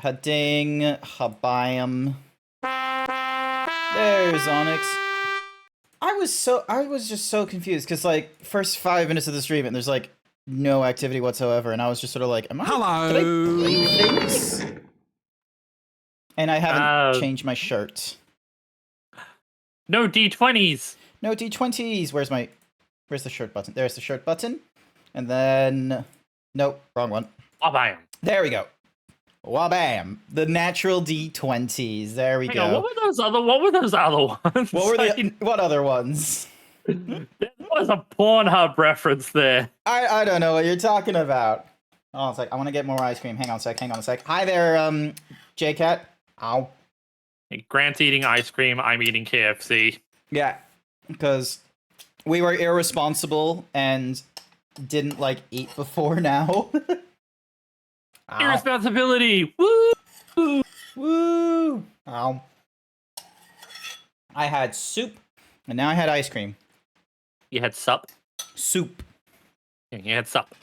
Hading, Habayam. There's Onyx. I was just so confused because like first 5 minutes of the stream and there's like no activity whatsoever, and I was just sort of like, did I break things? And I haven't changed my shirt. No D20s. No D20s. Where's the shirt button? There's the shirt button. And then nope, wrong one. Wabam. There we go. Wabam. The natural D20s. There we go. On, what were those other ones? What other ones? There was a Pornhub reference there. I don't know what you're talking about. Oh, it's like I want to get more ice cream. Hang on a sec. Hi there, J-Cat. Ow. Hey, Grant's eating ice cream. I'm eating KFC. Yeah, because we were irresponsible and didn't like eat before now. Irresponsibility. Woo! Woo! Ow. I had soup, and now I had ice cream. You had sup? Soup. Yeah, you had sup.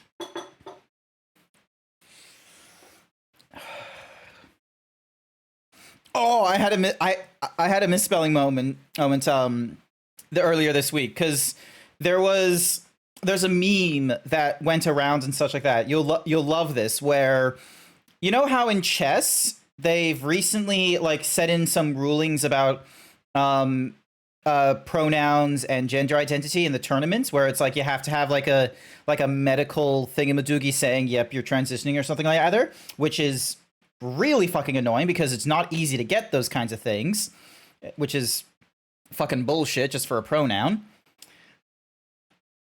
Oh, I had a misspelling moment earlier this week because there's a meme that went around and such like that. You'll love this, where you know how in chess they've recently like set in some rulings about pronouns and gender identity in the tournaments, where it's like you have to have like a medical thingamadoogie saying yep you're transitioning or something like either, which is really fucking annoying because it's not easy to get those kinds of things, which is fucking bullshit just for a pronoun.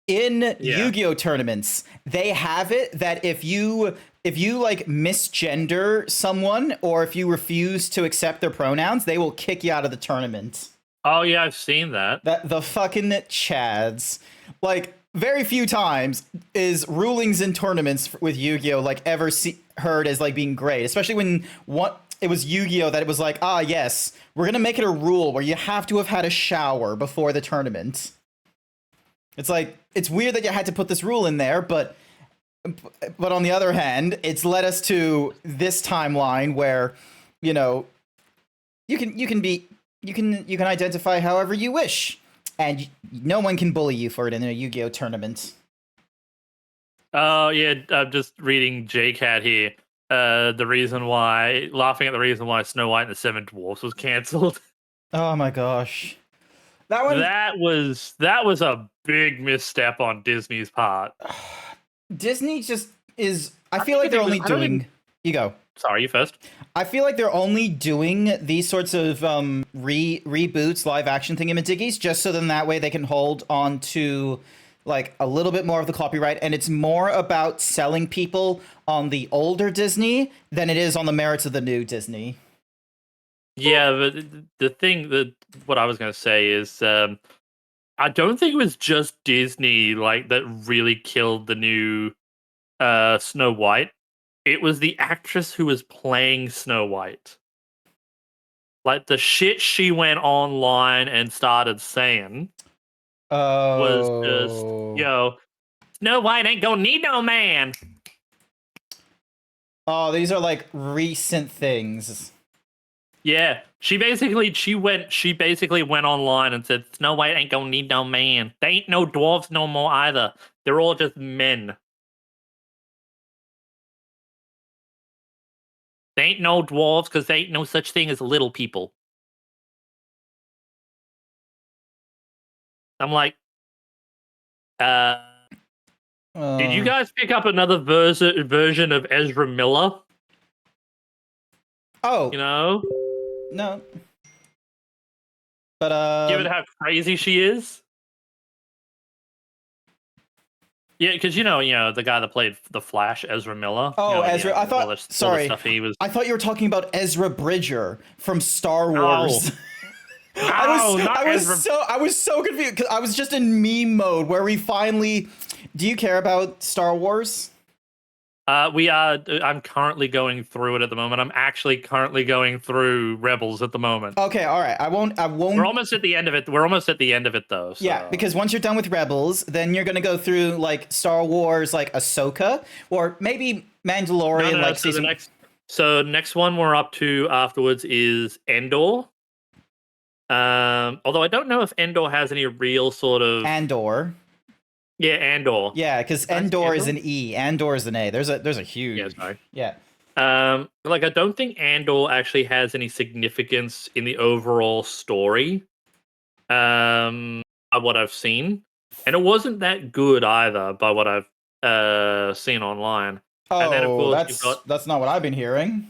In Yu-Gi-Oh tournaments, they have it that if you like misgender someone or if you refuse to accept their pronouns, they will kick you out of the tournament. Oh yeah, I've seen that. The fucking chads. Like very few times is rulings in tournaments with Yu-Gi-Oh like ever heard as like being great, especially when it was Yu-Gi-Oh that it was like, yes, we're gonna make it a rule where you have to have had a shower before the tournament. It's like, it's weird that you had to put this rule in there, but on the other hand, it's led us to this timeline where, you know, you can identify however you wish, and no one can bully you for it in a Yu-Gi-Oh tournament. Oh yeah, I'm just reading J-Cat here. Laughing at the reason why Snow White and the Seven Dwarfs was cancelled. Oh my gosh. That was a big misstep on Disney's part. Disney just is. I feel like they're only doing. You go. Sorry, you first. I feel like they're only doing these sorts of reboots, live action thingamadiggies, just so then that way they can hold on to like a little bit more of the copyright, and it's more about selling people on the older Disney than it is on the merits of the new Disney. Yeah, but what I was going to say is, I don't think it was just Disney like that really killed the new Snow White. It was the actress who was playing Snow White. Like the shit she went online and started saying was just, Snow White ain't gonna need no man. Oh, these are like recent things. Yeah, she basically went online and said Snow White ain't gonna need no man. They ain't no dwarves no more either. They're all just men. They ain't no dwarves because there ain't no such thing as little people. I'm like, did you guys pick up another version of Ezra Miller? Oh, you know. No. But given how crazy she is. Yeah, because you know the guy that played the Flash, Ezra Miller. Oh, Ezra! I thought. I thought you were talking about Ezra Bridger from Star Wars. I was so confused because I was just in meme mode where we finally. Do you care about Star Wars? I'm currently going through it at the moment. I'm actually currently going through Rebels at the moment. Okay, all right. I won't. We're almost at the end of it. Though. So. Yeah, because once you're done with Rebels, then you're gonna go through like Star Wars, like Ahsoka, or maybe Mandalorian, like season. So next one we're up to afterwards is Endor. Although I don't know if Endor has any real sort of Andor. Andor. Yeah, because Did I say Endor is Andor? an E, Andor is an A. There's a Yeah, huge. sorry. Yeah. Like I don't think Andor actually has any significance in the overall story. By what I've seen, and it wasn't that good either by what I've seen online. And then of Oh, course you've got that's not what I've been hearing.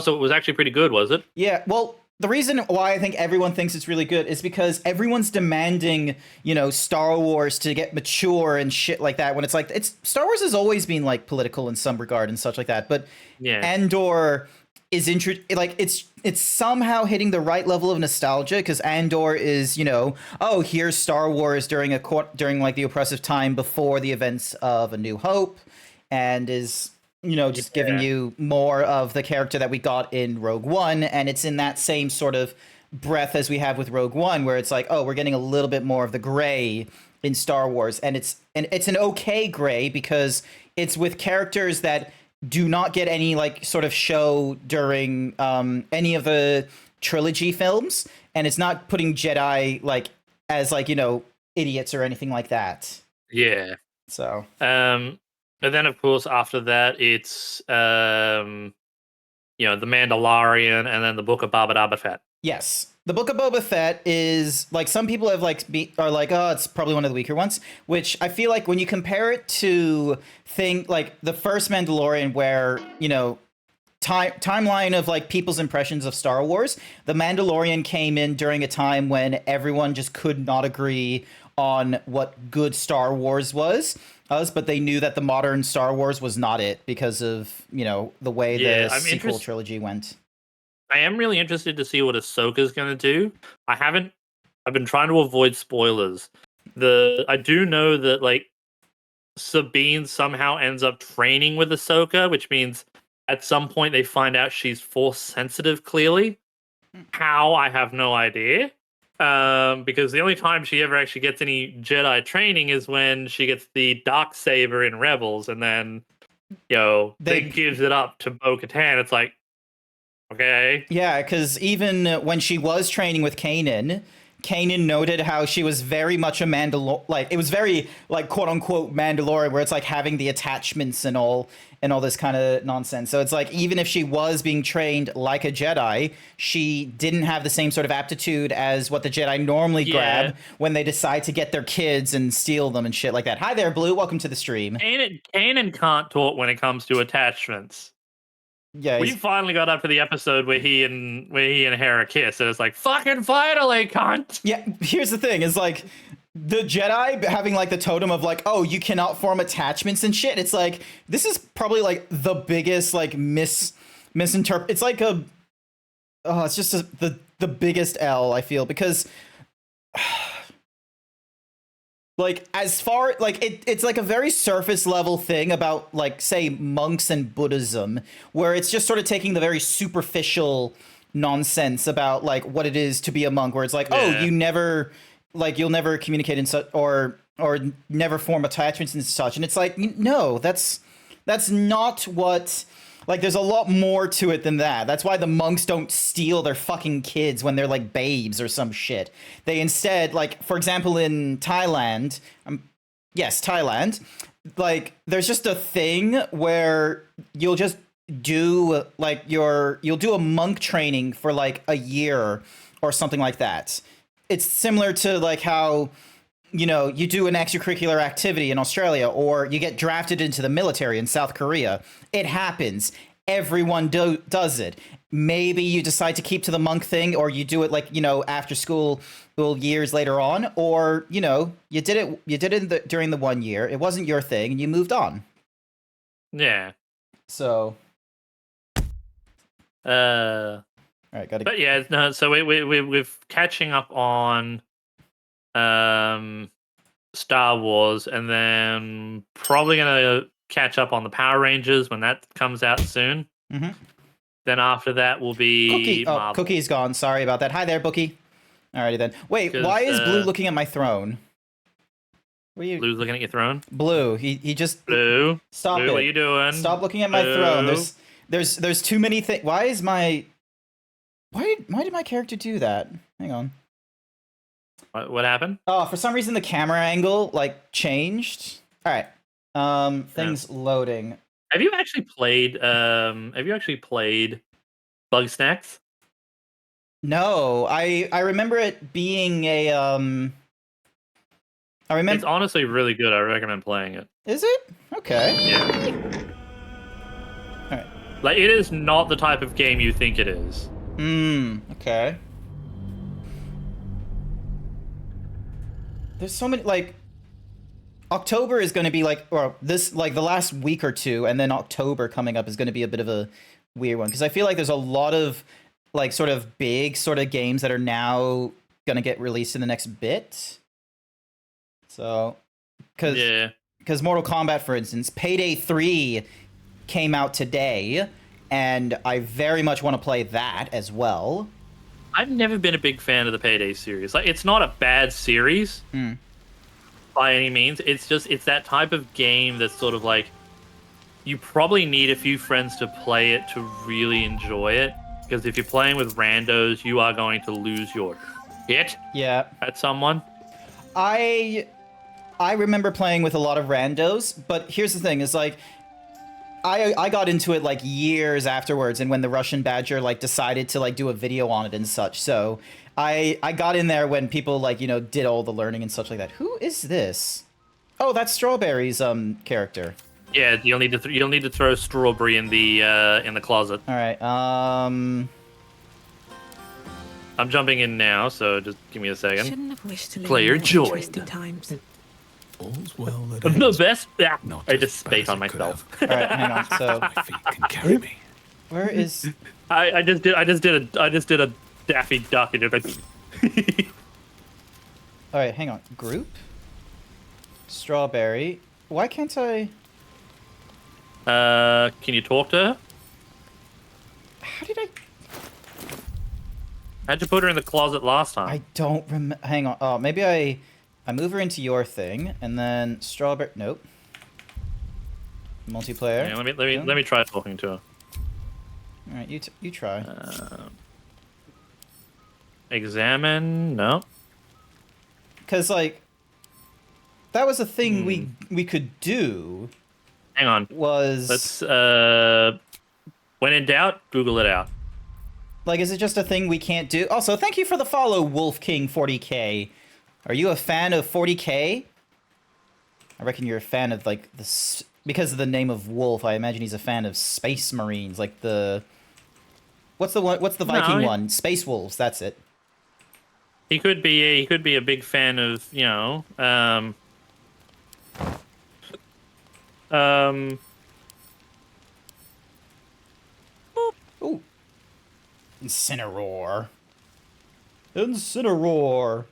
so it was actually pretty good, was it? Yeah, well, the reason why I think everyone thinks it's really good is because everyone's demanding, Star Wars to get mature and shit like that. When it's Star Wars has always been like political in some regard and such like that, but Yeah. Andor is it's somehow hitting the right level of nostalgia because Andor is oh, here's Star Wars during like the oppressive time before the events of A New Hope, and is just giving Yeah. you more of the character that we got in Rogue One, and it's in that same sort of breath as we have with Rogue One, where it's like, oh, we're getting a little bit more of the gray in Star Wars, and it's an okay gray because it's with characters that do not get any like sort of show during any of the trilogy films, and it's not putting Jedi like as like idiots or anything like that. Yeah. So And then of course after that it's The Mandalorian and then the Book of Boba Fett. yes, the Book of Boba Fett is like some people have are like, oh, it's probably one of the weaker ones, which I feel like when you compare it to like the first Mandalorian, where timeline of like people's impressions of Star Wars, The Mandalorian came in during a time when everyone just could not agree on what good Star Wars was. But they knew that the modern Star Wars was not it because of the way the sequel trilogy went. I am really interested to see what Ahsoka's going to do. I've been trying to avoid spoilers. I do know that like Sabine somehow ends up training with Ahsoka, which means at some point they find out she's force sensitive. Clearly, how I have no idea. Because the only time she ever actually gets any Jedi training is when she gets the dark saber in Rebels, and then they gives it up to Bo-Katan. It's like, okay, yeah, because even when she was training with Kanan noted how she was very much a like it was very like quote unquote Mandalorian, where it's like having the attachments and all this kind of nonsense. So it's like even if she was being trained like a Jedi, she didn't have the same sort of aptitude as what the Jedi normally grab when they decide to get their kids and steal them and shit like that. Hi there, Blue. Welcome to the stream. Kanan can't talk when it comes to attachments. Yeah, we finally got up to the episode where he and Hera kiss, and it's like, fucking finally, cunt. Yeah, here's the thing: is like the Jedi having like the totem of like, oh, you cannot form attachments and shit. It's like this is probably like the biggest like misinterpret. It's like it's just the biggest L, I feel, because like as far like it's like a very surface level thing about like say monks and Buddhism, where it's just sort of taking the very superficial nonsense about like what it is to be a monk, where it's like, oh, you'll never communicate in such or never form attachments and such, and it's like, no, that's not what. Like, there's a lot more to it than that. That's why the monks don't steal their fucking kids when they're like babes or some shit. They instead, like, for example, in Thailand, Thailand, like, there's just a thing where you'll just do like you'll do a monk training for like a year or something like that. It's similar to like how you do an extracurricular activity in Australia, or you get drafted into the military in South Korea. It happens. Everyone does it. Maybe you decide to keep to the monk thing, or you do it like, after school years later on, or, you did it during the 1 year. It wasn't your thing and you moved on. Yeah. So. All right, gotta. But yeah, no. So we're catching up on Star Wars, and then probably gonna catch up on the Power Rangers when that comes out soon. Mm-hmm. Then after that will be Cookie. Marvel. Oh, Cookie's gone. Sorry about that. Hi there, Bookie. Alrighty then. Wait, why is Blue looking at my throne? Blue's looking at your throne? Blue. He just Blue. Stop Blue, it. what are you doing? Stop looking at my throne. There's too many things. Why is my why did my character do that? Hang on. What happened? Oh, for some reason the camera angle like changed. All right. Things loading. Have you actually played? Bug Snacks? No, I remember it being a I remember. It's honestly really good. I recommend playing it. Is it? Okay. Yeah. All right. Like, it is not the type of game you think it is. Okay. There's so many, like, October is going to be like, or this, like, the last week or two, and then October coming up is going to be a bit of a weird one, because I feel like there's a lot of, like, sort of big sort of games that are now going to get released in the next bit. So, because Mortal Kombat, for instance, Payday 3 came out today, and I very much want to play that as well. I've never been a big fan of the Payday series. Like, it's not a bad series by any means. It's just, it's that type of game that's sort of like, you probably need a few friends to play it to really enjoy it. Because if you're playing with randos, you are going to lose your shit at someone. I remember playing with a lot of randos, but here's the thing, is like, I got into it like years afterwards, and when the Russian Badger like decided to like do a video on it and such, so I got in there when people like, you know, did all the learning and such like that. Who is this? Oh, that's Strawberry's character. Yeah, you'll need to throw Strawberry in the closet. All right. I'm jumping in now, so just give me a second. Shouldn't have wished to live Player in more joined. twisted times. All's well that The ends. best. Yeah, Not I as just bad spake as on it could myself. have. All right, hang on. So My feet can carry me. where is? I just did a Daffy Duck and just like. All right, hang on. Group. Strawberry. Why can't I? Can you talk to her? How did I? How'd you put her in the closet last time? I don't remember. Hang on. Oh, maybe I move her into your thing, and then Strawberry. Nope. Multiplayer. Yeah, let me try talking to her. All right, you try. Examine. No. Because like, that was a thing we could do. Hang on. Was Let's. When in doubt, Google it out. like, is it just a thing we can't do? Also, thank you for the follow, Wolf King 40K. Are you a fan of 40K? I reckon you're a fan of like because of the name of Wolf. I imagine he's a fan of Space Marines, like the. What's the one? What's the Viking one? Space Wolves. That's it. He could be a big fan of, you know, Ooh. Incineroar. Incineroar.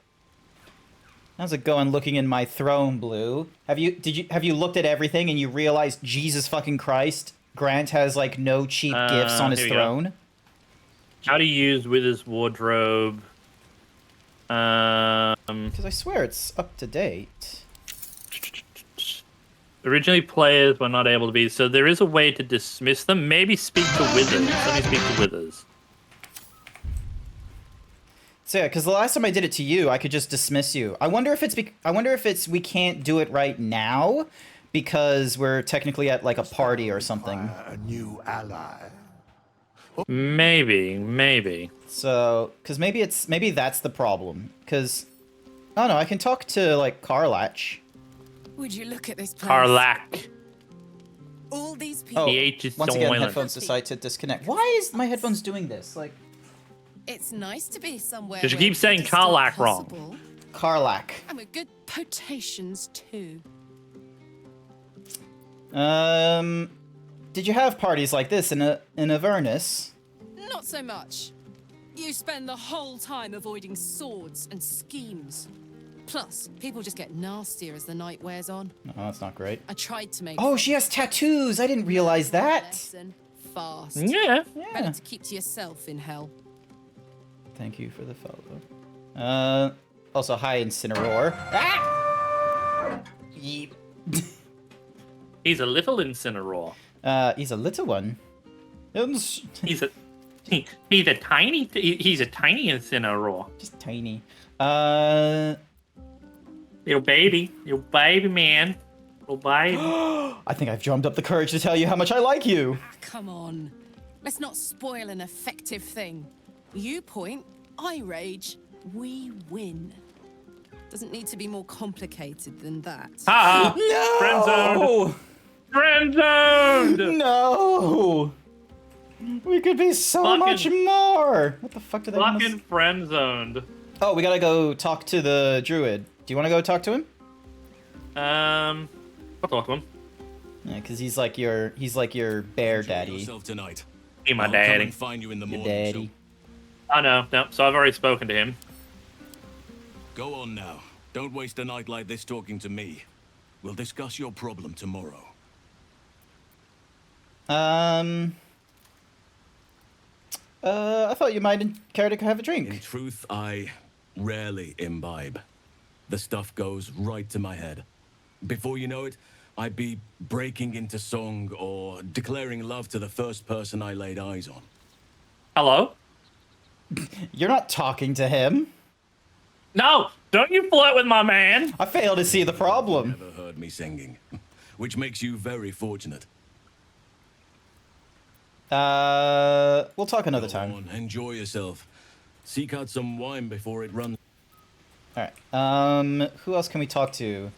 How's it going looking in my throne, Blue? Have you looked at everything and you realized, Jesus fucking Christ, Grant has like no cheap gifts on his here we go. throne? How to use Wither's wardrobe. Because I swear it's up to date. Originally, players were not able to be, so there is a way to dismiss them. Maybe speak to Withers. Let me speak to Withers. So yeah, because the last time I did it to you, I could just dismiss you. I wonder if it's we can't do it right now because we're technically at like a party or something. A new ally. Maybe. So, because maybe that's the problem. Because, oh no, I can talk to like Karlach. Would you look at this place? Karlach. All these people. Oh, The H is once again, silent. headphones decide to disconnect. Why is my headphones doing this? Like, It's nice to be somewhere. 'Cause you where keep saying good is still Karlach wrong. possible, Karlach. and with good potations too. Did you have parties like this in Avernus? Not so much. You spend the whole time avoiding swords and schemes. Plus, people just get nastier as the night wears on. Oh, that's not great. I tried to make. Oh, she has tattoos. I didn't realize that. Lesson fast. Yeah. Yeah. Better to keep to yourself in hell. Thank you for the follow. Also, hi, Incineroar. Ah! Yeep. He's a little Incineroar. He's a little one. He's a tiny incineroar. Just tiny. Little baby man. Little baby. I think I've drummed up the courage to tell you how much I like you. Come on. Let's not spoil an effective thing. You point, I rage, we win. Doesn't need to be more complicated than that. Ha! No! Friend zoned! No! We could be so much more! What the fuck did they want Fucking friend zoned. Oh, we gotta go talk to the druid. Do you want to go talk to him? I'll talk to him. Yeah, because he's like your bear daddy. Yourself tonight. Be my I'll come daddy. and find you in the Your morning. daddy. I know. No, so I've already spoken to him. Go on now. Don't waste a night like this talking to me. We'll discuss your problem tomorrow. I thought you might care to have a In drink. truth, I rarely imbibe. The stuff goes right to my head. Before you know it, I'd be breaking into song or declaring love to the first person I laid eyes on. Hello? You're not talking to him. No! Don't you flirt with my man! I fail to see the problem. Never heard me singing, which makes you very fortunate. We'll talk another Go time. on, enjoy yourself. Seek out some wine before it runs. Alright, who else can we talk to?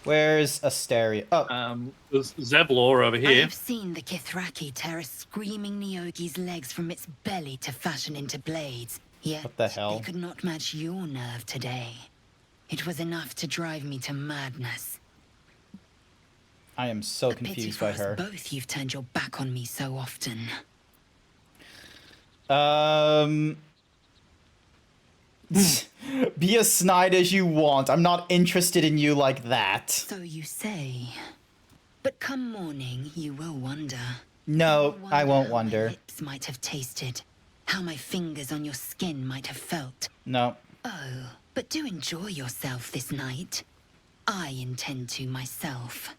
Where's Asteria? Oh, There's Zevlor over I here. have seen the Kithraki tear a screaming Neogi's legs from its belly to fashion into blades. Yet What the hell? they could not match your nerve today. It was enough to drive me to madness. I am so A pity confused for by us her. both you've turned your back on me so often. Be as snide as you want. I'm not interested in you like that. So you say. But come morning, you will wonder. No, You I won't how wonder. My lips might have tasted. How my fingers on your skin might have felt. No. Oh, but do enjoy yourself this night. I intend to myself.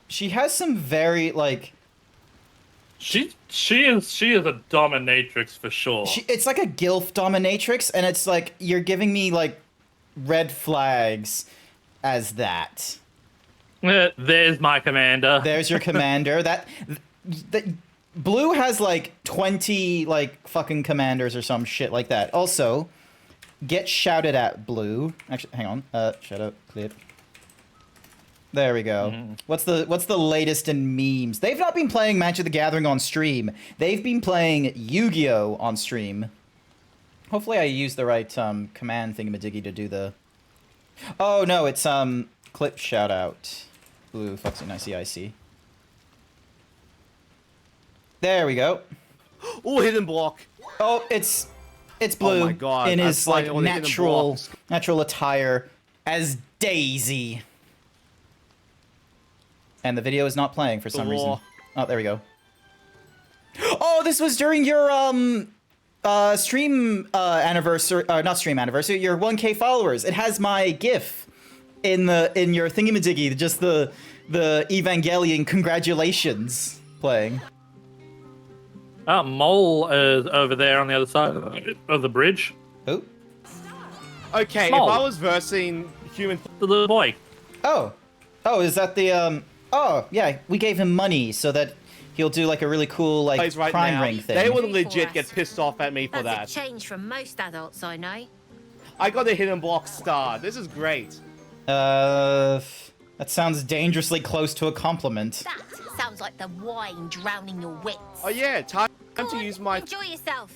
She has some very, like... She is a dominatrix for sure. It's like a gilf dominatrix, and it's like, you're giving me, like, red flags as that. There's my commander. There's your commander. That Blue has like 20 like fucking commanders or some shit like that. Also, get shouted at, Blue. Actually, hang on. Shut up, clip. There we go. What's the latest in memes? They've not been playing Magic the Gathering on stream. They've been playing Yu-Gi-Oh on stream. Hopefully I use the right command thingamadiggy to do the... Oh no, it's clip shout out. Blue, Foxy, IC. There we go. Oh, hidden block. Oh, it's Blue Oh my God, in I'm his like finding all the hidden natural blocks. attire as Daisy. And the video is not playing for some reason. Law. Oh, there we go. Oh, this was during your stream anniversary, not stream anniversary, your 1K followers. It has my GIF in your thingamadiggy, just the Evangelion congratulations playing. Mole is over there on the other side of the bridge. Oh. Okay, Small. if I was versing human... The little boy. Oh, is that the Oh, yeah, we gave him money so that he'll do like a really cool like plays right crime now, ring thing. they would legit get pissed off at me for That's that. a change from most adults I know. I got a hidden block star. This is great. That sounds dangerously close to a compliment. That sounds like the wine drowning your wits. Oh yeah, time Go to on, use my... Enjoy yourself.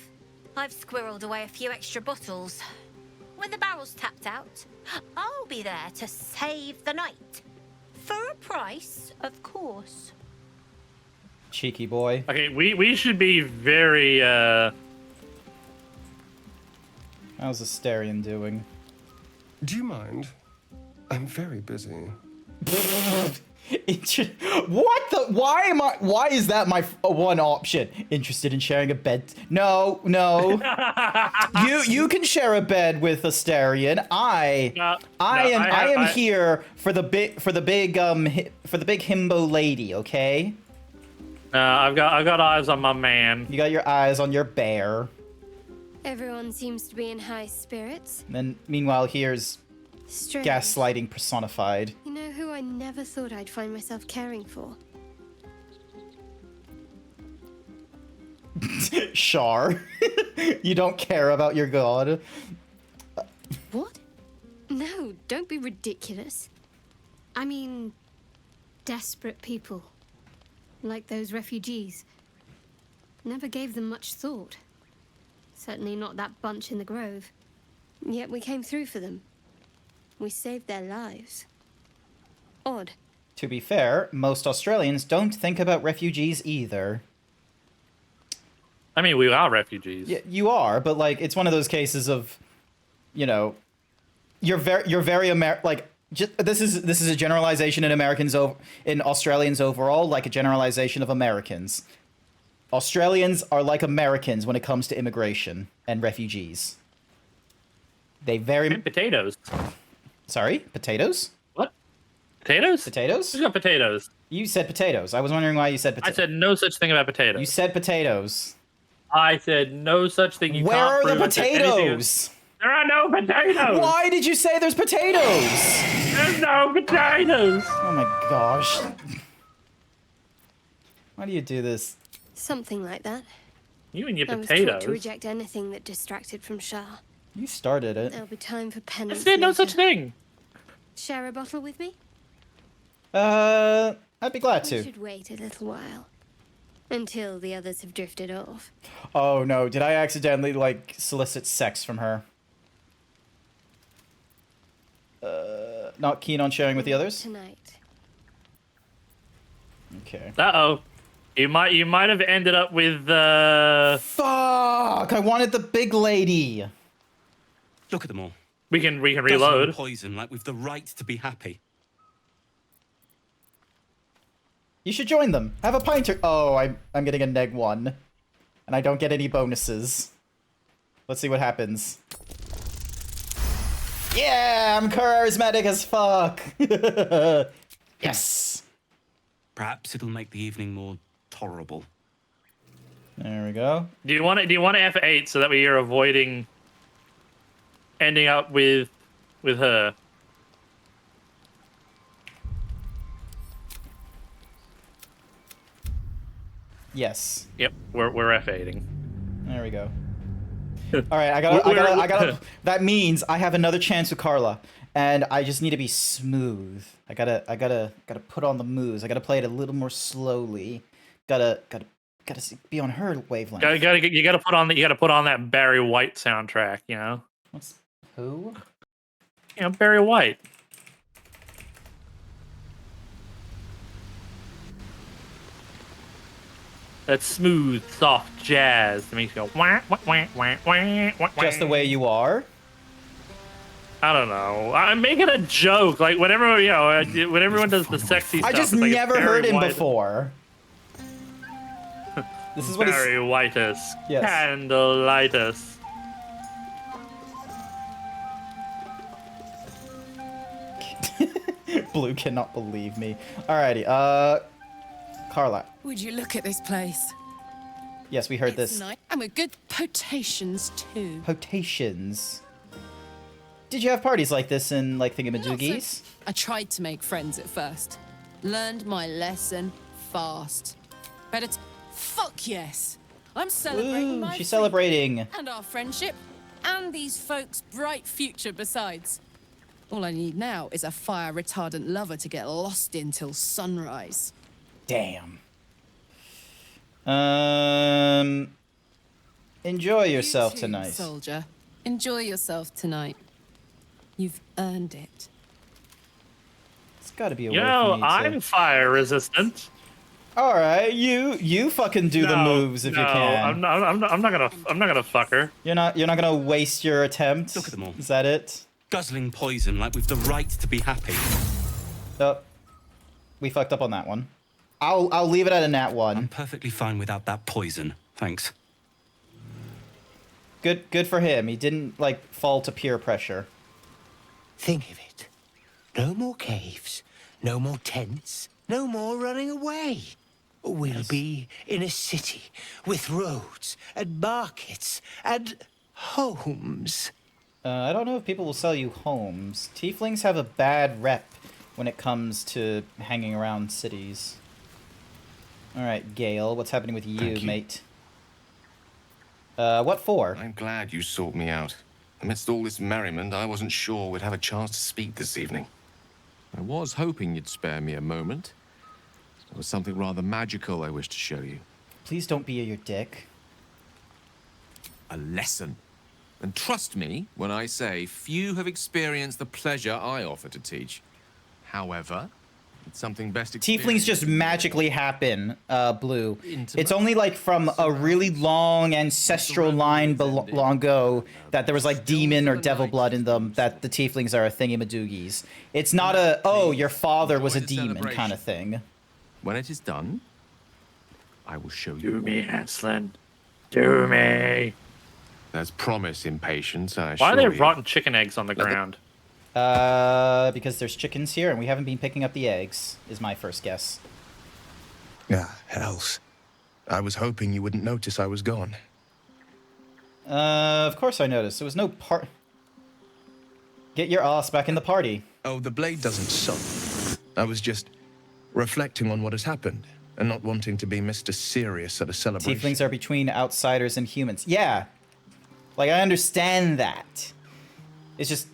I've squirreled away a few extra bottles. When the barrel's tapped out, I'll be there to save the night. For a price, of course. Cheeky boy. Okay, we should be very How's Asterion doing? Do you mind? I'm very busy. What the? Why is that my one option? Interested in sharing a bed? No. You can share a bed with Asterion. I am here for the big himbo lady. Okay. I've got eyes on my man. You got your eyes on your bear. Everyone seems to be in high spirits. And then, meanwhile, here's Strange. gaslighting personified. You know who I never thought I'd find myself caring for? Shar. You don't care about your god. What? No, don't be ridiculous. I mean, desperate people. Like those refugees. Never gave them much thought. Certainly not that bunch in the grove. Yet we came through for them. We saved their lives. Odd. To be fair, most Australians don't think about refugees either. I mean, we are refugees. Yeah, you are, but like it's one of those cases of, you know, you're very like this is a generalization in in Australians overall, like a generalization of Americans. Australians are like Americans when it comes to immigration and refugees. They And potatoes. Sorry, potatoes? What? Potatoes? Potatoes? Who's got potatoes? You said potatoes. I was wondering why you said potatoes. I said no such thing about potatoes. You said potatoes. I said no such thing. You Where can't are the prove it to anything potatoes? There are no potatoes. Why did you say there's potatoes? There's no potatoes. Oh my gosh. Why do you do this? Something like that. You and your I was taught potatoes. to reject anything that distracted from Shah. You started it. There'll be time for I penance. said no later. such thing. Share a bottle with me? I'd be glad We to. should wait a little while. Until the others have drifted off. Oh no, did I accidentally, like, solicit sex from her? Not keen on sharing with the others? Tonight. Okay. Uh-oh. You might have ended up with, Fuck! I wanted the big lady! Look at them all. We can Guzzling reload. poison like we've the right to be happy. You should join them. Have a pint or— Oh, I'm getting a -1. And I don't get any bonuses. Let's see what happens. Yeah, I'm charismatic as fuck! Yes! Perhaps it'll make the evening more tolerable. There we go. Do you want F8 so that way you're avoiding ending up with her? Yes. Yep, we're F8ing. There we go. All right, I gotta. That means I have another chance with Carla, and I just need to be smooth. I gotta put on the moves. I gotta play it a little more slowly. Gotta be on her wavelength. You gotta put on that Barry White soundtrack. You know. What's who? You know, Barry White. That smooth, soft jazz that makes you go wah, wah, wah, wah, wah, wah, Just the way you are. I don't know. I'm making a joke. Like whenever when everyone does the sexy stuff. I just it's like never Barry heard him White. before. This is what he's. Barry Whiteus. Yes. Candleitis. Blue cannot believe me. Alrighty, Carla. Would you look at this place? Yes, we heard It's this. nice. And with good potations too. Potations. Did you have parties like this in, like, Lots thingamajoogies? of- I tried to make friends at first. Learned my lesson fast. Better to... Fuck yes! I'm celebrating Ooh, my she's freedom celebrating. and our friendship, and these folks' bright future besides. All I need now is a fire-retardant lover to get lost in till sunrise. Damn. Enjoy yourself You too, tonight. soldier. Enjoy yourself tonight. You've earned it. It's gotta be a You way know, for me to... I'm fire resistant. All right, you fucking do the moves if you can. I'm not gonna fuck her. You're not gonna waste your attempt. Look at them all. Is that it? Guzzling poison like we've the right to be happy. Oh, we fucked up on that one. I'll leave it at a nat I'm 1. perfectly fine without that poison. Thanks. Good for him. He didn't like fall to peer pressure. Think of it. No more caves, no more tents, no more running away. We'll be in a city with roads and markets and homes. I don't know if people will sell you homes. Tieflings have a bad rep when it comes to hanging around cities. Alright, Gale, what's happening with you, mate? What for? I'm glad you sought me out. Amidst all this merriment, I wasn't sure we'd have a chance to speak this evening. I was hoping you'd spare me a moment. There was something rather magical I wish to show you. Please don't be your dick. A lesson. And trust me when I say few have experienced the pleasure I offer to teach. However, it's something best Tieflings just magically happen, Blue. It's only like from a really long ancestral line long ago that there was like demon or devil blood in them that the Tieflings are a thingy-madoogies. It's not a, oh, your father was a demon kind of thing. When it is done, I will show you. Do me, Aslan. Do me. There's promise in patience, I Why are there assure you. rotten chicken eggs on the ground? Because there's chickens here and we haven't been picking up the eggs, is my first guess. Ah, hells. I was hoping you wouldn't notice I was gone. Of course I noticed. There was no part. Get your ass back in the party. Oh, the blade doesn't suck. I was just reflecting on what has happened and not wanting to be Mr. Serious at a celebration. Tieflings are between outsiders and humans. Yeah. Like, I understand that. It's just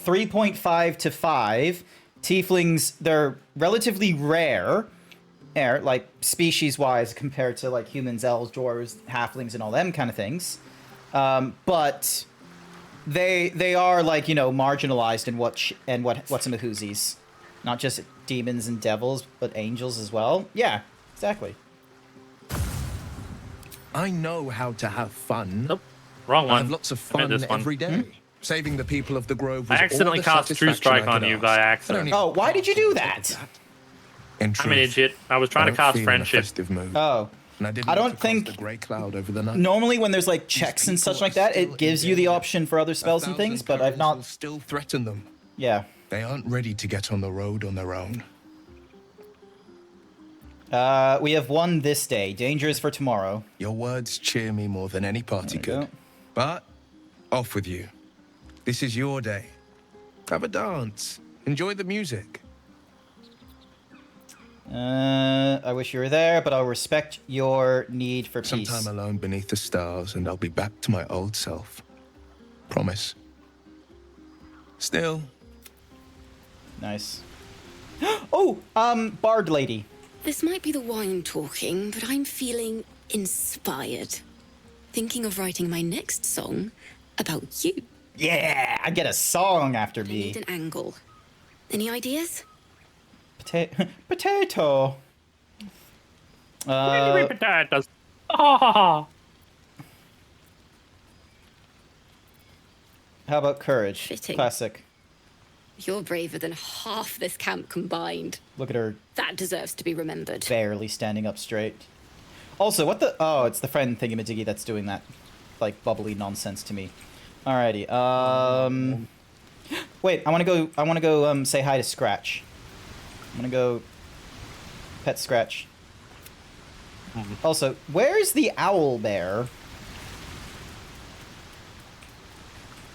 3.5 to 5. Tieflings, they're relatively rare, like, species-wise, compared to, like, humans, elves, dwarves, halflings, and all them kind of things. But they are, like, you know, marginalized in what's in the whoosies. Not just demons and devils, but angels as well. Yeah, exactly. I know how to have fun. Nope. Wrong one. I have lots of fun every day. Saving the people of the Grove was I accidentally all the cast True satisfaction Strike I on could you ask. by I don't accident. even Oh, why did you do that? In I'm truth, an idiot. I was trying to don't cast feel in a friendship. festive mood. Oh. And I didn't I want don't to cast think- the grey cloud over the night. Normally when there's like checks and such like that, it gives you the option for other spells and things, but I've will not... still threaten them. Yeah. They aren't ready to get on the road on their own. We have one this day. Danger is for tomorrow. Your words cheer me more than any party There we could. go. But off with you. This is your day. Have a dance. Enjoy the music. I wish you were there, but I'll respect your need for peace. Sometime alone beneath the stars, and I'll be back to my old self. Promise. Still. Nice. Oh, Bard lady. This might be the wine talking, but I'm feeling inspired. Thinking of writing my next song about you. Yeah, I get a song after I me. need an angle. Any ideas? Potato. Potatoes. Oh. How about courage? Fitting. Classic. You're braver than half this camp combined. Look at her That deserves to be remembered. barely standing up straight. Also, what the... Oh, it's the friend thingamajiggy that's doing that, like, bubbly nonsense to me. Alrighty, Wait, I wanna go, say hi to Scratch. I'm gonna go pet Scratch. Also, where's the owl bear?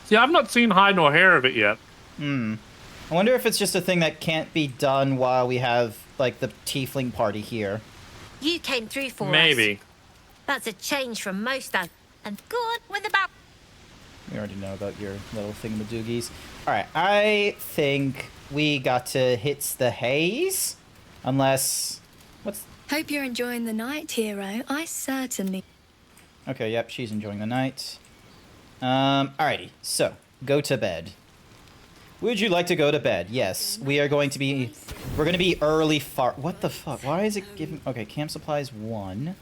See, I've not seen hide nor hair of it yet. I wonder if it's just a thing that can't be done while we have, like, the tiefling party here. You came through for us. Maybe. That's a change from most of. And good with about. We already know about your little thingamadoogies. Alright, I think we got to hits the haze. Unless... What's... Hope you're enjoying the night, hero. I certainly... Okay, yep, she's enjoying the night. Alrighty, so, go to bed. Would you like to go to bed? Yes, we are going to be... We're going to be early far... What the fuck? Why is it giving... Okay, camp supplies 1.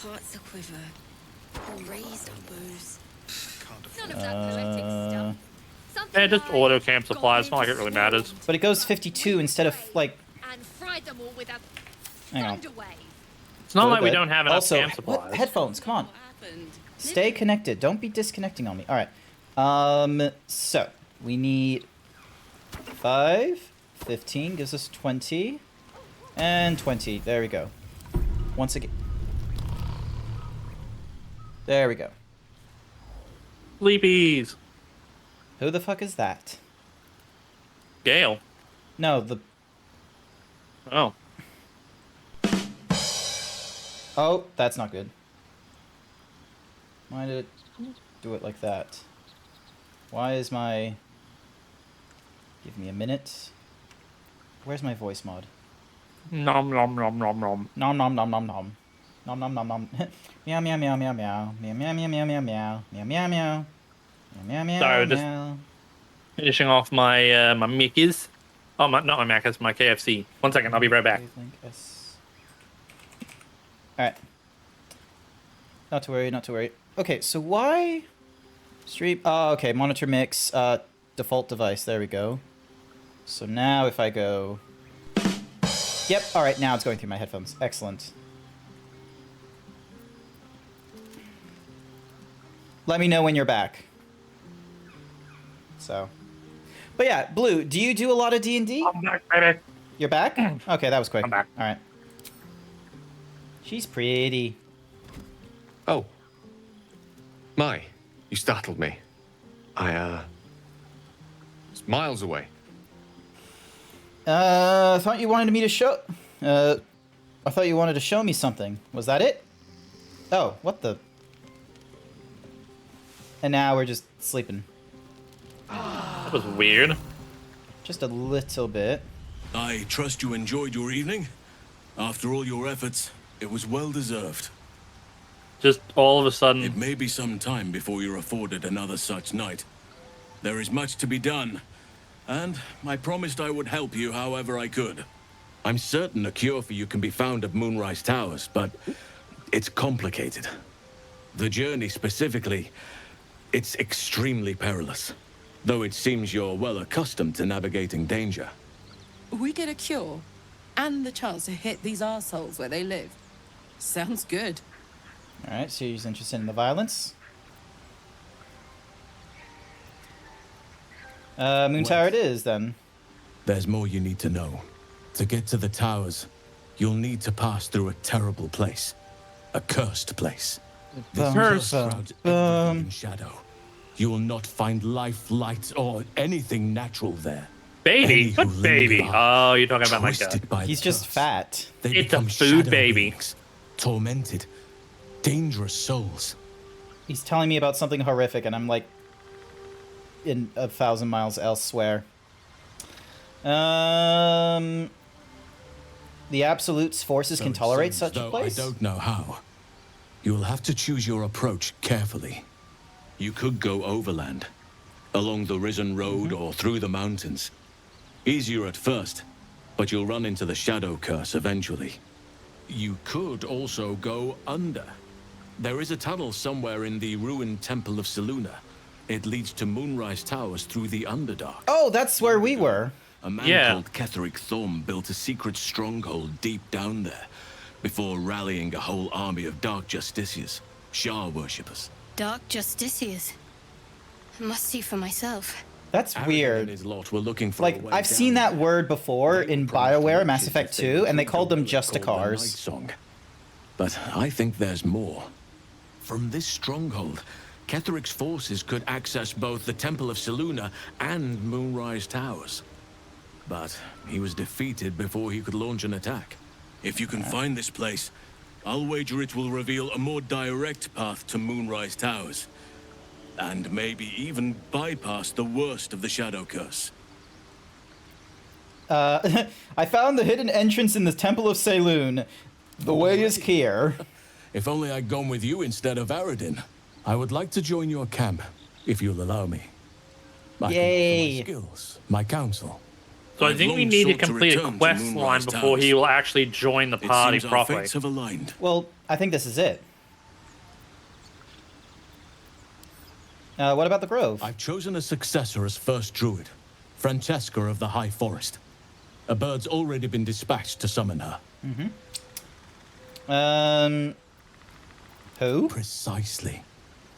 Hearts a quiver. Raised elbows. None of that poetic stuff. Yeah, just auto camp supplies. It's not like it really matters. But it goes 52 instead of, like... And fried them all with a Hang on. thunderwave. It's not Go to like we bed. don't have enough also, camp supplies. what? Headphones, come on. Stay connected. Don't be disconnecting on me. Alright. So, we need 5. 15 gives us 20. And 20. There we go. Once again. There we go. Sleepies. Who the fuck is that? Gale. No, the... Oh. Oh, that's not good. Why did it do it like that? Why is my... Give me a minute. Where's my voice mod? Nom nom nom nom nom. Nom nom nom nom nom. Nom nom nom nom. Meow meow meow meow meow. Meow meow meow meow meow meow. Meow meow meow. Meow meow Sorry, meow just meow. finishing off my my Mickeys. Oh, not my Macca's, my KFC. 1 second, I'll be right back. Alright. Not to worry, not to worry. Okay, so why... Stream... Oh, okay, monitor mix, default device, there we go. So now if I go... Yep, alright, now it's going through my headphones. Excellent. Let me know when you're back. So... But yeah, Blue, do you do a lot of D&D? I'm back, baby. You're back? Okay, that was quick. I'm back. Alright. She's pretty. Oh. My, you startled me. I was miles away. I thought you wanted me to show... I thought you wanted to show me something. Was that it? Oh, what the... And now we're just sleeping. That was weird. Just a little bit. I trust you enjoyed your evening. After all your efforts, it was well deserved. Just all of a sudden... It may be some time before you're afforded another such night. There is much to be done, and I promised I would help you however I could. I'm certain a cure for you can be found at Moonrise Towers, but it's complicated. The journey specifically, it's extremely perilous. Though it seems you're well accustomed to navigating danger. We get a cure and the chance to hit these arseholes where they live. Sounds good. Alright, so he's interested in the violence. Moon Tower it is, then. There's more you need to know. To get to the towers, you'll need to pass through a terrible place. A cursed place. This Cursed. shrouds everything in shadow. You will not find life, light, or anything natural there. Baby? Any who What baby? linger are Oh, you're talking about my guy. twisted by He's the just curse. fat. They It's a become food shadow baby. beings, tormented, dangerous souls. He's telling me about something horrific, and I'm like... in 1,000 miles elsewhere. The Absolute's forces So can it tolerate seems, such a though place? I don't know how. You'll have to choose your approach carefully. You could go overland, along the Risen Road or through the mountains. Easier at first, but you'll run into the Shadow Curse eventually. You could also go under. There is a tunnel somewhere in the ruined Temple of Selûne. It leads to Moonrise Towers through the Underdark. Oh, that's where we were. A man Yeah. called Ketheric Thorm built a secret stronghold deep down there, before rallying a whole army of Dark Justiciars, Shah worshippers. Dark Justiciars. I must see for myself. That's Aragorn weird. and his lot were looking for a Like, way I've seen down that word before in BioWare, Mass Effect 2, and they called them Justicars. Song. But I think there's more. From this stronghold, Ketheric's forces could access both the Temple of Selûne and Moonrise Towers. But he was defeated before he could launch an attack. If you can find this place, I'll wager it will reveal a more direct path to Moonrise Towers. And maybe even bypass the worst of the Shadow Curse. I found the hidden entrance in the Temple of Selûne. The way is clear. If only I'd gone with you instead of Aradin. I would like to join your camp, if you'll allow me. I can offer Yay. my skills, my counsel. So I I've think we long need to sought to complete a return to quest line Moonrise before he Towers. will actually join the It party seems our properly. fates have aligned. Well, I think this is it. What about the Grove? I've chosen a successor as first druid, Francesca of the High Forest. A bird's already been dispatched to summon her. Who? Precisely.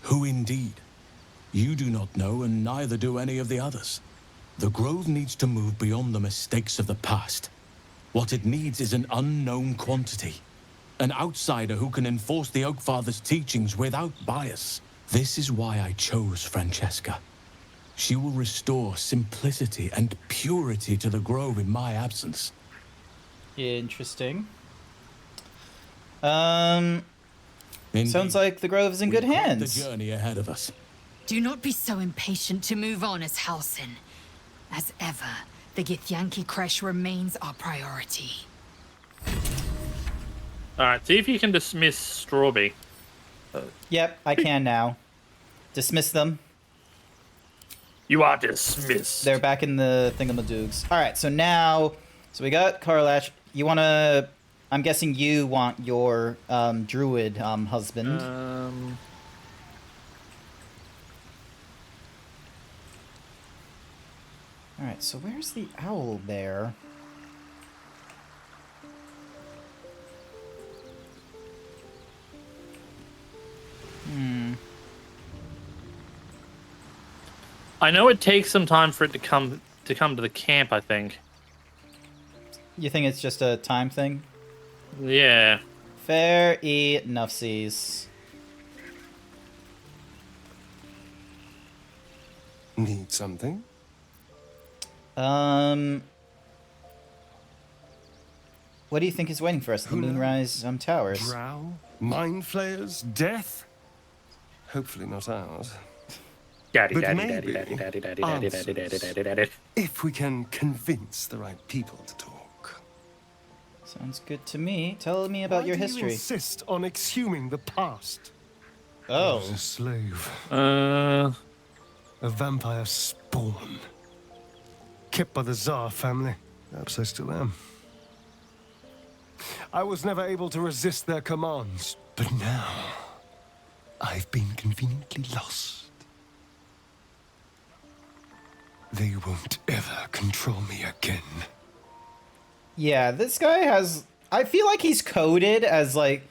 Who indeed? You do not know, and neither do any of the others. The Grove needs to move beyond the mistakes of the past. What it needs is an unknown quantity. An outsider who can enforce the Oak Father's teachings without bias. This is why I chose Francesca. She will restore simplicity and purity to the grove in my absence. Interesting. Sounds like the grove is in good hands. The journey ahead of us. Do not be so impatient to move on as Halsin. As ever, the Githyanki Kresh remains our priority. Alright, see if you can dismiss Strawberry. Yep, I can now. Dismiss them. You are dismissed. They're back in the thingamadoogs. Alright, so now... So we got Karlash. You wanna... I'm guessing you want your druid husband. Alright, so where's the owl bear? I know it takes some time for it to come to the camp, I think. You think it's just a time thing? Yeah. Fair enough-sies. Need something? What do you think is waiting for us at the Moonrise Towers? Drow? Mind flayers? Death? Hopefully not ours. Daddy, But daddy, maybe daddy, daddy, daddy, daddy, daddy, daddy, daddy, daddy, daddy. If we can convince the right people to talk. Sounds good to me. Tell me about your Why do history. you insist on exhuming the past? Oh. I was a slave. A vampire spawn. Kept by the Tsar family. Perhaps I still am. I was never able to resist their commands, but now I've been conveniently lost. They won't ever control me again. Yeah, this guy has... I feel like he's coded as, like...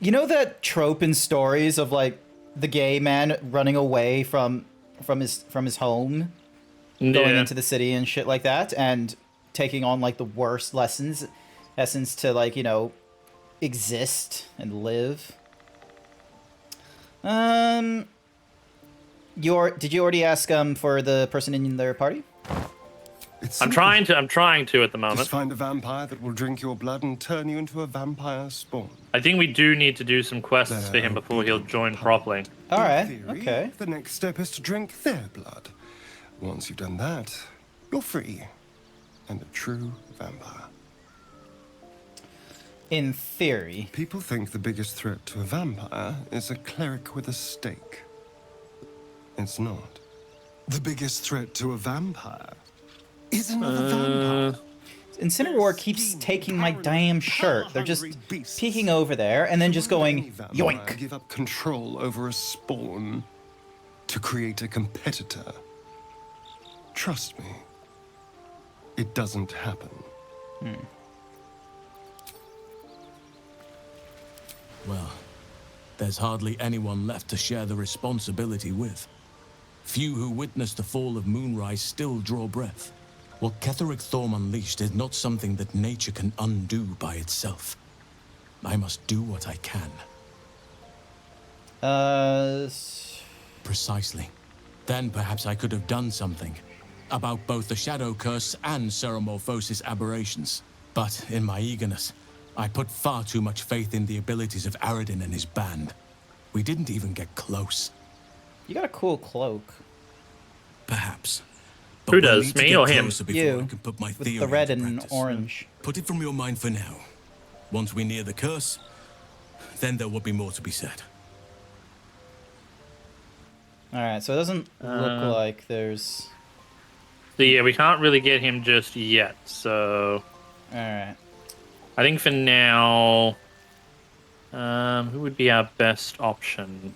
You know that trope in stories of, like, the gay man running away from his home? Going into the city and shit like that, and taking on, like, the worst lessons to, like, you know, exist and live. Did you already ask for the person in their party? I'm trying to at the moment. Just find a vampire that will drink your blood and turn you into a vampire spawn. I think we do need to do some quests for him before he'll join properly. Alright, okay. The next step is to drink their blood. Once you've done that, you're free. And a true vampire. In theory. People think the biggest threat to a vampire is a cleric with a stake. It's not. The biggest threat to a vampire is another vampire. Incineroar keeps taking my damn shirt. They're just peeking over there and then just going, yoink. Give up control over a spawn to create a competitor. Trust me, it doesn't happen. Well, there's hardly anyone left to share the responsibility with. Few who witnessed the fall of Moonrise still draw breath. What Ketheric Thorm unleashed is not something that nature can undo by itself. I must do what I can. Precisely. Then perhaps I could have done something about both the Shadow Curse and Ceremorphosis aberrations. But in my eagerness, I put far too much faith in the abilities of Aradin and his band. We didn't even get close. You got a cool cloak. Perhaps. Who does, me or him? You, with the red and orange. Put it from your mind for now. Once we near the curse, then there will be more to be said. Alright, so it doesn't look like there's... So yeah, we can't really get him just yet, so... Alright. I think for now... who would be our best option?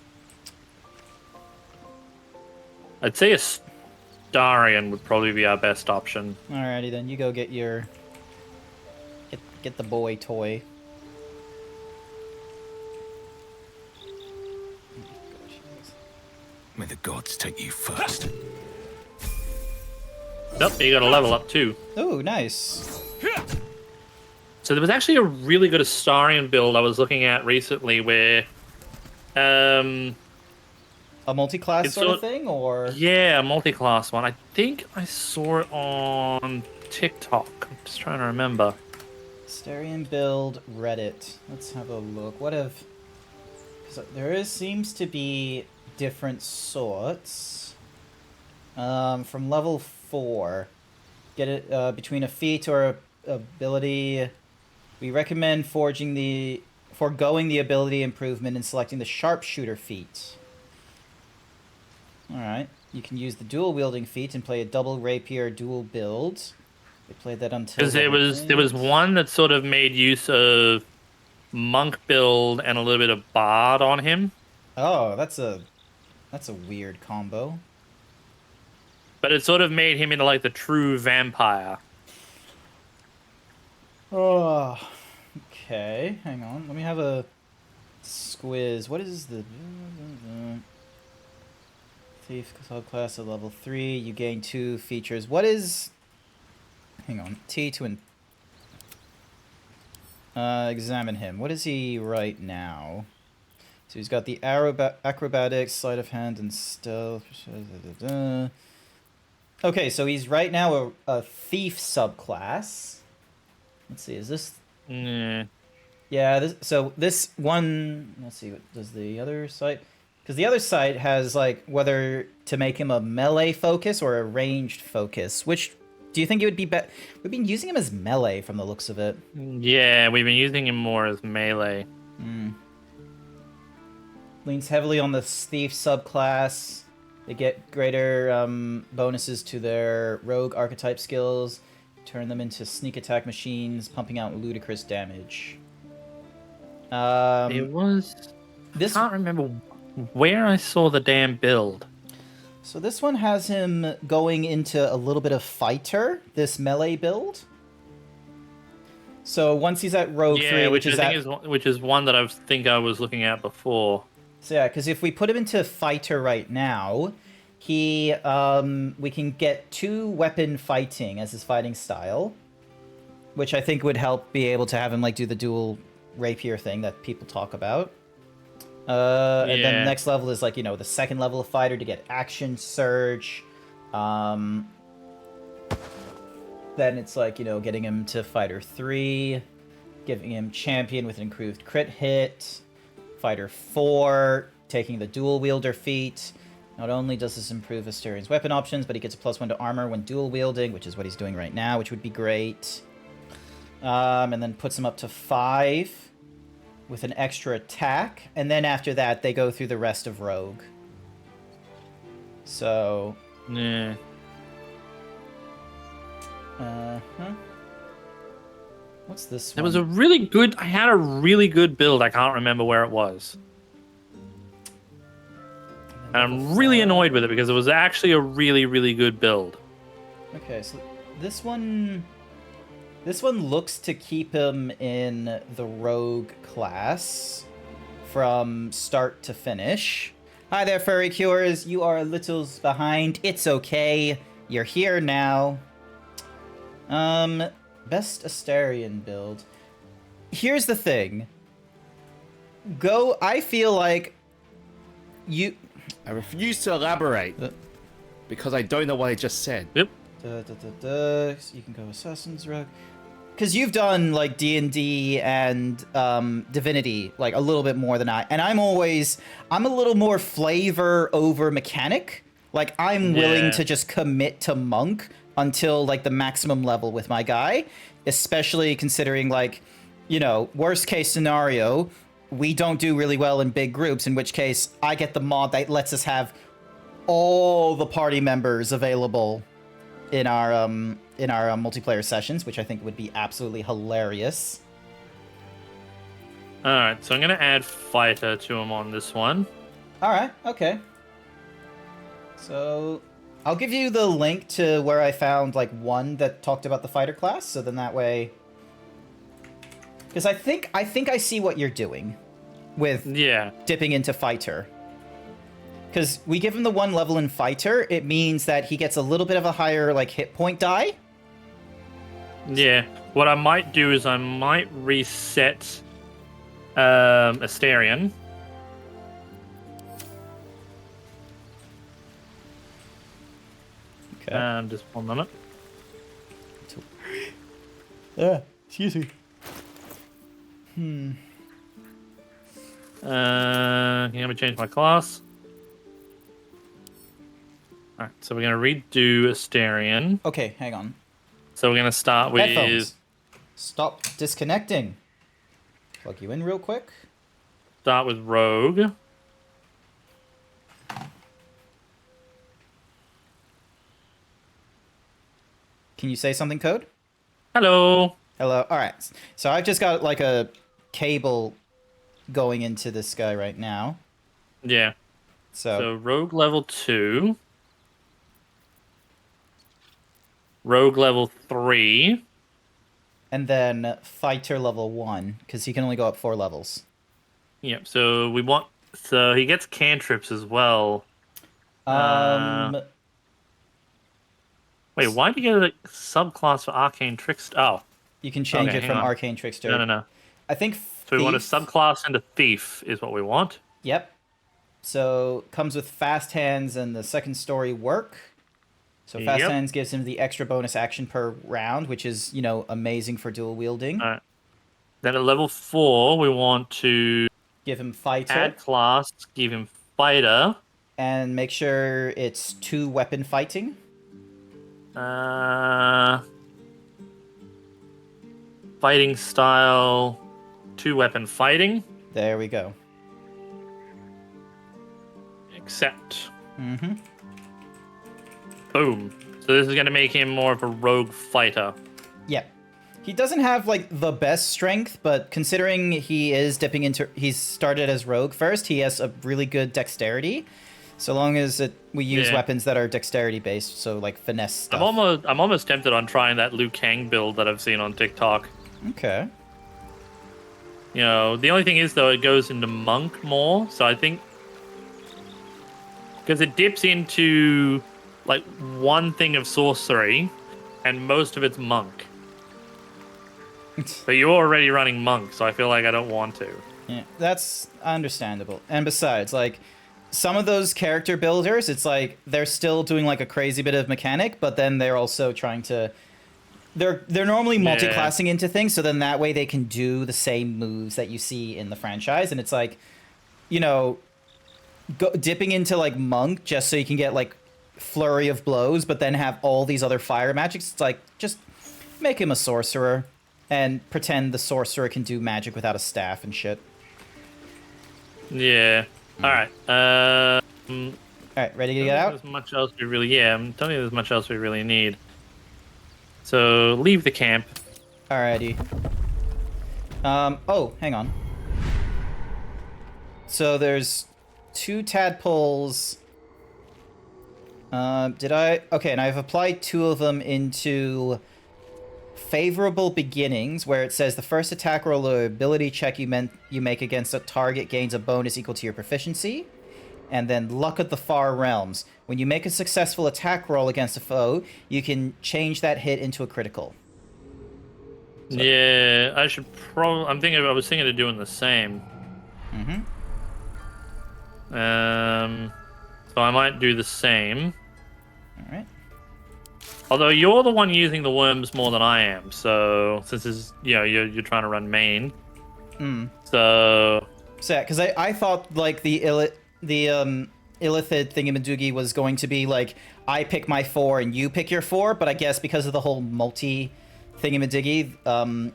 I'd say Astarion would probably be our best option. Alrighty then, you go get your... Get the boy toy. May the gods take you first. Nope, you got a level up too. Oh, nice. So there was actually a really good Astarion build I was looking at recently where a multi-class sort of thing, or yeah, a multi-class one. I think I saw it on TikTok. I'm just trying to remember. Astarion build Reddit. Let's have a look. What if seems to be different sorts. From level 4. Get it between a feat or a ability. We recommend foregoing the ability improvement and selecting the sharpshooter feat. Alright. You can use the dual wielding feat and play a double rapier dual build. We played that until because there was one that sort of made use of monk build and a little bit of bard on him. Oh, that's a weird combo. But it sort of made him into like the true vampire. Oh, okay. Hang on. Let me have a squiz. What is the thief subclass at level 3? You gain 2 features. What is? Hang on. T to examine him. What is he right now? So he's got the acrobatics, sleight of hand, and stealth. Okay, so he's right now a thief subclass. Let's see, is this? Yeah. Yeah. This one. Let's see. What does the other site? Because the other site has like whether to make him a melee focus or a ranged focus. Which do you think it would be better? We've been using him as melee from the looks of it. Yeah, we've been using him more as melee. Leans heavily on the thief subclass. They get greater bonuses to their rogue archetype skills. Turn them into sneak attack machines, pumping out ludicrous damage. It was. I can't remember where I saw the damn build. So this one has him going into a little bit of fighter. This melee build. So once he's at rogue 3, which is one that I think I was looking at before. So yeah, because if we put him into fighter right now, we can get 2 weapon fighting as his fighting style, which I think would help be able to have him like do the dual rapier thing that people talk about. And then the next level is like, the 2nd level of fighter to get action surge. Then it's like, getting him to fighter 3, giving him champion with an improved crit hit. Fighter 4, taking the dual wielder feat. Not only does this improve Astarion's weapon options, but he gets a +1 to armor when dual wielding, which is what he's doing right now, which would be great. And then puts him up to 5 with an extra attack. And then after that, they go through the rest of Rogue. So... Yeah. What's this There one? was a really good... I had a really good build. I can't remember where it was. And I'm really annoyed with it because it was actually a really, really good build. Okay, so this one looks to keep him in the rogue class from start to finish. Hi there, Furry Cures. You are a little behind. It's okay. You're here now. Best Astarion build. Here's the thing. I feel like you... I refuse to elaborate because I don't know what I just said. Yep. You can go Assassin's Rogue. Because you've done like D&D and Divinity like a little bit more than I. And I'm a little more flavor over mechanic. Like I'm willing to just commit to monk until like the maximum level with my guy. Especially considering like, worst case scenario, we don't do really well in big groups, in which case I get the mod that lets us have all the party members available in our multiplayer sessions, which I think would be absolutely hilarious. All right, so I'm gonna add fighter to him on this one. All right, okay. So I'll give you the link to where I found like one that talked about the fighter class, so then that way, because I think I see what you're doing with dipping into fighter. Because we give him the 1 level in fighter, it means that he gets a little bit of a higher like hit point die. Yeah. What I might do is I might reset Asterion. Okay. Just 1 minute. Yeah, excuse me. Can you let me change my class? Alright, so we're gonna redo Asterion. Okay, hang on. So we're gonna start with Headphones. Stop disconnecting. Plug you in real quick. start with Rogue. Can you say something, Code? Hello. Hello. All right. So I've just got like a cable going into this guy right now. Yeah. So Rogue level 2. Rogue level 3. And then Fighter level 1, because he can only go up 4 levels. Yep, so we want... So he gets cantrips as well. Wait, why do you get a subclass for Arcane Trickster? Oh. You can change it from Arcane Trickster. No. I think So we want a subclass into Thief is what we want. Yep. So comes with Fast Hands and the second story work. So Fast Hands gives him the extra bonus action per round, which is, you know, amazing for dual wielding. All right. Then at level 4, we want to... Give him Fighter. Add class, give him Fighter. And make sure it's 2 weapon fighting. Fighting style, 2 weapon fighting. There we go. Accept. Mm-hmm. Boom. So this is going to make him more of a rogue fighter. Yep. He doesn't have, like, the best strength, but considering he is dipping into... He's started as rogue first, he has a really good dexterity. So long as we use weapons that are dexterity-based, so, like, finesse stuff. I'm almost tempted on trying that Liu Kang build that I've seen on TikTok. Okay. You know, the only thing is, though, it goes into monk more, so I think... Because it dips into, like, one thing of sorcery, and most of it's monk. But you're already running monk, so I feel like I don't want to. Yeah, that's understandable. And besides, like, some of those character builders, it's like, they're still doing, like, a crazy bit of mechanic, but then they're also trying to... They're normally multi-classing into things, so then that way they can do the same moves that you see in the franchise, and it's like, you know, dipping into, like, monk just so you can get, like, flurry of blows, but then have all these other fire magics. It's like, just make him a sorcerer and pretend the sorcerer can do magic without a staff and shit. Yeah. Alright. Alright, ready to get out? There's much else we really... I'm telling you there's much else we really need. So, leave the camp. Alrighty. Oh, hang on. So there's 2 tadpoles. Okay, and I've applied 2 of them into favorable beginnings, where it says the first attack roll or ability check you make against a target gains a bonus equal to your proficiency. And then luck of the far realms. When you make a successful attack roll against a foe, you can change that hit into a critical. So. Yeah, I should probably... I was thinking of doing the same. Mm-hmm. So I might do the same. Alright. Although you're the one using the worms more than I am, so since it's, you know, you're trying to run main. So yeah, because I thought like the Illithid thingamadoogie was going to be like I pick my 4 and you pick your 4, but I guess because of the whole multi thingamadoogie,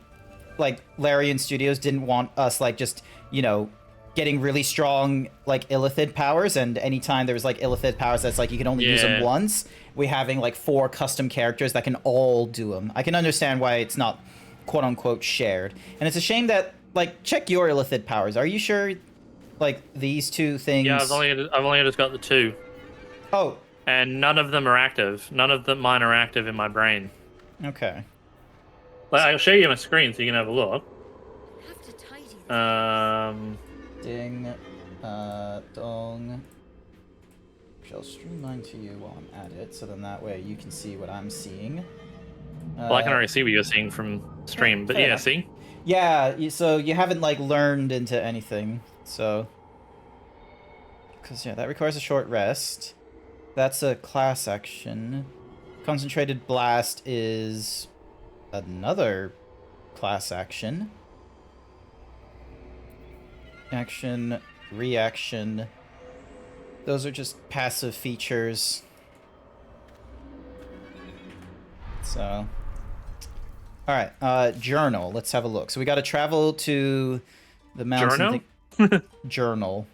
like Larian Studios didn't want us like just, you know, getting really strong like Illithid powers, and anytime there was like Illithid powers that's like you can only use them once, we having like 4 custom characters that can all do them. I can understand why it's not quote unquote shared, and it's a shame that like check your Illithid powers. Are you sure like these 2 things? Yeah, I've only just got the 2. Oh, and none of them are active. None of mine are active in my brain. Okay. Like, I'll show you my screen so you can have a look. Ding, dong. Shall streamline to you while I'm at it, so then that way you can see what I'm seeing. Well, I can already see what you're seeing from stream, but fair yeah, enough. see? Yeah, so you haven't, like, learned into anything, so... Because, yeah, that requires a short rest. That's a class action. Concentrated Blast is another class action. Action, reaction. Those are just passive features. So... Alright, journal. Let's have a look. So we gotta travel to the mountain... Journal?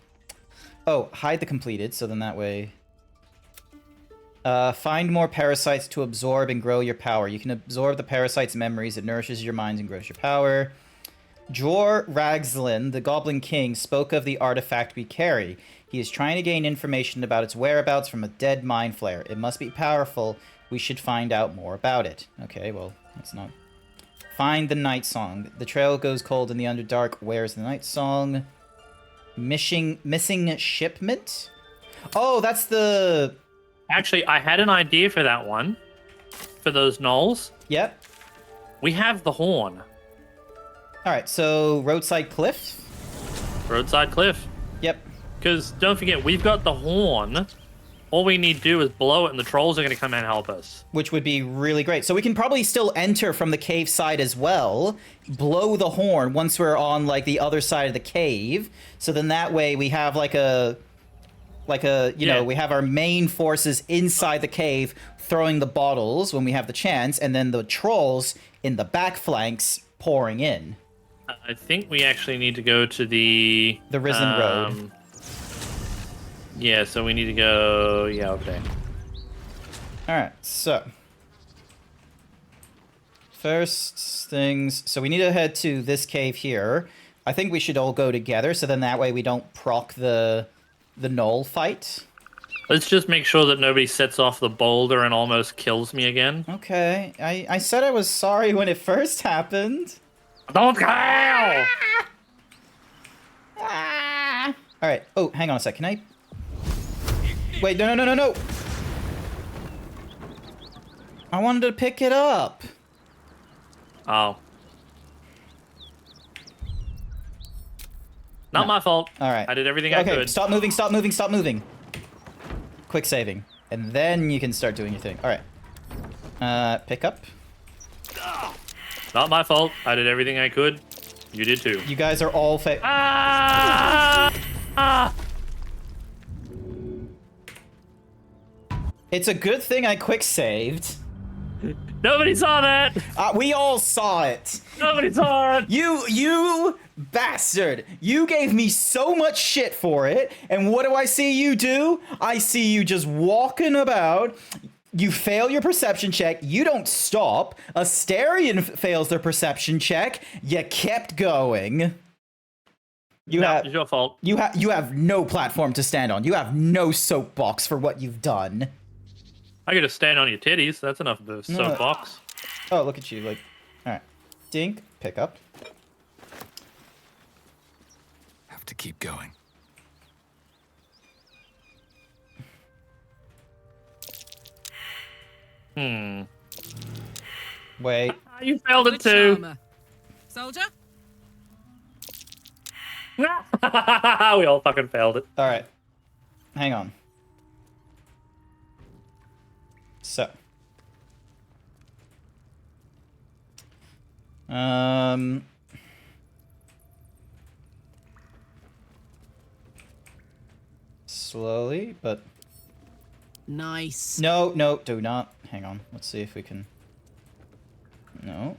Oh, hide the completed, so then that way... find more parasites to absorb and grow your power. You can absorb the parasite's memories. It nourishes your minds and grows your power. Jor Ragzlin, the Goblin King, spoke of the artifact we carry. He is trying to gain information about its whereabouts from a dead mind flare. It must be powerful. We should find out more about it. Okay, well, that's not... Find the night song. The trail goes cold in the Underdark. Where's the night song? Missing shipment? Oh, that's the... Actually, I had an idea for that one. For those gnolls. Yep. We have the horn. Alright, so roadside cliff? Roadside cliff. Yep. Because don't forget, we've got the horn. All we need to do is blow it and the trolls are going to come and help us. Which would be really great. So we can probably still enter from the cave side as well. Blow the horn once we're on, like, the other side of the cave. So then that way we have, like a, you know, we have our main forces inside the cave throwing the bottles when we have the chance, and then the trolls in the back flanks pouring in. I think we actually need to go to the Risen Road. Yeah, so we need to go, over there. Alright, so. First things, so we need to head to this cave here. I think we should all go together, so then that way we don't proc the gnoll fight. Let's just make sure that nobody sets off the boulder and almost kills me again. Okay, I said I was sorry when it first happened. Don't care! Alright, oh, hang on a sec, can I... Wait, no. I wanted to pick it up. Oh. Not my fault. All right. I did everything I could. Okay, stop moving. Quick saving. And then you can start doing your thing. All right. Pick up. Not my fault. I did everything I could. You did too. You guys are all It's a good thing I quick saved. Nobody saw that. We all saw it. Nobody saw it. You bastard. You gave me so much shit for it. And what do I see you do? I see you just walking about. You fail your perception check. You don't stop. Asterion fails their perception check. You kept going. It's your fault. You have no platform to stand on. You have no soapbox for what you've done. I could just stand on your titties. That's enough of a soapbox. Oh, look at you. Like, all right. Dink, pick up. Have to keep going. Wait. You failed it too. Soldier? We all fucking failed it. All right. Hang on. So. Slowly, but... Nice. No, do not. Hang on. Let's see if we can... No.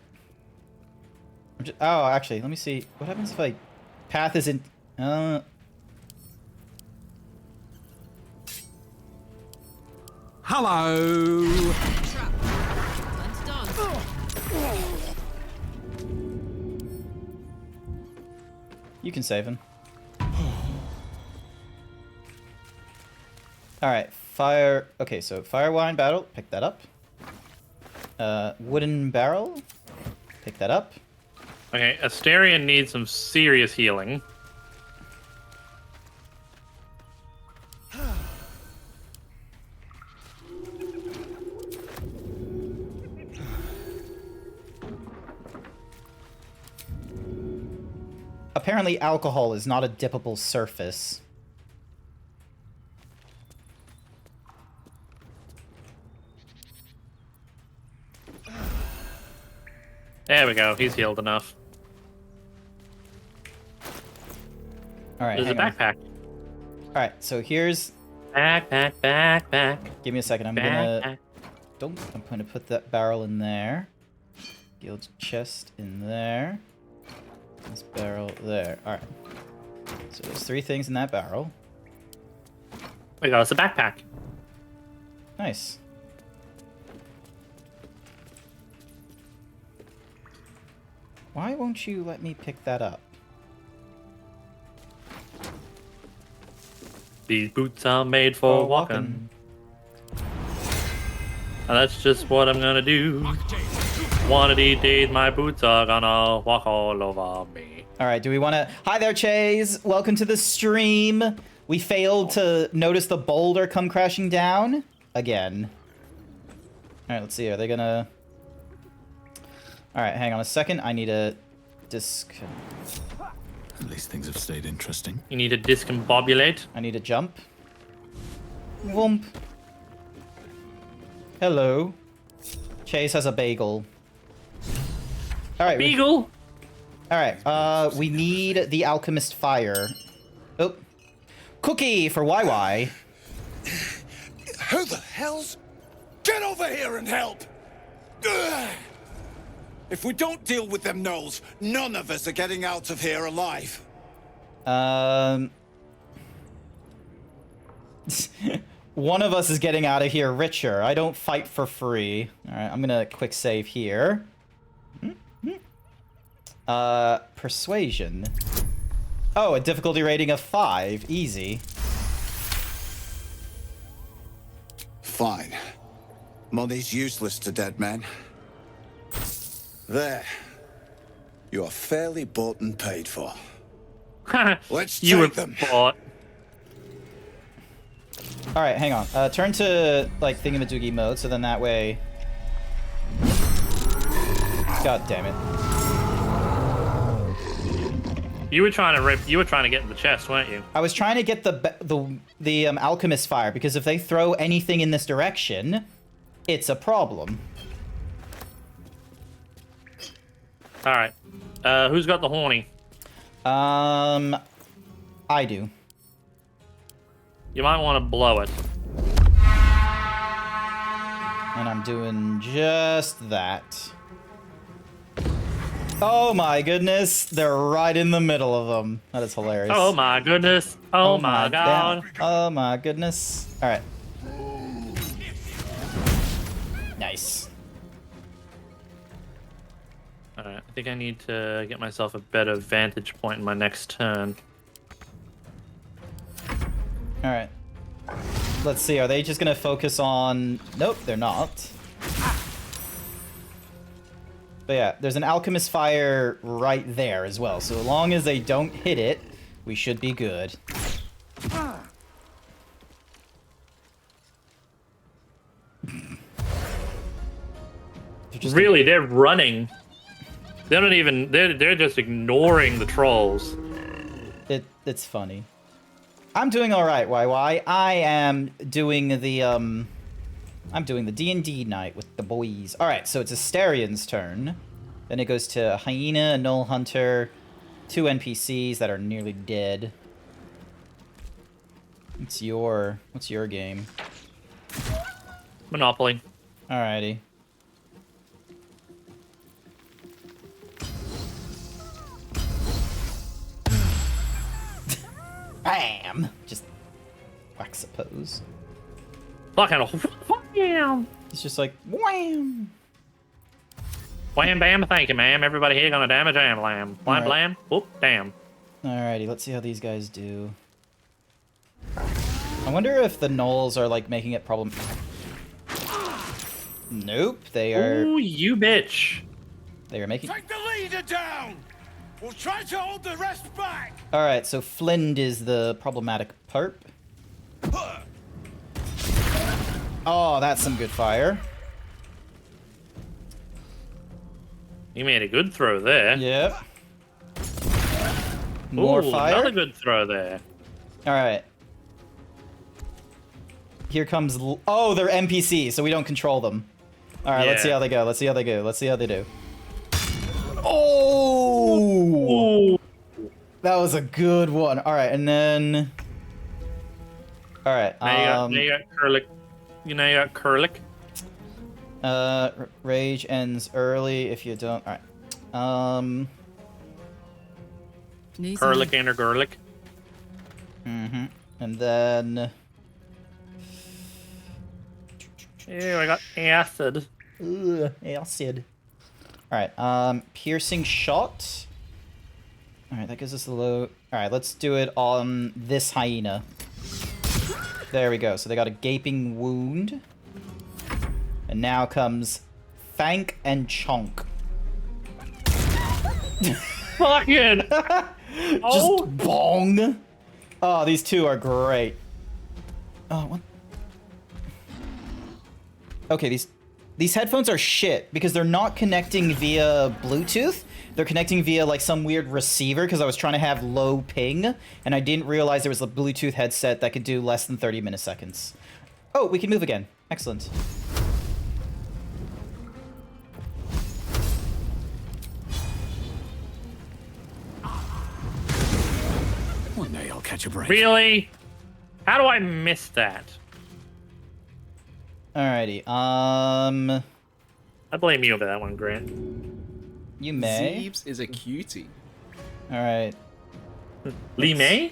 Oh, actually, let me see. What happens if I... Path isn't... Hello! You can save him. Alright, fire... Okay, so fire wine battle. Pick that up. Wooden barrel. Pick that up. Okay, Asterion needs some serious healing. apparently alcohol is not a dippable surface. There we go. He's healed enough. All right. There's a backpack. All right. So here's backpack. Give me a second. I'm gonna put that barrel in there. Guild chest in there. This barrel there. All right. So there's 3 things in that barrel. We got us a backpack. Nice. Why won't you let me pick that up? These boots are made for walking. And that's just what I'm gonna do. One of these days, my boots are gonna walk all over me. All right, do we want to... Hi there, Chase. Welcome to the stream. We failed to notice the boulder come crashing down again. All right, let's see. Are they gonna... All right, hang on a second. I need a disc... At least things have stayed interesting. You need to discombobulate. I need a jump. Whoomp. Hello. Chase has a bagel. All right. Beagle. All right. We need the alchemist fire. Oh. Cookie for YY. Who the hell's... Get over here and help! Ugh. If we don't deal with them gnolls, none of us are getting out of here alive. One of us is getting out of here richer. I don't fight for free. All right, I'm gonna quick save here. Persuasion. Oh, a difficulty rating of 5. Easy. Fine. Money's useless to dead men. There. You are fairly bought and paid for. Let's take them. Bought. All right, hang on. Turn to like thingamadoogie mode, so then that way. God damn it! You were trying to rip. You were trying to get in the chest, weren't you? I was trying to get the alchemist fire because if they throw anything in this direction, it's a problem. All right. Who's got the horny? I do. You might want to blow it. And I'm doing just that. Oh my goodness, they're right in the middle of them. That is hilarious. Oh my goodness. Oh my god. Oh my goodness. All right. Nice. Alright, I think I need to get myself a better vantage point in my next turn. Alright. Let's see, are they just gonna focus on... Nope, they're not. But yeah, there's an alchemist fire right there as well, so as long as they don't hit it, we should be good. Really, they're running. They don't even. They're just ignoring the trolls. It's funny. I'm doing all right, YY. I am doing the I'm doing the D&D night with the boys. All right, so it's Astarion's turn. Then it goes to Hyena, a Gnoll Hunter, 2 NPCs that are nearly dead. What's your game? Monopoly. Alrighty. Bam! Just whack suppose. Fucking wham! It's just like wham! Wham bam, thank you, ma'am. Everybody here gonna damage am lamb. Wham Alright. blam. Whoop, damn. Alrighty, let's see how these guys do. I wonder if the gnolls are like making it problem. Nope, they are. Ooh, you bitch. They are making. Take the leader down! We'll try to hold the rest back! Alright, so Flind is the problematic perp. Oh, that's some good fire. You made a good throw there. Yep. More Ooh, fire. Another good throw there. All right. Here comes. Oh, they're NPCs, so we don't control them. All right, let's see Yeah. how they go. Let's see how they go. Let's see how they do. Oh! That was a good one. All right, and then. All right. Now you got Kurlik. You got Kurlik. Rage ends early if you don't. All right. Kurlik and or Gurlik. Mm-hmm. And then. Ew, I got acid. Ugh, acid. Alright, piercing shot. Alright, that gives us a low. Alright, let's do it on this hyena. There we go. So they got a gaping wound. And now comes Thank and Chonk. Fucking! Just bong! Oh, these two are great. Oh, what? Okay, these headphones are shit because they're not connecting via Bluetooth. They're connecting via like some weird receiver because I was trying to have low ping and I didn't realize there was a Bluetooth headset that could do less than 30 milliseconds. Oh, we can move again. Excellent. One day I'll catch a break. Really? How do I miss that? Alrighty, I blame you over that one, Grant. You may. Zeebs is a cutie. Alright. Lee May?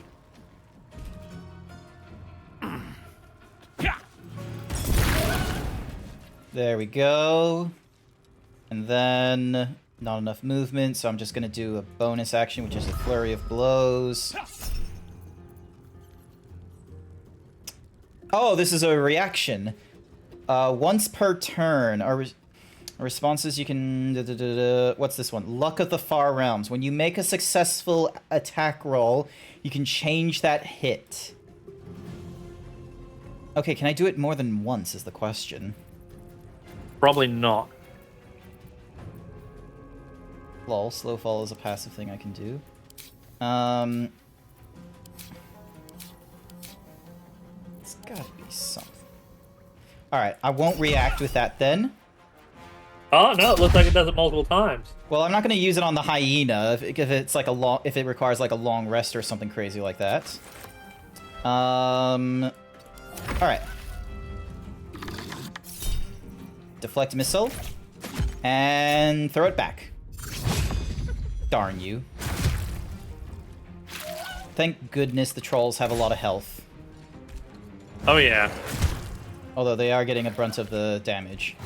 There we go. And then not enough movement, so I'm just gonna do a bonus action, which is a flurry of blows. Oh, this is a reaction. Once per turn, our responses you can... what's this one? Luck of the Far Realms. When you make a successful attack roll, you can change that hit. Okay, can I do it more than once is the question. Probably not. Lol, slow fall is a passive thing I can do. It's gotta be something. Alright, I won't react with that then. Oh no, it looks like it does it multiple times. Well, I'm not gonna use it on the hyena if it's like a long, if it requires like a long rest or something crazy like that. Alright. Deflect missile. And throw it back. Darn you. Thank goodness the trolls have a lot of health. Oh yeah. Although they are getting a brunt of the damage.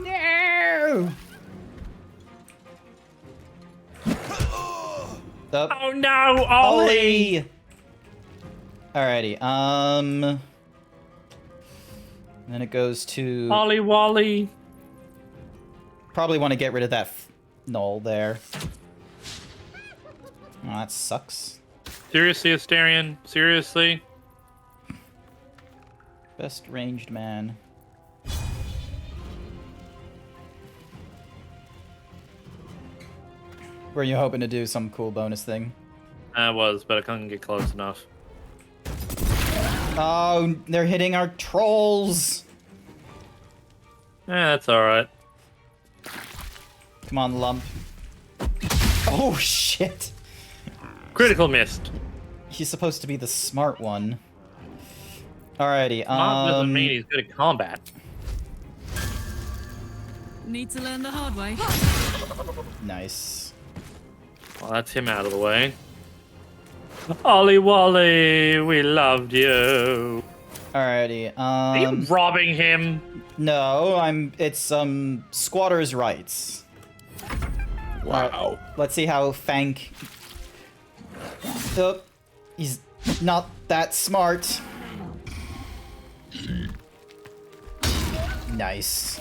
No! Oh no, Ollie! Alrighty, and then it goes to... Ollie Wally. Probably want to get rid of that null there. Oh, that sucks. Seriously, Asterion? Seriously? Best ranged man. Were you hoping to do some cool bonus thing? I was, but I couldn't get close enough. Oh, they're hitting our trolls! That's alright. Come on, lump. Oh, shit! Critical missed. He's supposed to be the smart one. Alrighty, Smart doesn't mean he's good at combat. Need to learn the hard way. Nice. Well, that's him out of the way. Ollie Wally, we loved you. Alrighty, Are you robbing him? No, it's, squatter's rights. Wow. Let's see how Fank... Oh, he's not that smart. Nice.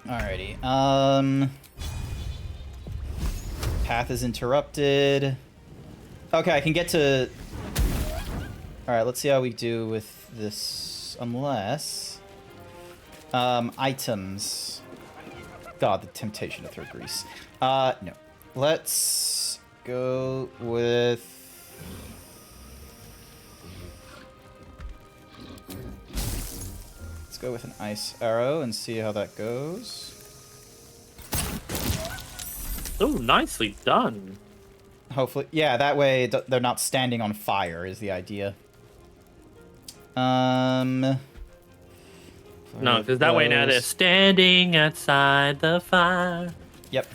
Alrighty, path is interrupted. Okay, I can get to... Alright, let's see how we do with this, unless... Items. God, the temptation to throw grease. No. Let's go with... Let's go with an ice arrow and see how that goes. Oh, nicely done. Hopefully, yeah, that way they're not standing on fire is the idea. No, because that way now they're standing outside the fire. Yep.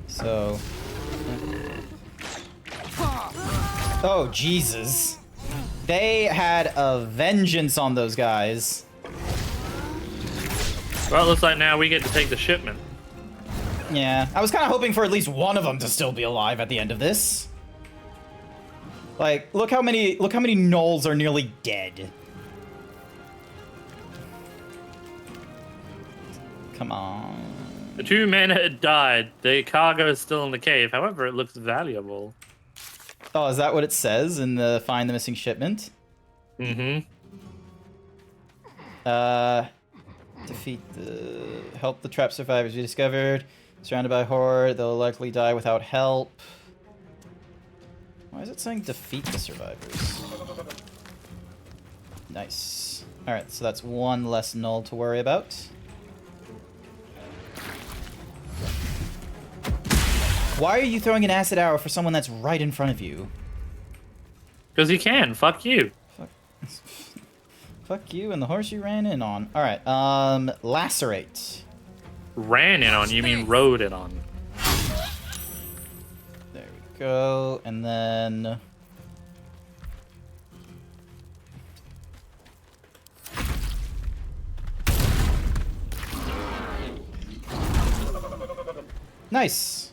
So... Oh, Jesus. They had a vengeance on those guys. Well, it looks like now we get to take the shipment. Yeah, I was kind of hoping for at least one of them to still be alive at the end of this. Like, look how many gnolls are nearly dead. Come on. The 2 men had died. The cargo is still in the cave. However, it looks valuable. Oh, is that what it says in the find the missing shipment? Mm-hmm. Help the trap survivors be discovered. Surrounded by horde, they'll likely die without help. Why is it saying defeat the survivors? Nice. Alright, so that's one less gnoll to worry about. Why are you throwing an acid arrow for someone that's right in front of you? Because he can. Fuck you. Fuck you and the horse you ran in on. Alright, lacerate. Ran in on? You mean rode it on. There we go, and then... Nice!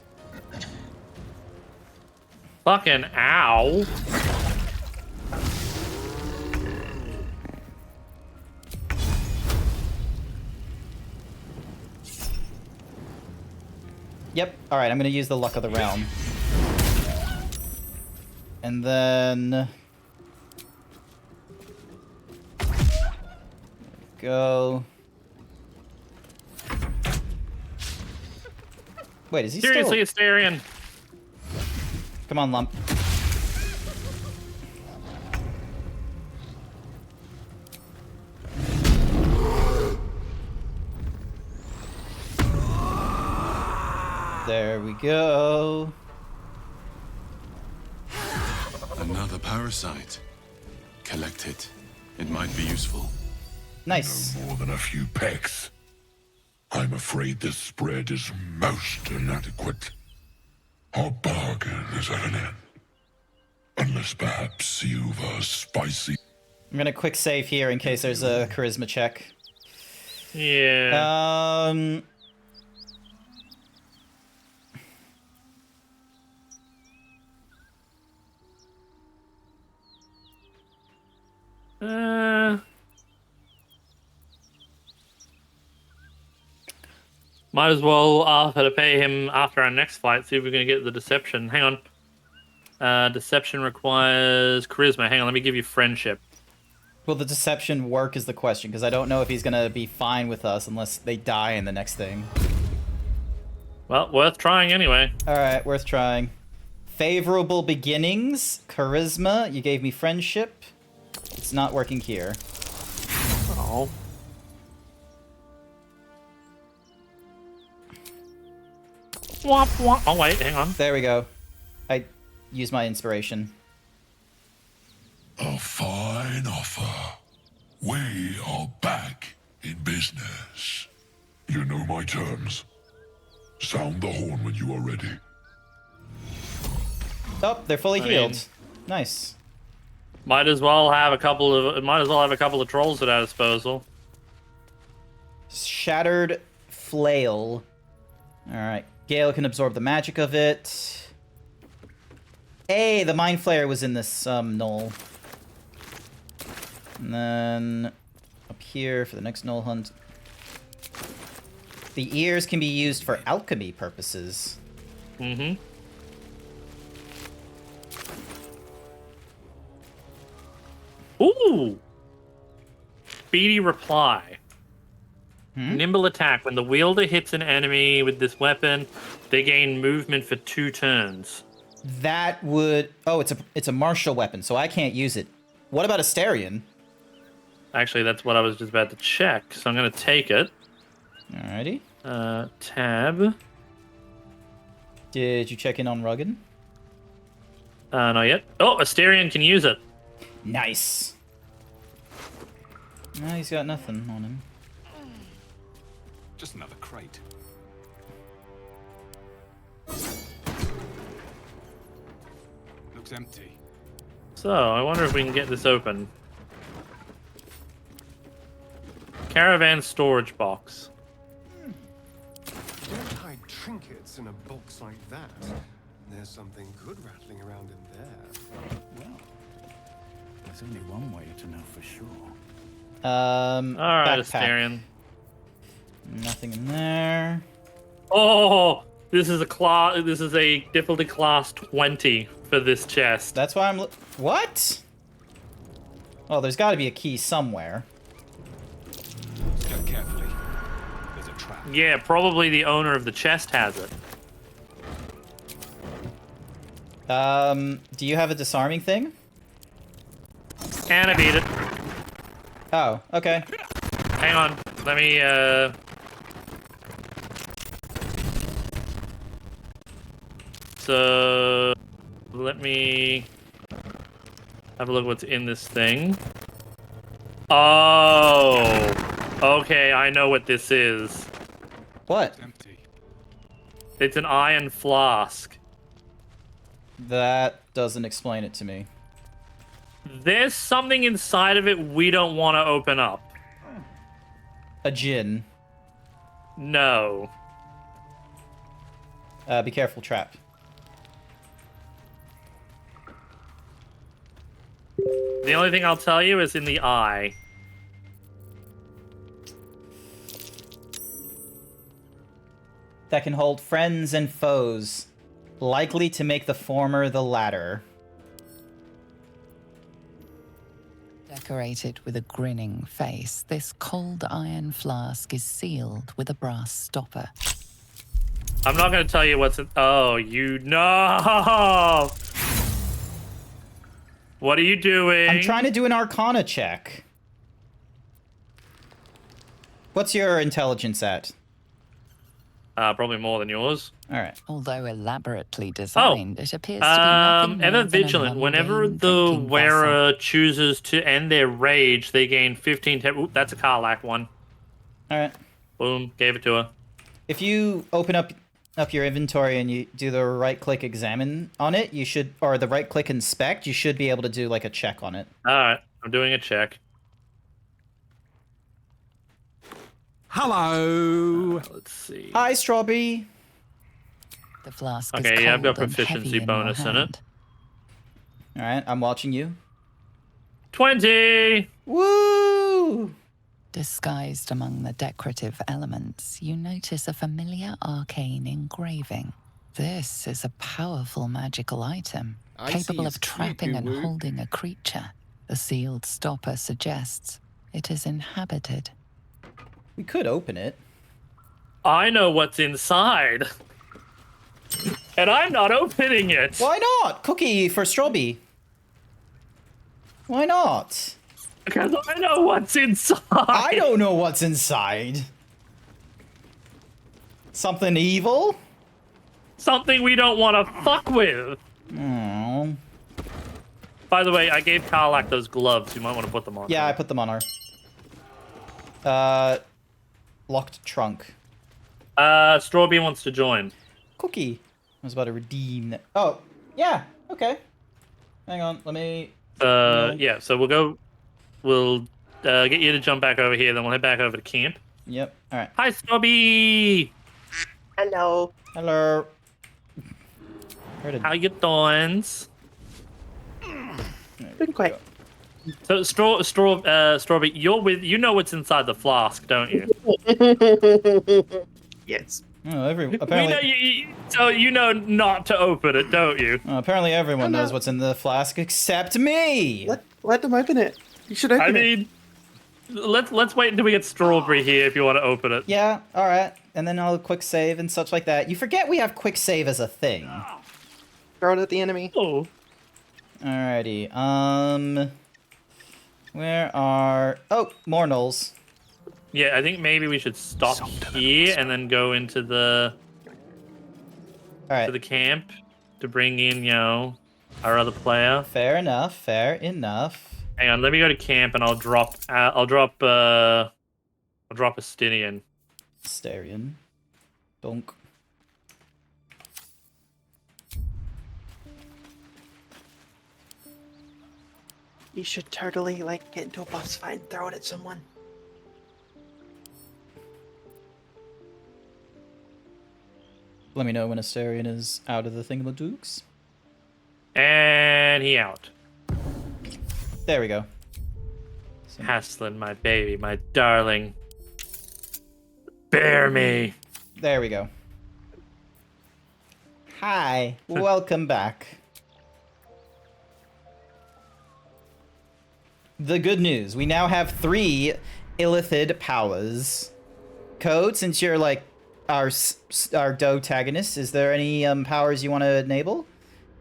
Fucking ow. Yep, alright, I'm gonna use the luck of the realm. And then... There we go. Wait, is he Seriously, still... Asterion. Come on, Lump. There we go. Another parasite. Collect it. It might be useful. Nice. No more than a few pecks. I'm afraid this spread is most inadequate. Our bargain is at an end. Unless perhaps you've a spicy... I'm gonna quick save here in case there's a charisma check. Yeah. Might as well offer to pay him after our next fight, see if we're going to get the deception. Hang on. Deception requires charisma. Hang on, let me give you friendship. Will the deception work is the question, because I don't know if he's going to be fine with us unless they die in the next thing. Well, worth trying anyway. Alright, worth trying. Favorable beginnings, charisma, you gave me friendship. It's not working here. Oh. Womp, womp. Oh, wait, hang on. There we go. I used my inspiration. A fine offer. We are back in business. You know my terms. Sound the horn when you are ready. Oh, they're fully healed. mean- Nice. Might as well have a couple of trolls at our disposal. Shattered flail. Alright. Gale can absorb the magic of it. Hey, the Mind Flayer was in this knoll. And then up here for the next knoll hunt. The ears can be used for alchemy purposes. Mm-hmm. Ooh! Speedy reply. Nimble attack. When the wielder hits an enemy with this weapon, they gain movement for 2 turns. That would... Oh, it's a martial weapon, so I can't use it. What about Asterion? Actually, that's what I was just about to check, so I'm going to take it. Alrighty. Tab. Did you check in on Rugged? Not yet. Oh, Asterion can use it. Nice. No, he's got nothing on him. Just another crate. Looks empty. So, I wonder if we can get this open. Caravan storage box. Don't hide trinkets in a box like that. There's something good rattling around in there. Well, there's only one way to know for sure. Alright, backpack. Asterion. Nothing in there. Oh, this is a difficulty class 20 for this chest. That's why I'm... What? Oh, there's got to be a key somewhere. Step carefully. There's a trap. Yeah, probably the owner of the chest has it. Do you have a disarming thing? And I beat it. Oh, okay. Hang on. Let me, So, let me have a look what's in this thing. Oh! Okay, I know what this is. What? It's an iron flask. That doesn't explain it to me. There's something inside of it we don't want to open up. A gin. No. Be careful, trap. The only thing I'll tell you is in the eye. That can hold friends and foes, likely to make the former the latter. Decorated with a grinning face, this cold iron flask is sealed with a brass stopper. I'm not going to tell you what's in... Oh, you know! What are you doing? I'm trying to do an Arcana check. What's your intelligence at? Probably more than yours. All right. Although elaborately designed, it appears to be nothing more ever than a vigilant. Whenever mundane the drinking wearer chooses to end their rage, they gain 15... Oop, that's a Karlak one. All right. Boom, gave it to her. If you open up your inventory and you do the right-click examine on it, you should, or the right-click inspect, you should be able to do like a check on it. All right, I'm doing a check. Hello. Let's see. Hi, Strawberry. The flask is Okay, yeah, I've got cold and proficiency heavy in bonus your in hand. it. All right, I'm watching you. 20! Woo! Disguised among the decorative elements, you notice a familiar arcane engraving. This is a powerful magical item, I capable see of a trapping and sleepy woo. holding a creature. The sealed stopper suggests it is inhabited. We could open it. I know what's inside. And I'm not opening it. Why not? Cookie for Strawberry. Why not? Because I know what's inside. I don't know what's inside. Something evil? Something we don't want to fuck with. Oh. By the way, I gave Karlak those gloves. You might want to put them on. Yeah, I put them on her. Locked trunk. Strawberry wants to join. Cookie. I was about to redeem that. Oh, yeah. Okay. Hang on. Let me... Yeah, so we'll get you to jump back over here, then we'll head back over to camp. Yep. All right. Hi, Strawberry. Hello. Hello. How you doing? Doing great. So, Strawberry, you know what's inside the flask, don't you? Yes. Oh, apparently... We know so you know not to open it, don't you? Apparently everyone knows what's in the flask except me. Let them open it. You should open it. I mean, let's wait until we get Strawberry here if you want to open it. Yeah, all right. And then I'll quick save and such like that. You forget we have quick save as a thing. Throw it at the enemy. Oh. Alrighty. Where are... Oh, more gnolls. Yeah, I think maybe we should stop here and then go into the... Alright. To the camp to bring in, our other player. Fair enough, fair enough. Hang on, let me go to camp and I'll drop a Stinian. Starion. Donk. You should totally, like, get into a boss fight and throw it at someone. Let me know when Astarion is out of the thingamadooks. And he out. There we go. Haslin, my baby, my darling. Bear me. There we go. Hi, welcome back. The good news, we now have 3 illithid powers. Code, since you're like our dotagonist, is there any powers you want to enable?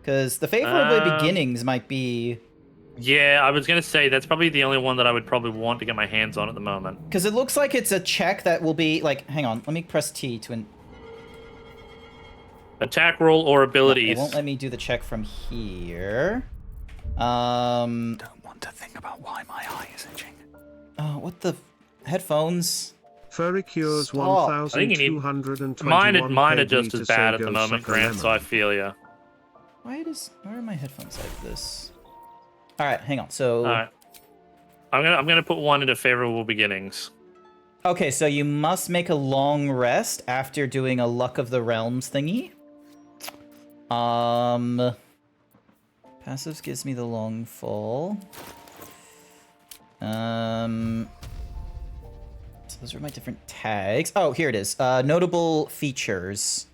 Because the favorable beginnings might be... Yeah, I was going to say that's probably the only one that I would probably want to get my hands on at the moment. Because it looks like it's a check that will be like, hang on, let me press T to... Attack roll or abilities. It won't let me do the check from here. Don't want to think about why my eye is itching. Oh, what the... Headphones? Furry cures Stop. 1,221 Mine are just as bad at the moment, Grant, so I feel ya. Why are my headphones like this? Alright, hang on, so... Alright. I'm gonna put one into favorable beginnings. Okay, so you must make a long rest after doing a Luck of the Realms thingy. Passives gives me the long fall. So those are my different tags. Oh, here it is. Notable features.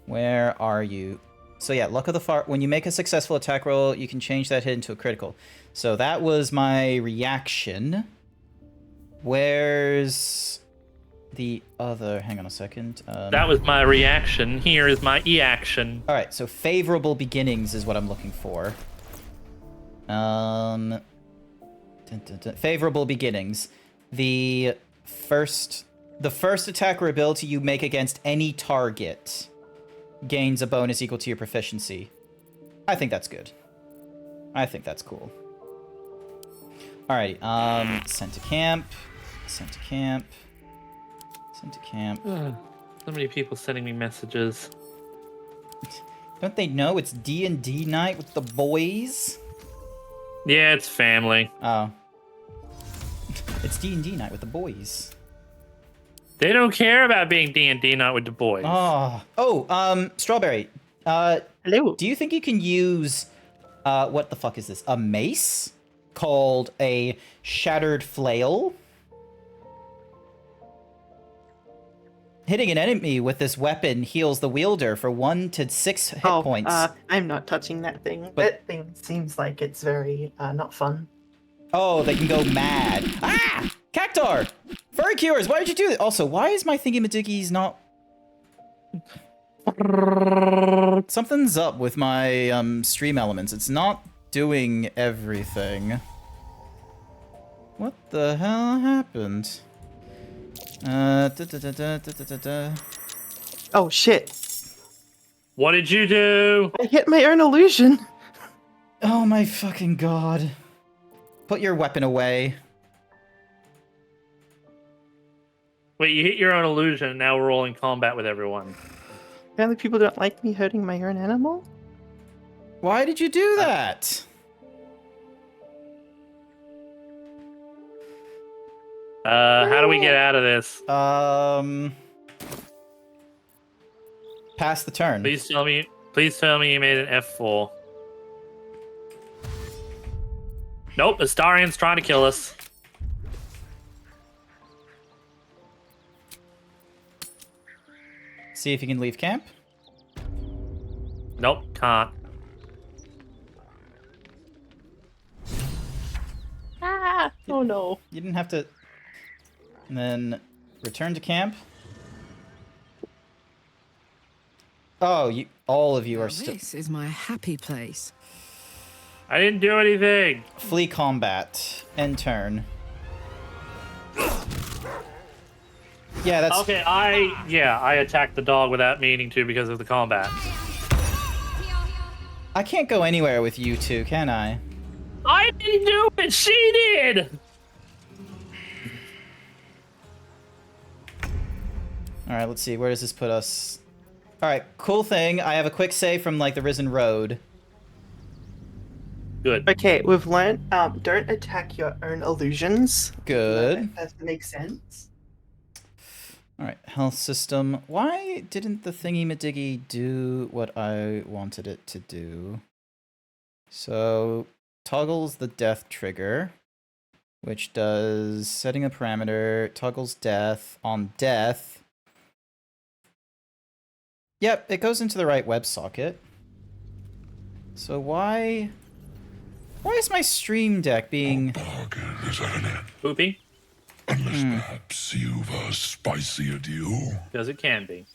Where are you? So yeah, Luck of the Far... When you make a successful attack roll, you can change that hit into a critical. So that was my reaction. Where's the other... Hang on a second. That was my reaction. Here is my e-action. Alright, so favorable beginnings is what I'm looking for. Favorable beginnings. The first attack or ability you make against any target gains a bonus equal to your proficiency. I think that's good. I think that's cool. Alrighty, sent to camp. Sent to camp. Sent to camp. So many people sending me messages. Don't they know it's D&D night with the boys? Yeah, it's family. Oh. It's D&D night with the boys. They don't care about being D&D night with the boys. Strawberry. Hello. Do you think you can use, what the fuck is this? A mace called a Shattered Flail? Hitting an enemy with this weapon heals the wielder for 1 to 6 hit points. I'm not touching that thing. That thing seems like it's very not fun. Oh, they can go mad. Ah! Cactar! Furry Cures, why did you do that? Also, why is my thingy-majiggies not... Something's up with my stream elements. It's not doing everything. What the hell happened? Oh, shit. What did you do? I hit my own illusion. Oh my fucking god. Put your weapon away. Wait, you hit your own illusion, and now we're all in combat with everyone. Apparently people don't like me hurting my own animal. Why did you do that? How do we get out of this? Pass the turn. Please tell me you made an F4. Nope, Astarion's trying to kill us. See if you can leave camp. Nope, can't. Oh no. You didn't have to. And then return to camp. Oh, all of you are still. This is my happy place. I didn't do anything. Flee combat. End turn. Yeah, that's okay. I attacked the dog without meaning to because of the combat. I can't go anywhere with you two, can I? I didn't do it. She did. All right, let's see. Where does this put us? All right, cool thing. I have a quick save from like the Risen Road. Good. Okay, we've learned don't attack your own illusions. Good. That makes sense. All right, health system. Why didn't the thingy-majiggy do what I wanted it to do? So, toggles the death trigger, which does setting a parameter, toggles death on death. Yep, it goes into the right WebSocket. So why is my stream deck being... Poopy? Unless perhaps you've a spicier deal. Because it can be.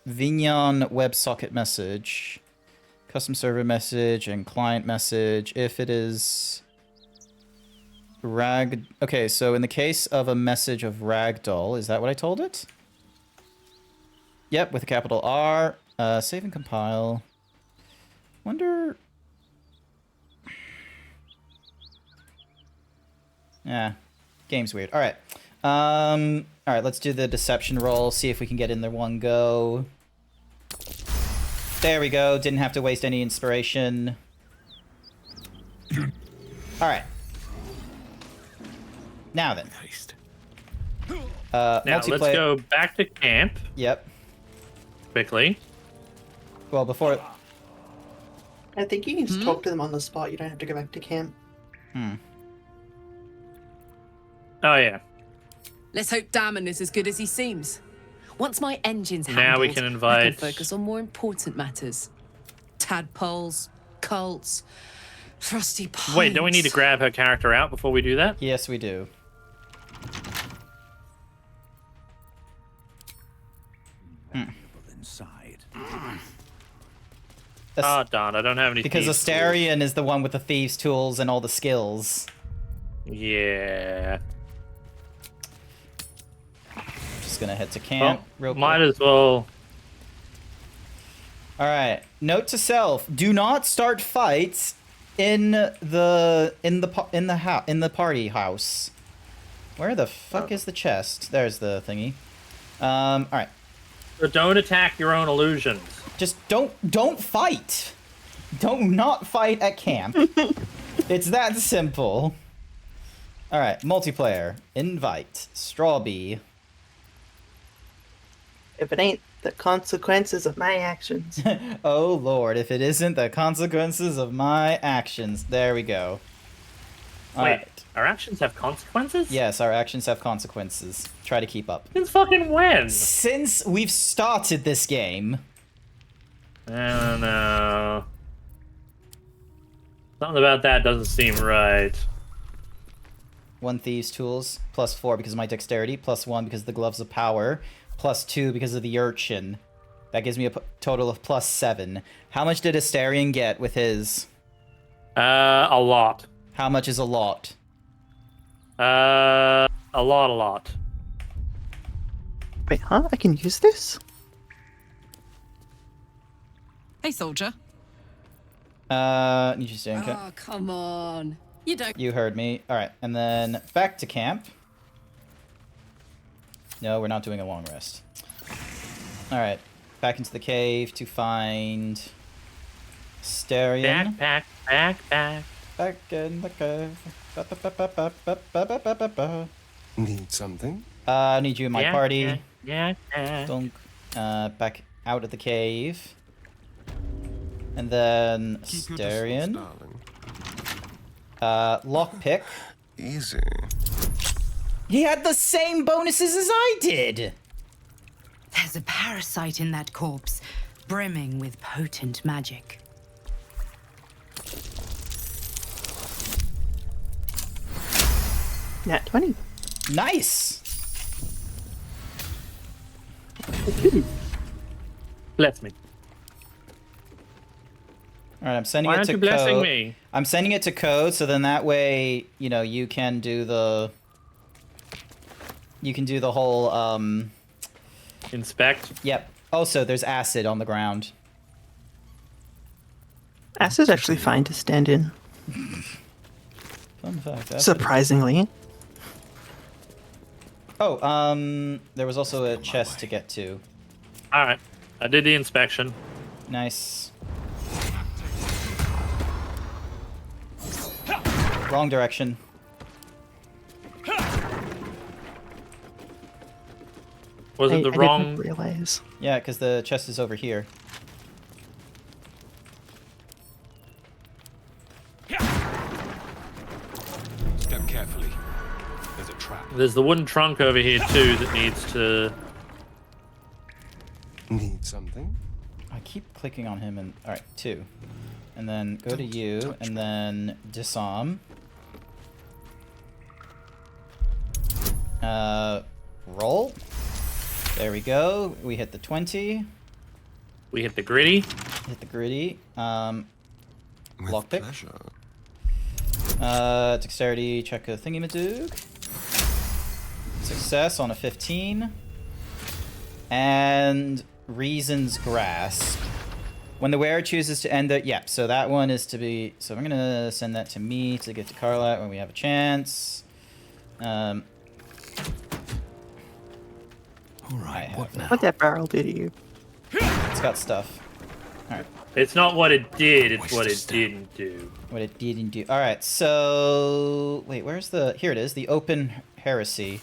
Vignon WebSocket message. Custom server message and client message. If it is... Okay, so in the case of a message of ragdoll, is that what I told it? Yep, with a capital R. Save and compile. Wonder... Yeah, game's weird. Alright. Alright, let's do the deception roll, see if we can get in there one go. There we go, didn't have to waste any inspiration. Alright. Now then. Now let's go back to camp. Yep. Quickly. Well, before... I think you can just talk to them on the spot. You don't have to go back to camp. Oh, yeah. Let's hope Damon is as good as he seems. Once my engine's Now handled, we can I invite... can focus on more important matters. Tadpoles, cults, frosty pines. Wait, don't we need to grab her character out before we do that? Yes, we do. Inside. Oh, darn, I don't have any Because thieves' Astarion is the one with the thieves' tools and all the skills. Yeah. Just gonna head to camp real quick. Might as well. Alright. Note to self, do not start fights in the party house. Where the fuck is the chest? There's the thingy. Alright. So don't attack your own illusions. Just don't fight. Don't not fight at camp. It's that simple. Alright, multiplayer. Invite. Strawbee. If it ain't the consequences of my actions. Oh lord, if it isn't the consequences of my actions. There we go. Wait, our actions have consequences? Yes, our actions have consequences. Try to keep up. Since fucking when? Since we've started this game. I don't know. Something about that doesn't seem right. 1 thieves tools, +4 because of my dexterity, +1 because of the gloves of power, +2 because of the urchin. That gives me a total of +7. How much did Astarion get with his? A lot. How much is a lot? A lot. Wait, huh? I can use this? Hey, soldier. Need you stay in camp. Oh, come on. You don't. You heard me. Alright, and then back to camp. No, we're not doing a long rest. Alright, back into the cave to find Astarion. Back. Back in the cave. Need something? I need you in my party. Yeah. Dunk. Back out of the cave. And then Astarion. Lockpick. Easy. He had the same bonuses as I did! There's a parasite in that corpse, brimming with potent magic. Nat 20. Nice. Bless me. All right, I'm sending Why it aren't to you blessing Code. me? I'm sending it to Code, so then that way, you know, you can do the whole inspect. Yep. Also, there's acid on the ground. Acid's actually fine to stand in. Fun fact. Acid. Surprisingly. Oh, there was also a chest to get to. All right, I did the inspection. Nice. Wrong direction. Was it the wrong? I didn't realize. Yeah, because the chest is over here. Step carefully. There's a trap. There's the wooden trunk over here too that needs to. Need something? I keep clicking on him and all right, 2, and then go to you, and then disarm. Roll. There we go. We hit the 20. We hit the gritty. Hit the gritty. Lockpick. Dexterity check a thingy-madoog. Success on a 15. And Reason's Grasp. When the wearer chooses to end the... Yep, so that one is to be... So I'm going to send that to me to get to Carlat when we have a chance. Alright, what now? What'd that barrel do to you? It's got stuff. Alright. It's not what it did, it's what it didn't do. What it didn't do. Alright, so... Wait, where's the... Here it is, the Open Heresy.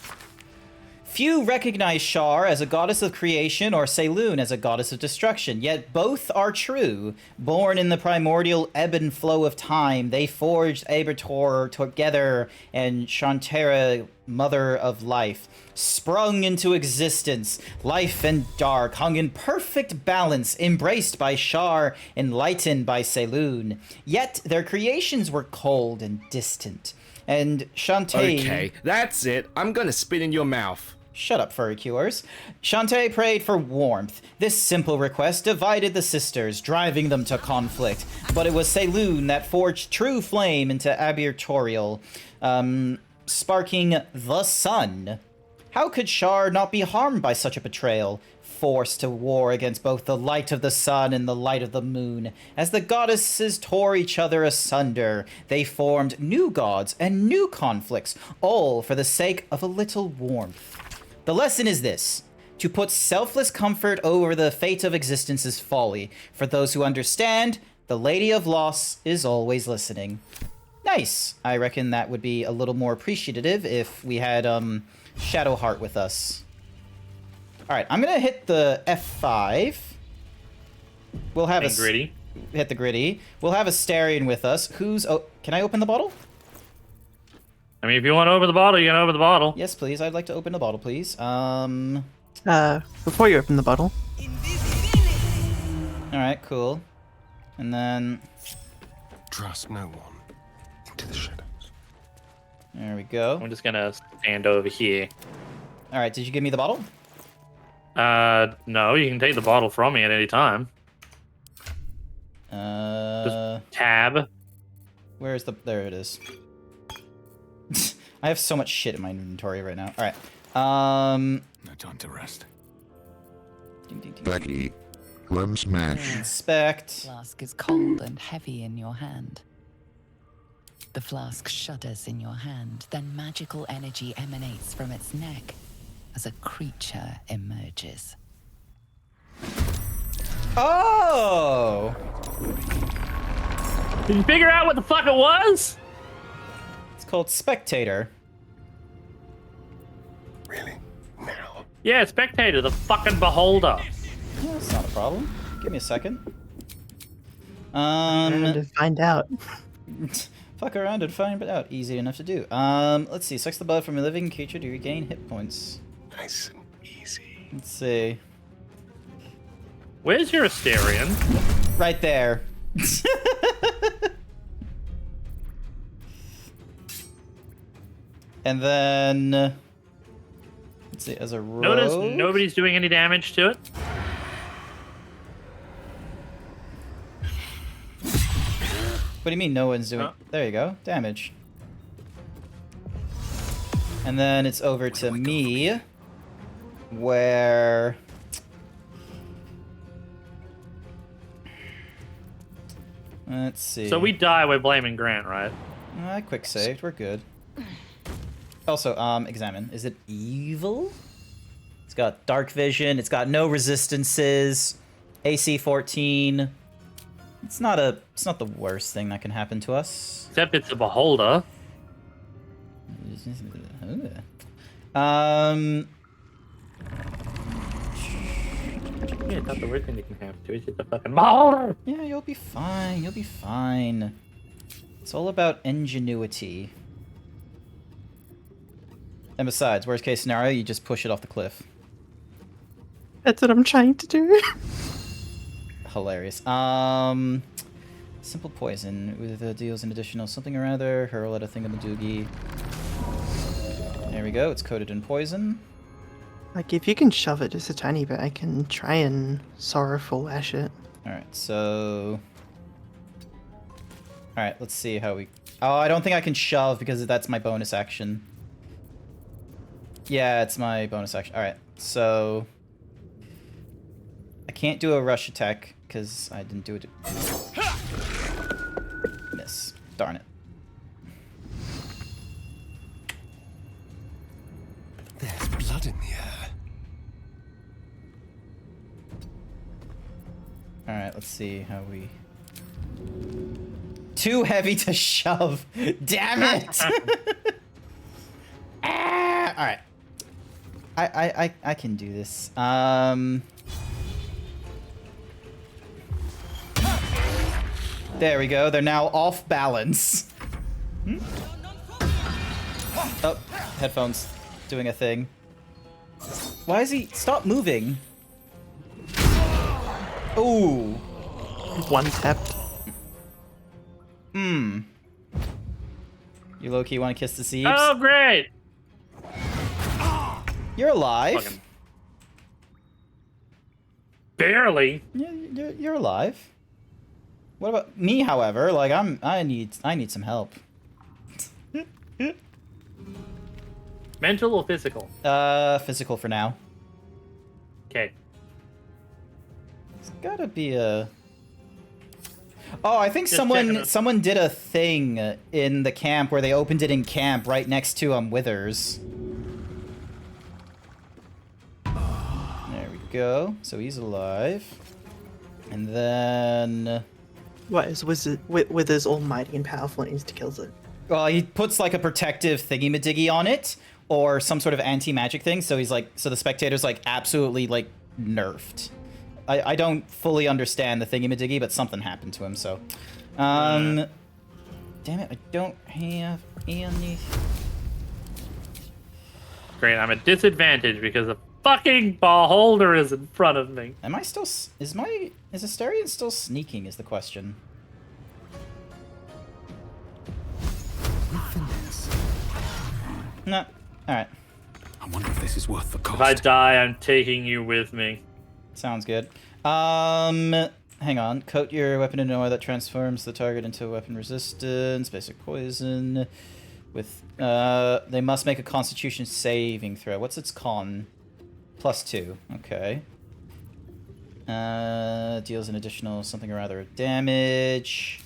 Few recognize Shar as a goddess of creation or Saloon as a goddess of destruction, yet both are true. Born in the primordial ebb and flow of time, they forged Abertor together and Shantera, mother of life. Sprung into existence, life and dark hung in perfect balance, embraced by Shar, enlightened by Saloon. Yet their creations were cold and distant. And Shantae... Okay, that's it. I'm gonna spit in your mouth. Shut up, furry cures. Shantae prayed for warmth. This simple request divided the sisters, driving them to conflict. But it was Saloon that forged true flame into Abertorial, sparking the sun. How could Shar not be harmed by such a betrayal? Forced to war against both the light of the sun and the light of the moon. As the goddesses tore each other asunder, they formed new gods and new conflicts, all for the sake of a little warmth. The lesson is this: to put selfless comfort over the fate of existence is folly. For those who understand, the Lady of Loss is always listening. Nice. I reckon that would be a little more appreciative if we had Shadowheart with us. Alright, I'm gonna hit the F5. We'll have a gritty. Hit the gritty. We'll have Astarion with us. Who's... Oh, can I open the bottle? I mean, if you want to open the bottle, you can open the bottle. Yes, please. I'd like to open the bottle, please. Before you open the bottle. Alright, cool. And then... Trust no one. Into the shadows. There we go. I'm just gonna stand over here. Alright, did you give me the bottle? No, you can take the bottle from me at any time. Just tab. Where's the... There it is. I have so much shit in my inventory right now. Alright. No time to rest. Ding, ding, ding. Becky, Lem smash. Inspect. Flask is cold and heavy in your hand. The flask shudders in your hand, then magical energy emanates from its neck as a creature emerges. Oh! Did you figure out what the fuck it was? It's called Spectator. Really? Now? Yeah, Spectator, the fucking beholder. Yeah, that's not a problem. Give me a second. To find out. Fuck around and find out. Easy enough to do. Let's see. Sucks the blood from a living creature to regain hit points. Nice and easy. Let's see. Where's your Astarion? Right there. And then let's see, as a rogue. Notice nobody's doing any damage to it. What do you mean no one's doing? There you go, damage. And then it's over to me, where let's see. So we die, we're blaming Grant, right? I quick saved, we're good. Also, examine. Is it evil? It's got dark vision, it's got no resistances, AC 14. It's not the worst thing that can happen to us. Except it's a beholder. Yeah, it's not the worst thing that can happen to us. It's a fucking beholder. Yeah, you'll be fine. You'll be fine. It's all about ingenuity. And besides, worst case scenario, you just push it off the cliff. That's what I'm trying to do. Hilarious. Simple poison with deals an additional something or other. Hurl at a thingamadoogie. There we go. It's coated in poison. Like, if you can shove it just a tiny bit, I can try and sorrowful lash it. Alright, so... Alright, let's see how we... Oh, I don't think I can shove because that's my bonus action. Yeah, it's my bonus action. Alright, so... I can't do a rush attack because I didn't do it. Miss. Darn it. There's blood in the air. Alright, let's see how we... Too heavy to shove! Damn it! Alright. I can do this. There we go. They're now off balance. Oh, headphones doing a thing. Why is he... Stop moving. Ooh. One tapped. You low-key want to kiss the Zeebs? Oh, great! You're alive. Fucking... Barely. Yeah, you're alive. What about me, however? Like, I need some help. Mental or physical? Physical for now. Okay. It's gotta be a... Oh, I think someone did a thing in the camp where they opened it in camp right next to Withers. There we go. So he's alive. And then... What is Withers almighty and powerful and insta-kills it? Well, he puts like a protective thingy-majiggy on it, or some sort of anti-magic thing, so he's like, so the spectator's like absolutely like nerfed. I don't fully understand the thingy-majiggy, but something happened to him, so. Damn it, I don't have any... Great, I'm at disadvantage because the fucking beholder is in front of me. Am I still... Is Asterion still sneaking is the question. No. Alright. I wonder if this is worth the cost. If I die, I'm taking you with me. Sounds good. Hang on. Coat your weapon in oil that transforms the target into a weapon resistance. Basic poison. With, they must make a constitution saving throw. What's its con? +2. Okay. Deals an additional something or other of damage.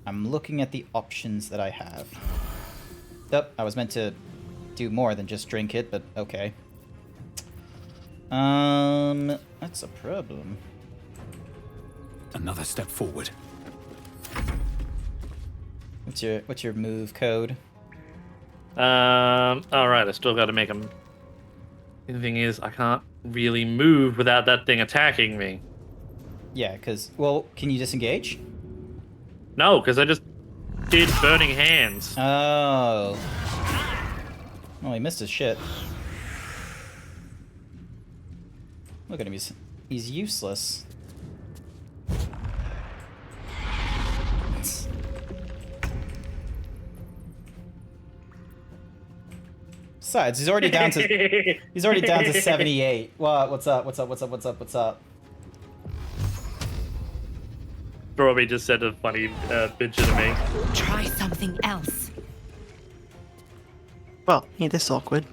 I'm looking at the options that I have. Oh, I was meant to do more than just drink it, but okay. That's a problem. Another step forward. What's your move code? Alright, I still gotta make him. The thing is, I can't really move without that thing attacking me. Yeah, because, well, can you disengage? No, because I just did Burning Hands. Oh. Well, he missed his shit. Look at him, he's useless. Besides, he's already down to 78. What's up? Robbie just said a funny picture to me. Try something else. Well, yeah, this is awkward.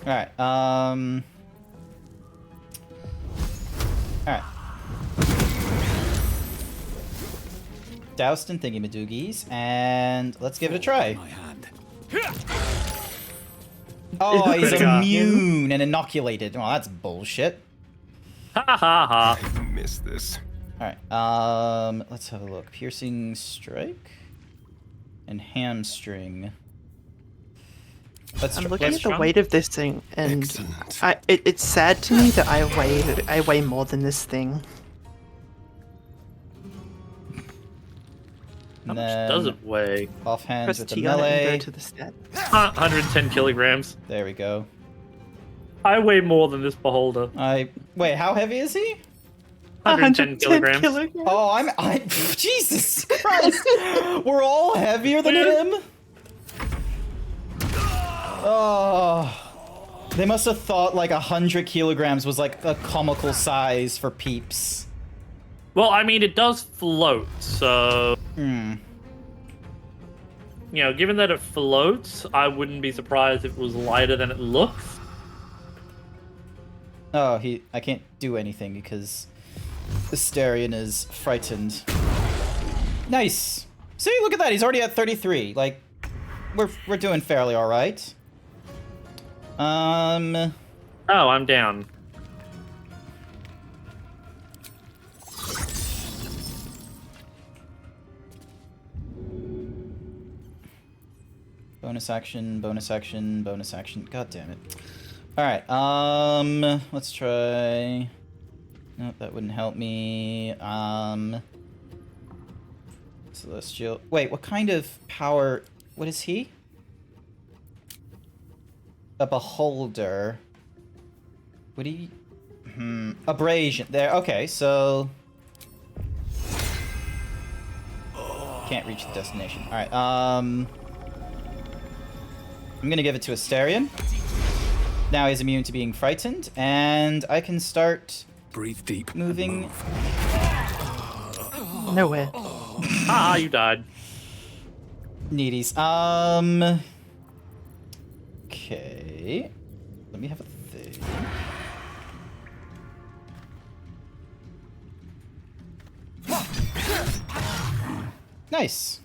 Alright, alright. Doused in thingy-madoogies, and let's give it a try. Oh, he's immune and inoculated. Oh, that's bullshit. Ha ha ha. I missed this. Alright, let's have a look. Piercing strike and hamstring. I'm looking at the weight of this thing, and it's sad to me that I weigh more than this thing. How much does it weigh? Offhand Press with the T on it and melee. go to the stat. 110 kilograms. There we go. I weigh more than this beholder. Wait, how heavy is he? 110 kilograms. Oh, Jesus Christ! We're all heavier than him. Oh, they must have thought like 100 kilograms was like a comical size for peeps. Well, I mean, it does float, so... You know, given that it floats, I wouldn't be surprised if it was lighter than it looks. Oh, I can't do anything because Asterion is frightened. Nice. See, look at that. He's already at 33. Like, we're doing fairly all right. Oh, I'm down. Bonus action, bonus action, bonus action. God damn it. Alright, let's try... Nope, that wouldn't help me. Celestial... Wait, what kind of power... What is he? A beholder. Would he... Abrasion. There, okay, so... Can't reach the destination. Alright, I'm gonna give it to Asterion. Now he's immune to being frightened, and I can start... Breathe deep. Moving... Nowhere. Ah, you died. Needies. Okay. Let me have a thing. Nice.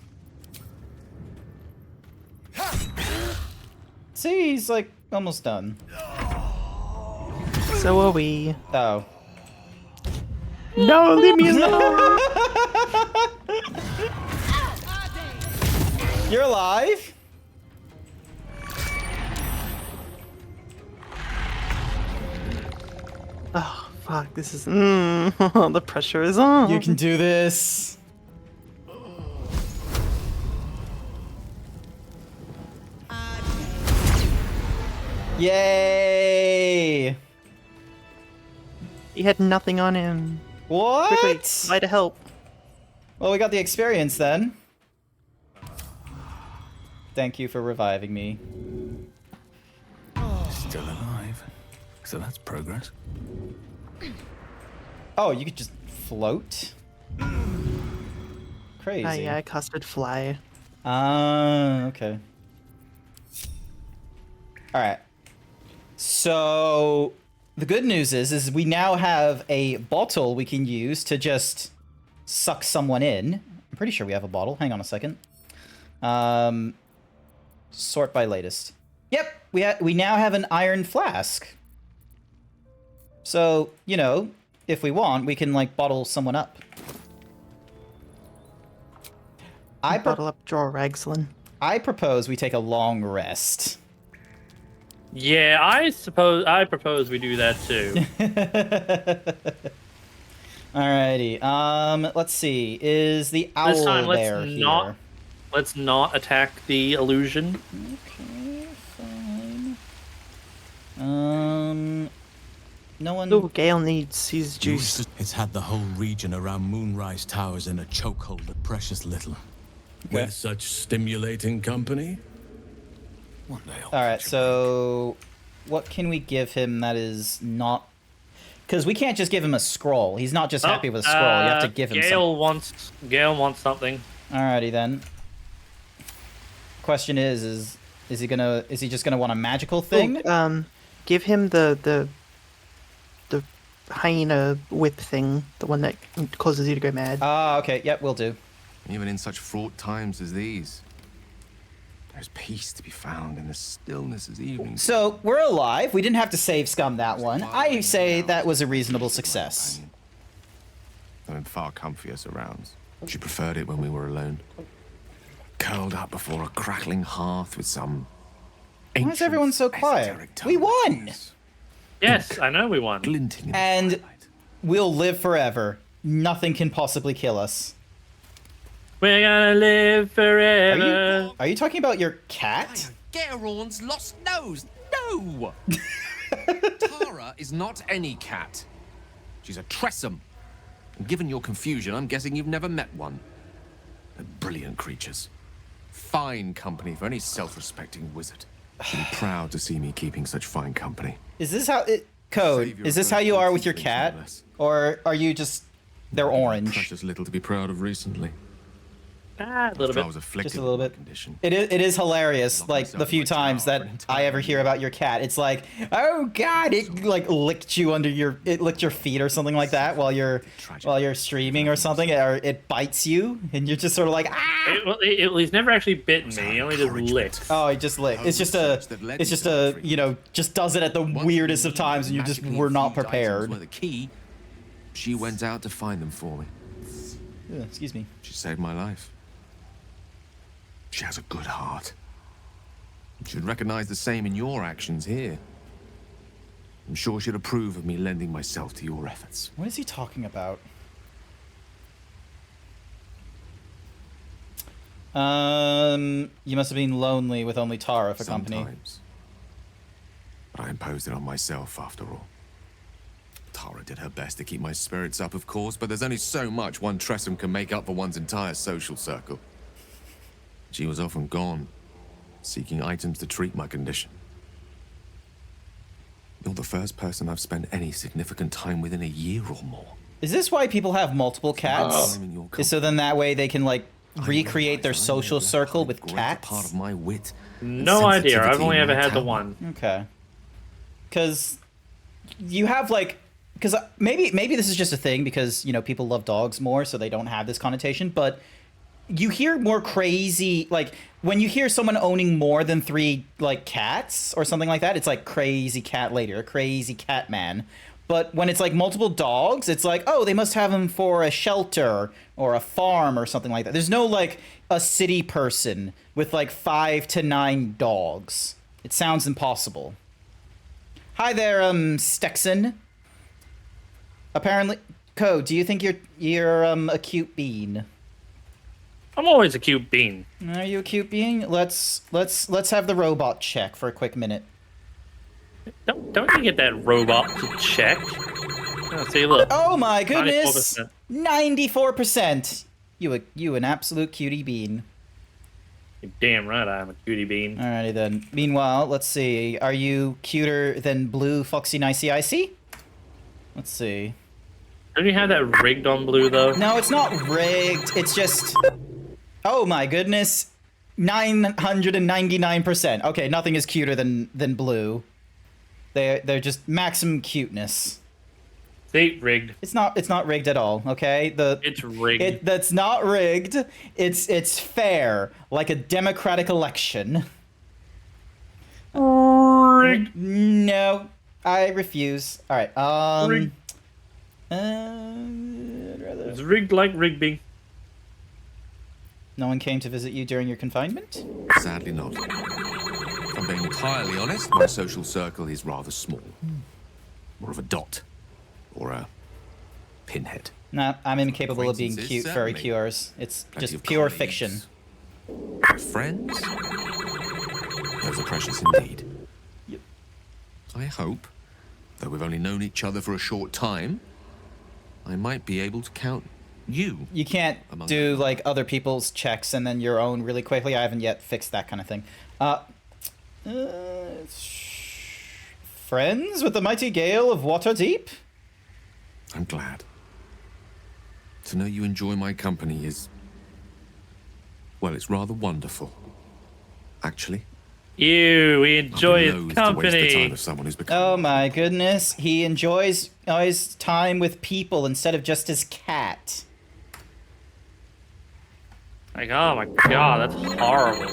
See, he's like almost done. So are we. Oh. No, leave me alone! You're alive? Oh, fuck, this is... the pressure is on. You can do this. Yay! He had nothing on him. What? Quickly, fly to help. Well, we got the experience then. Thank you for reviving me. Still alive. So that's progress. Oh, you could just float? Crazy. Oh yeah, I casted fly. Okay. Alright. So, the good news is we now have a bottle we can use to just suck someone in. I'm pretty sure we have a bottle. Hang on a second. Sort by latest. Yep, we now have an iron flask. So, you know, if we want, we can, like, bottle someone up. Bottle up, draw Ragslin. I propose we take a long rest. Yeah, I propose we do that too. Alrighty. Let's see. Is the owl This time, bear here? Let's not attack the illusion. Okay, fine. No one. Oh, Gale needs his juice. It's had the whole region around Moonrise Towers in a chokehold of precious little. Okay. With such stimulating company, One day All right, so what can we give him that is not? Because we can't just give him a scroll. He's not just happy with a scroll. You have to give him Gale wants something. Alrighty then. Question is he just gonna want a magical thing? Give him the hyena whip thing, the one that causes you to go mad. Ah, okay. Yep, will do. Even in such fraught times as these, there's peace to be found in the stillness of evening. So we're alive. We didn't have to save Scum that one. I say that was a reasonable success. I'm in far comfier surrounds. She preferred it when we were alone, curled up before a crackling hearth with some. Why is everyone so quiet? We won. Yes, I know we won. And we'll live forever. Nothing can possibly kill us. We're gonna live forever. Are you talking about your cat? Geraorn's lost nose. No. Tara is not any cat. She's a Tressum. And given your confusion, I'm guessing you've never met one. They're brilliant creatures. Fine company for any self-respecting wizard. She'll be proud to see me keeping such fine company. Is this how it Code? Is this how you are with your cat, or are you just they're orange? Precious little to be proud of recently. A little bit. Just a little bit. It is hilarious. Like the few times that I ever hear about your cat, it's like, oh god, it like licked you it licked your feet or something like that while you're streaming or something, or it bites you and you're just sort of like ah. He's never actually bitten me. He only just licked. Oh, he just licked. It's just a just does it at the weirdest of times and you just were not prepared. The key. She went out to find them for me. Yeah, excuse me. She saved my life. She has a good heart. She'd recognize the same in your actions here. I'm sure she'd approve of me lending myself to your efforts. What is he talking about? You must have been lonely with only Tara for company. Sometimes. But I imposed it on myself after all. Tara did her best to keep my spirits up, of course, but there's only so much one Tressum can make up for one's entire social circle. She was often gone, seeking items to treat my condition. You're the first person I've spent any significant time with in a year or more. Is this why people have multiple cats? So then that way they can like recreate their social circle with cats? Part of my wit. No idea. I've only ever had the one. Okay. Because you have like, because maybe this is just a thing because people love dogs more, so they don't have this connotation, but. You hear more crazy, like, when you hear someone owning more than 3, like, cats or something like that, it's like crazy cat lady or crazy cat man. But when it's, like, multiple dogs, it's like, oh, they must have them for a shelter or a farm or something like that. There's no, like, a city person with, like, 5 to 9 dogs. It sounds impossible. Hi there, Stexon. Apparently, Code, do you think you're a cute bean? I'm always a cute bean. Are you a cute bean? Let's have the robot check for a quick minute. Don't you get that robot to check? Oh, see, look. Oh my goodness! 94%. You an absolute cutie bean. You're damn right I'm a cutie bean. Alrighty then. Meanwhile, let's see. Are you cuter than Blue Foxy Nicey Icy? Let's see. Don't you have that rigged on Blue though? No, it's not rigged. It's just. Oh my goodness, 999%. Okay, nothing is cuter than Blue. They're just maximum cuteness. See, rigged. It's not rigged at all. Okay, it's rigged. That's not rigged. It's fair, like a democratic election. Rigged. No, I refuse. All right. Rigged. It's rigged like Rigby. No one came to visit you during your confinement? Sadly not. If I'm being entirely honest, my social circle is rather small. More of a dot. Or a pinhead. Nah, I'm incapable of being cute furry cures. It's just pure fiction. Friends? Those are precious indeed. Yep. I hope, though we've only known each other for a short time, I might be able to count you. You can't do like other people's checks and then your own really quickly. I haven't yet fixed that kind of thing. Friends with the mighty gale of Waterdeep? I'm glad. To know you enjoy my company is... well, it's rather wonderful. Actually. Ew, we enjoy his To waste the time company. of someone who's become... Oh my goodness. He enjoys his time with people instead of just his cat. Like, oh my god, that's horrible.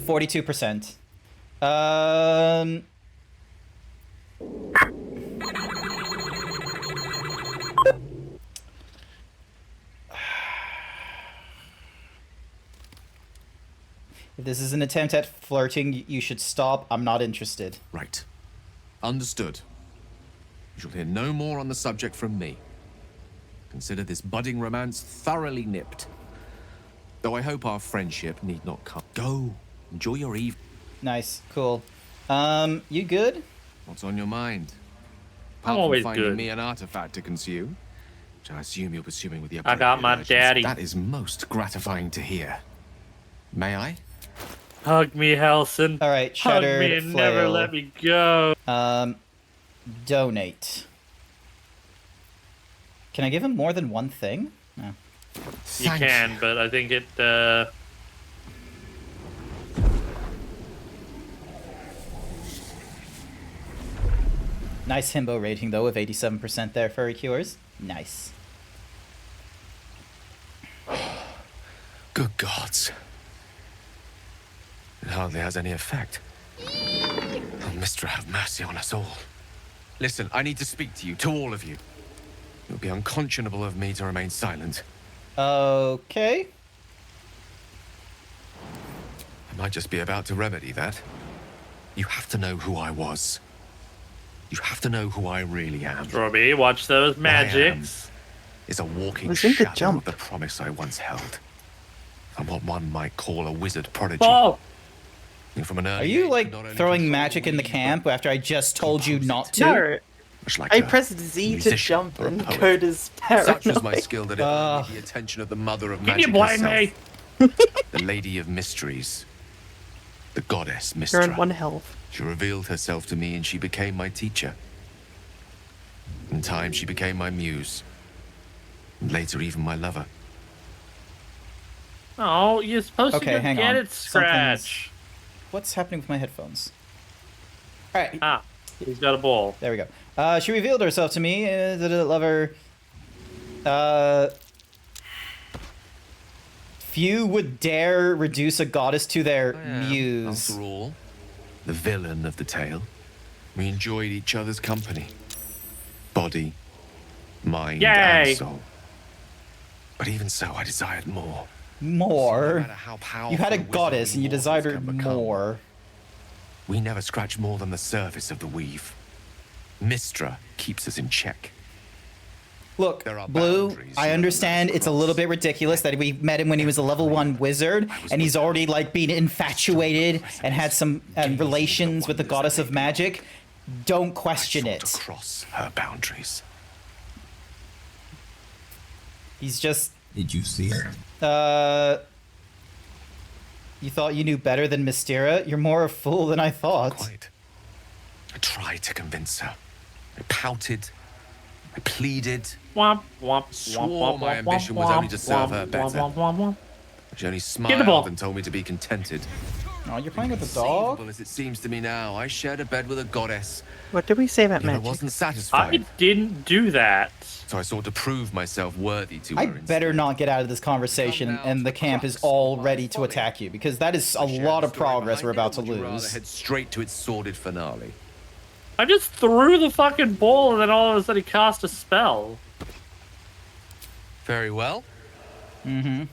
42%. If this is an attempt at flirting, you should stop. I'm not interested. Right. Understood. You shall hear no more on the subject from me. Consider this budding romance thoroughly nipped. Though I hope our friendship need not come. Go. Enjoy your evening. Nice. Cool. You good? What's on your mind? I'm Apart always from finding good. me an artifact to consume, which I assume you're pursuing with the I got my appropriate urgency. daddy. That is most gratifying to hear. May I? Hug me, Helson. All right, Hug Shattered me and Flail. never let me go. Donate. Can I give him more than one thing? No. You can, but I think it, Nice himbo rating, though, of 87% there, Furry Cures. Nice. Good gods. It hardly has any effect. Oh, Mistra, have mercy on us all. Listen, I need to speak to you, to all of you. It would be unconscionable of me to remain silent. Okay. I might just be about to remedy that. You have to know who I was. You have to know who I really am. Robbie, watch those What I am magics. is a walking Was in the shadow jump. of the promise I once held. I'm what one might call a wizard prodigy. Oh! And from an Are early you, age, like, not only throwing control magic in the weave, camp after I just told you not to? No. much like I a pressed Z to musician jump or a and poet. Coda's Such was my paranoid. skill that it earned me the attention of the mother of Can magic you blame herself. me? The Lady of Mysteries. The goddess You're Mistra. in one health. She revealed herself to me and she became my teacher. In time, she became my muse. And later, even my lover. Oh, you're supposed Okay, to hang get on. it scratch. What's happening with my headphones? All right. Ah, he's got a ball. There we go. She revealed herself to me. The lover. Few would dare reduce a goddess to their muse. After all, the villain of the tale. We enjoyed each other's company. Body, mind, Yay. and soul. But even so, I desired more. More. matter how powerful You had a a wizard goddess and you mortals desired can become. more. We never scratch more than the surface of the weave. Mistra keeps us in check. Look, There are Blue, boundaries I you understand it's a little bit ridiculous that we met him when he was a level 1 wizard, and he's already, like, been infatuated and had some relations with the goddess of magic. Don't question it. Cross her boundaries. He's just... Did you see it? You thought you knew better than Mystera? You're more a fool than I thought. Quite. I tried to convince her. I pouted. I pleaded. Womp, womp, Swore womp, my womp, ambition womp, was only womp, to serve her womp, better. womp, womp, womp. She only Get the ball. smiled and told me to be contented. Oh, you're playing with a dog? Inconceivable as it seems to me now, I shared a bed with a goddess. What did we say about Yet I magic? wasn't I satisfied. didn't do that. So I sought to prove myself worthy to I her. better not get out of this conversation and the camp is all ready to attack you, because that is a lot of progress we're about to Would you rather lose. head straight to its sordid finale? I just threw the fucking ball and then all of a sudden he cast a spell. Very well. Mm-hmm.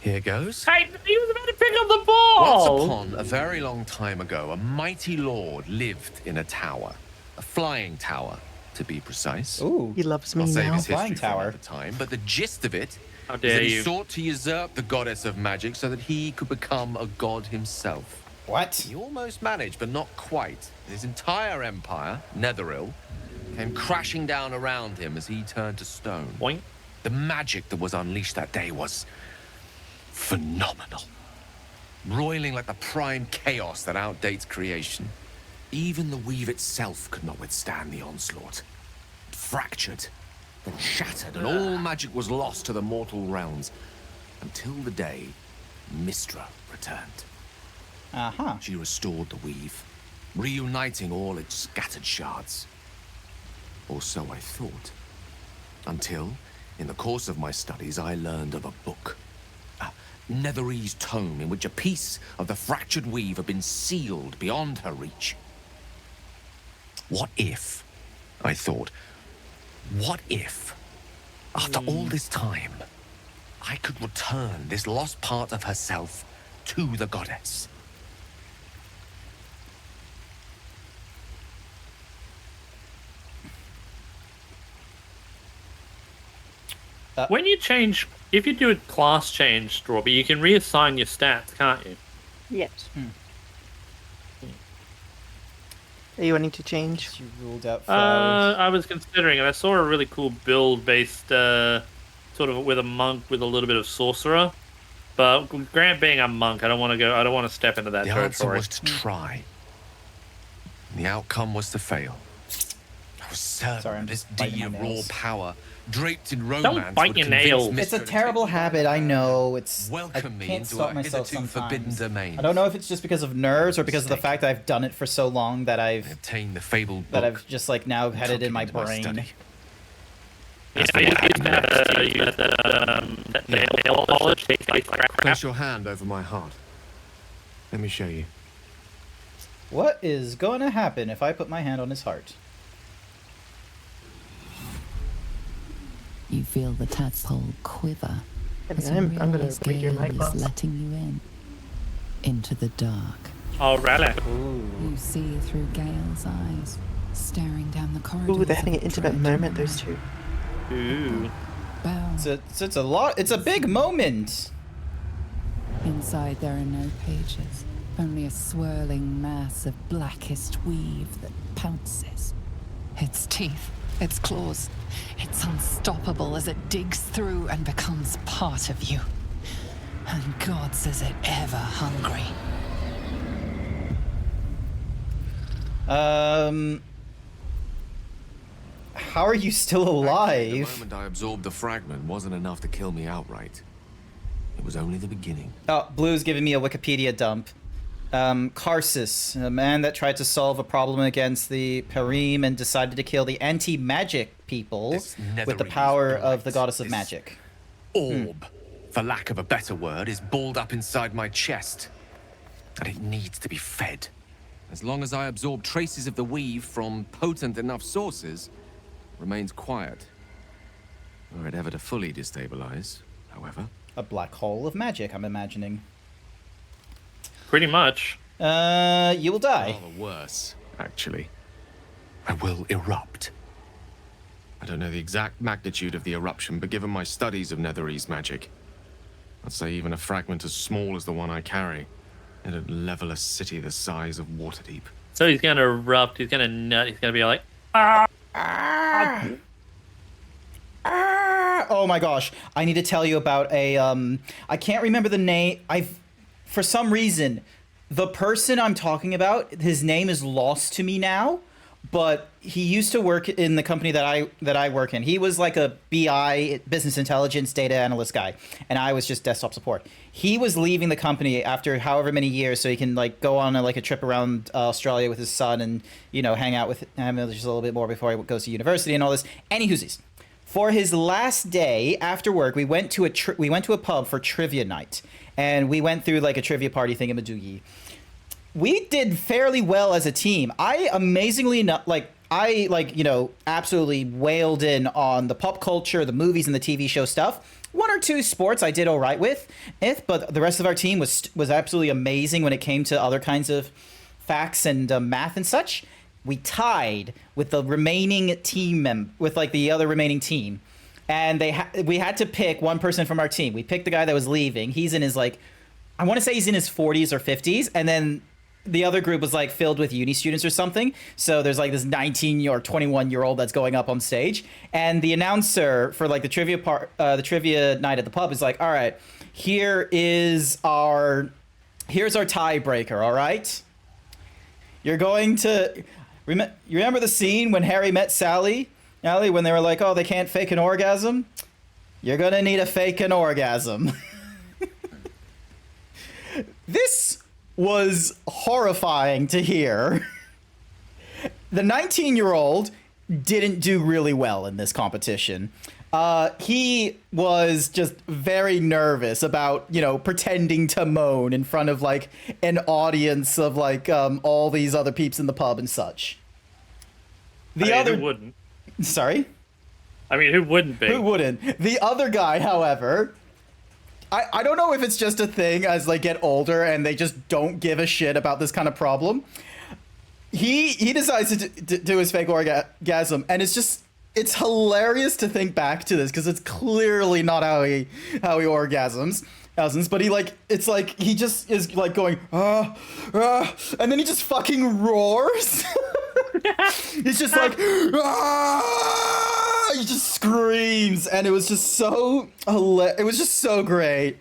Here goes. Hey, he was about to pick up the ball! Once upon a very long time ago, a mighty lord lived in a tower. A flying tower, to be precise. Ooh. He loves me I'll save now. his history Flying for tower. another time, but the gist of it How is dare that he you. sought to usurp the goddess of magic so that he could become a god himself. What? He almost managed, but not quite. His entire empire, Netheril, came crashing down around him as he turned to stone. Boink. The magic that was unleashed that day was phenomenal. roiling like the prime chaos that outdates creation. Even the weave itself could not withstand the onslaught. It fractured, then shattered, and all magic was lost to the mortal realms. Until the day Mistra returned. She restored the weave, reuniting all its scattered shards. Or so I thought. Until, in the course of my studies, I learned of a book. A Netherese tome in which a piece of the fractured weave had been sealed beyond her reach. What if, I thought, what if, after all this time, I could return this lost part of herself to the goddess? When you change, if you do a class change, Strawberry, you can reassign your stats, can't you? Yes. Are you wanting to change? You ruled out flowers. I was considering it. I saw a really cool build based, sort of with a monk with a little bit of sorcerer. But Grant being a monk, I don't want to go. I don't want to step into that The answer territory. was to try. The outcome was to fail. I was certain this D of raw power, draped in romance, bite would your convince nails. It's a Mr. terrible habit, I know. It's Welcome I me can't into stop a myself hitherto forbidden sometimes. domain. I don't know if it's just because of nerves or because of the fact that I've done it for so long that I've obtained the fabled that book I've just like now had it in my brain. That nail polish tastes like crap. Place your hand over my heart. Let me show you. What is going to happen if I put my hand on his heart? You feel the tadpole quiver as a I'm gonna realize read your Gale night is thoughts. letting you in into the dark. Oh, really? You see through Gale's eyes, staring down the corridor. Ooh, they're having an intimate moment, those two. Ooh. It's a lot. It's a big moment. Inside there are no pages, only a swirling mass of blackest weave that pounces. Its teeth, its claws, it's unstoppable as it digs through and becomes part of you. And God says it ever hungry. How are you still The alive? moment I absorbed the fragment wasn't enough to kill me outright. It was only the beginning. Oh, Blue's giving me a Wikipedia dump. Karsus, a man that tried to solve a problem against the Perim and decided to kill the anti-magic people with the power of the goddess of magic. Orb, for lack of a better word, is balled up inside my chest. And it needs to be fed. As long as I absorb traces of the weave from potent enough sources, it remains quiet. Were it ever to fully destabilize, however. A black hole of magic, I'm imagining. Pretty much. You will die. Rather worse, actually. I will erupt. I don't know the exact magnitude of the eruption, but given my studies of Netherese magic, I'd say even a fragment as small as the one I carry, it'd level a city the size of Waterdeep. So he's gonna erupt. He's gonna nut. He's gonna be like, ah. Oh my gosh, I need to tell you about a I can't remember the name. For some reason, the person I'm talking about, his name is lost to me now, but he used to work in the company that I work in. He was like a BI, business intelligence data analyst guy, and I was just desktop support. He was leaving the company after however many years so he can like go on a trip around Australia with his son and, you know, hang out with him just a little bit more before he goes to university and all this. Anywhoosies. For his last day after work, we went to a pub for trivia night, and we went through like a trivia party thingamadoogie. We did fairly well as a team. I amazingly absolutely wailed in on the pop culture, the movies, and the TV show stuff. One or two sports I did all right with, but the rest of our team was absolutely amazing when it came to other kinds of facts and math and such. We tied with the remaining team the other remaining team, and we had to pick one person from our team. We picked the guy that was leaving. He's in his I want to say he's in his 40s or 50s, and then the other group was filled with uni students or something. So there's this 19 or 21-year-old that's going up on stage, and the announcer for the trivia night at the pub is all right, here is our here's our tiebreaker, all right? You're going to... you remember the scene when Harry met Sally? Allie, when they were like, oh, they can't fake an orgasm? You're gonna need to fake an orgasm. This was horrifying to hear. The 19-year-old didn't do really well in this competition. He was just very nervous about, you know, pretending to moan in front of, like, an audience of, like, all these other peeps in the pub and such. Who wouldn't? Sorry? I mean, who wouldn't be? Who wouldn't? The other guy, however, I don't know if it's just a thing as they get older and they just don't give a shit about this kind of problem. He decides to do his fake orgasm, and it's hilarious to think back to this because it's clearly not how he orgasms. But he just is like going and then he just fucking roars. He's just like he just screams, and it was just so great,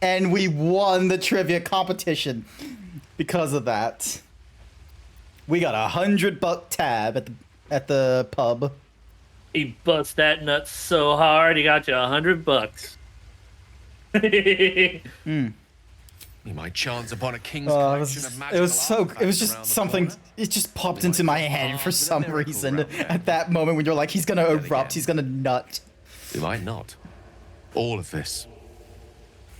and we won the trivia competition because of that. We got $100 tab at the pub. He bust that nut so hard, he got you $100. My chance upon a king's collection of magical it was just something. It just popped into my head for some reason at that moment when you're like, he's gonna erupt, he's gonna nut. We might not. All of this.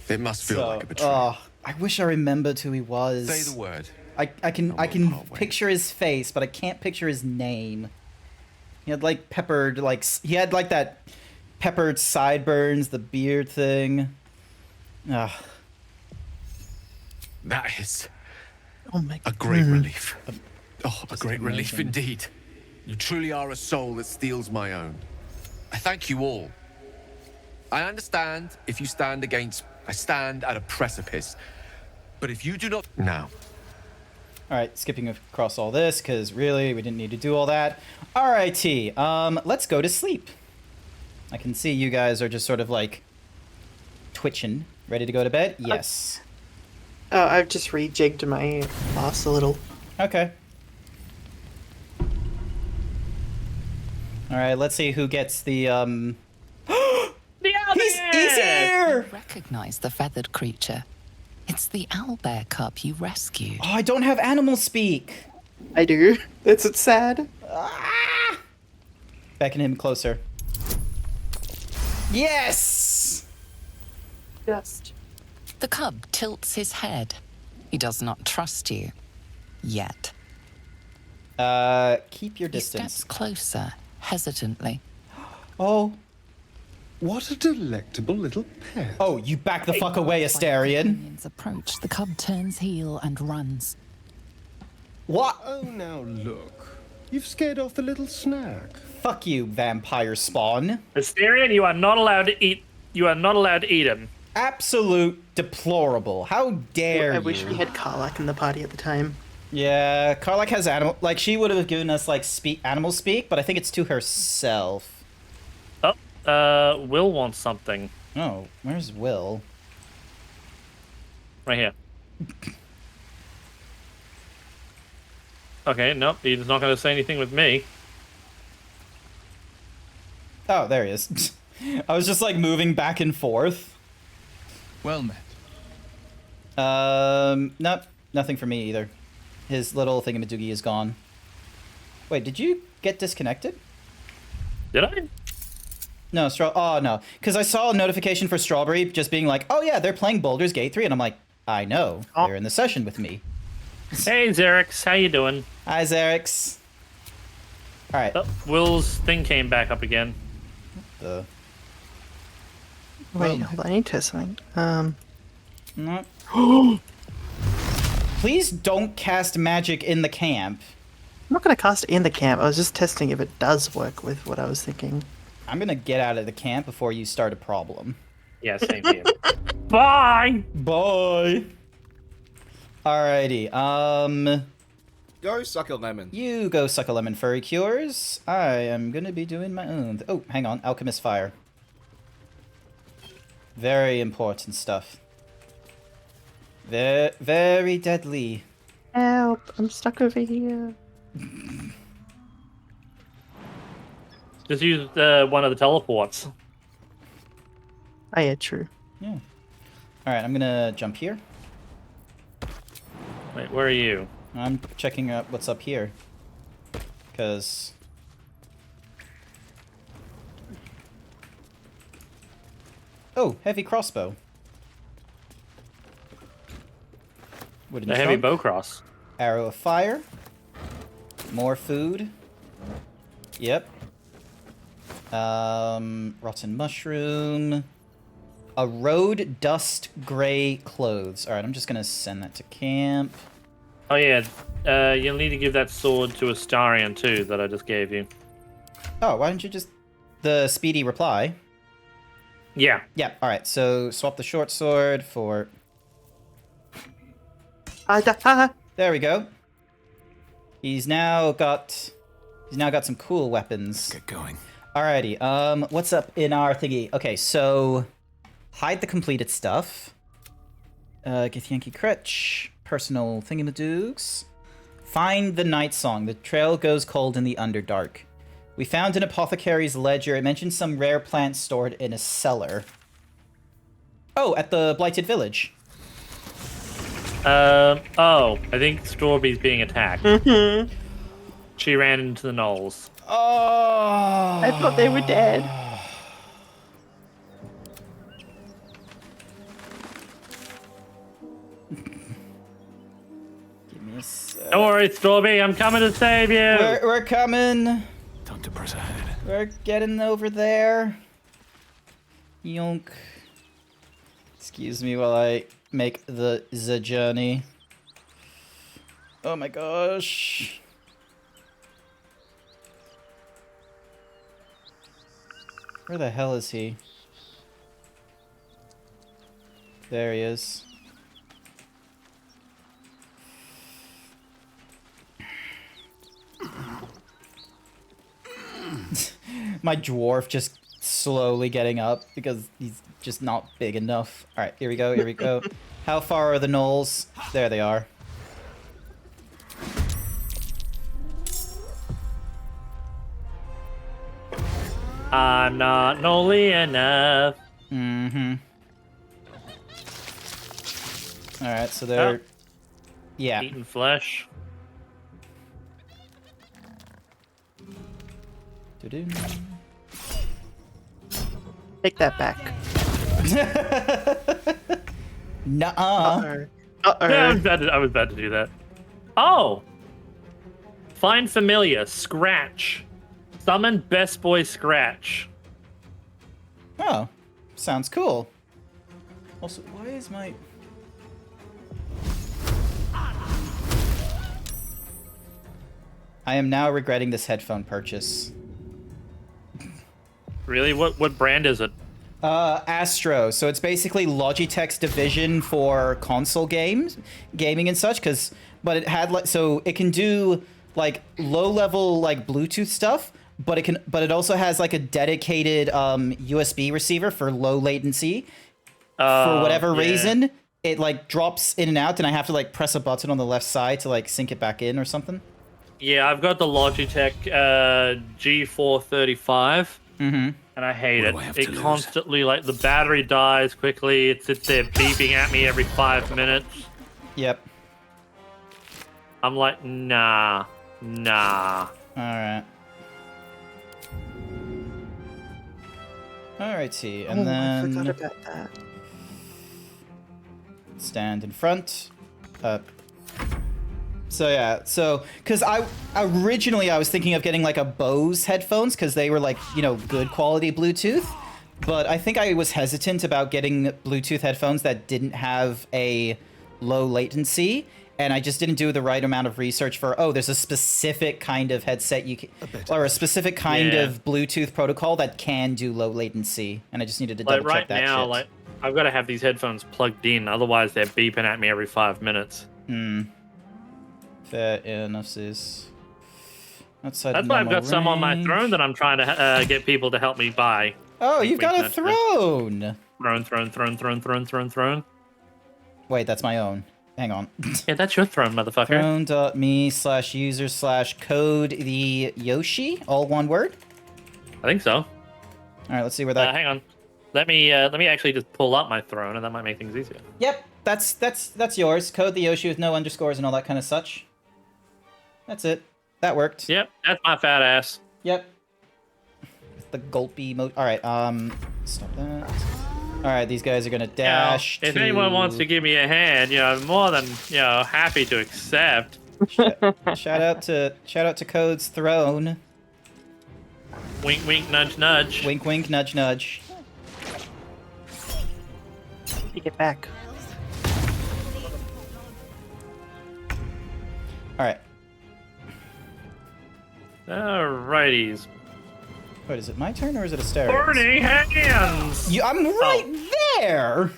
It must feel like a betrayal. I wish I remembered who he was. Say the word. I can picture his face, but I can't picture his name. He had like that peppered sideburns, the beard thing. Ugh. That is a great relief. A great relief indeed. You truly are a soul that steals my own. I thank you all. I understand if you stand against... I stand at a precipice. But if you do not... Now. Alright, skipping across all this, because really, we didn't need to do all that. Alrighty, let's go to sleep. I can see you guys are just sort of like... twitching. Ready to go to bed? Yes. Oh, I've just rejigged my mouse a little. Okay. Alright, let's see who gets the, The owlbear! He's here! Recognize the feathered creature. It's the owlbear cub you rescued. Oh, I don't have animal speak. I do. That's what's sad. Beckon him closer. Yes! Just. The cub tilts his head. He does not trust you. Yet. Keep your distance. He steps closer, hesitantly. Oh. What a delectable little pet. Oh, you back the fuck away, Astarion. Minions approach. The cub turns heel and runs. What? Oh, now look. You've scared off the little snack. Fuck you, vampire spawn. Astarion, you are not allowed to eat. You are not allowed to eat him. Absolute deplorable. How dare you? I wish we had Karlak in the party at the time. Yeah, Karlak has animal... Like, she would have given us, like, animal speak, but I think it's to herself. Oh, Will wants something. Oh, where's Will? Right here. Okay, nope, he's not going to say anything with me. Oh, there he is. I was just, like, moving back and forth. Well met. Nope, nothing for me either. His little thingamadoogie is gone. Wait, did you get disconnected? Did I? No, oh, no. Because I saw a notification for Strawberry just being like, oh, yeah, they're playing Baldur's Gate 3. And I'm like, I know. They're in the session with me. Hey, Xerix. How you doing? Hi, Xerix. All right. Oh, Will's thing came back up again. The... Wait, hold on. I need to test something. No. Please don't cast magic in the camp. I'm not going to cast it in the camp. I was just testing if it does work with what I was thinking. I'm going to get out of the camp before you start a problem. Yeah, same here. Bye! Bye! Alrighty, Go suck a lemon. You go suck a lemon, Furry Cures. I am going to be doing my own... Oh, hang on. Alchemist Fire. Very important stuff. Very deadly. Help! I'm stuck over here. Just use one of the teleports. Oh yeah, true. Yeah. All right, I'm gonna jump here. Wait, where are you? I'm checking out what's up here. Because... Oh, heavy crossbow. Wooden The heavy trunk. bow cross. Arrow of fire. More food. Yep. Rotten mushroom. A road dust gray clothes. Alright, I'm just gonna send that to camp. Oh yeah, you'll need to give that sword to Astarion too, that I just gave you. Oh, why don't you just... The speedy reply. Yeah. Yeah, alright, so swap the short sword for... There we go. He's now got some cool weapons. Get going. Alrighty, what's up in our thingy? Okay, so... Hide the completed stuff. Githyanki Kretch. Personal thingamadoogs. Find the night song. The trail goes cold in the Underdark. We found an apothecary's ledger. It mentions some rare plants stored in a cellar. Oh, at the Blighted Village. Oh, I think Strawberry's being attacked. Mm-hmm. She ran into the gnolls. Oh! I thought they were dead. Give me a sec. Don't worry, Strawberry, I'm coming to save you! We're coming. Time to press ahead. We're getting over there. Yonk. Excuse me while I make the journey. Oh my gosh. Where the hell is he? There he is. My dwarf just slowly getting up because he's just not big enough. Alright, here we go, here we go. How far are the gnolls? There they are. I'm not gnolly enough. Mm-hmm. Alright, so they're... Oh. Yeah. Eating flesh. Doo-doo. Take that back. Nuh-uh. Yeah, I was about to do that. Oh! Find familiar. Scratch. Summon best boy Scratch. Oh, sounds cool. Also, why is my... I am now regretting this headphone purchase. Really? What brand is it? Astro. So it's basically Logitech's division for console gaming and such. But it had like, so it can do like low level like Bluetooth stuff, but it also has like a dedicated USB receiver for low latency. For whatever reason, it like drops in and out, and I have to like press a button on the left side to like sync it back in or something. Yeah, I've got the Logitech G435. Mm-hmm. And I hate it. It constantly, like, the battery dies quickly. It sits there beeping at me every 5 minutes. Yep. I'm like, nah. Alright. Alrighty, and then... I forgot about that. Stand in front. So yeah, because originally I was thinking of getting like a Bose headphones because they were like, you know, good quality Bluetooth, but I think I was hesitant about getting Bluetooth headphones that didn't have a low latency, and I just didn't do the right amount of research for, there's a specific kind of headset or a specific kind of Bluetooth protocol that can do low latency, and I just needed to double check that shit. Right now, like, I've got to have these headphones plugged in, otherwise they're beeping at me every 5 minutes. Fair enough, sis. Outside That's why I've got some on my throne that I'm trying to get people to help me buy. Oh, you've got a throne! Throne. Wait, that's my own. Hang on. Yeah, that's your throne, motherfucker. Throne.me/user/code the Yoshi. All one word? I think so. Alright, let's see where that... Hang on. Let me actually just pull up my throne, and that might make things easier. Yep, that's yours. Code the Yoshi with no underscores and all that kind of such. That's it. That worked. Yep, that's my fat ass. Yep. The gulpy mode. Alright, stop that. Alright, these guys are gonna dash If anyone wants to give me a hand, I'm more than, happy to accept. Shout out to Code's throne. Wink, wink, nudge, nudge. Wink, wink, nudge, nudge. You get back. Alright. Alrighties. Wait, is it my turn or is it a stare? Burning hands! I'm right there!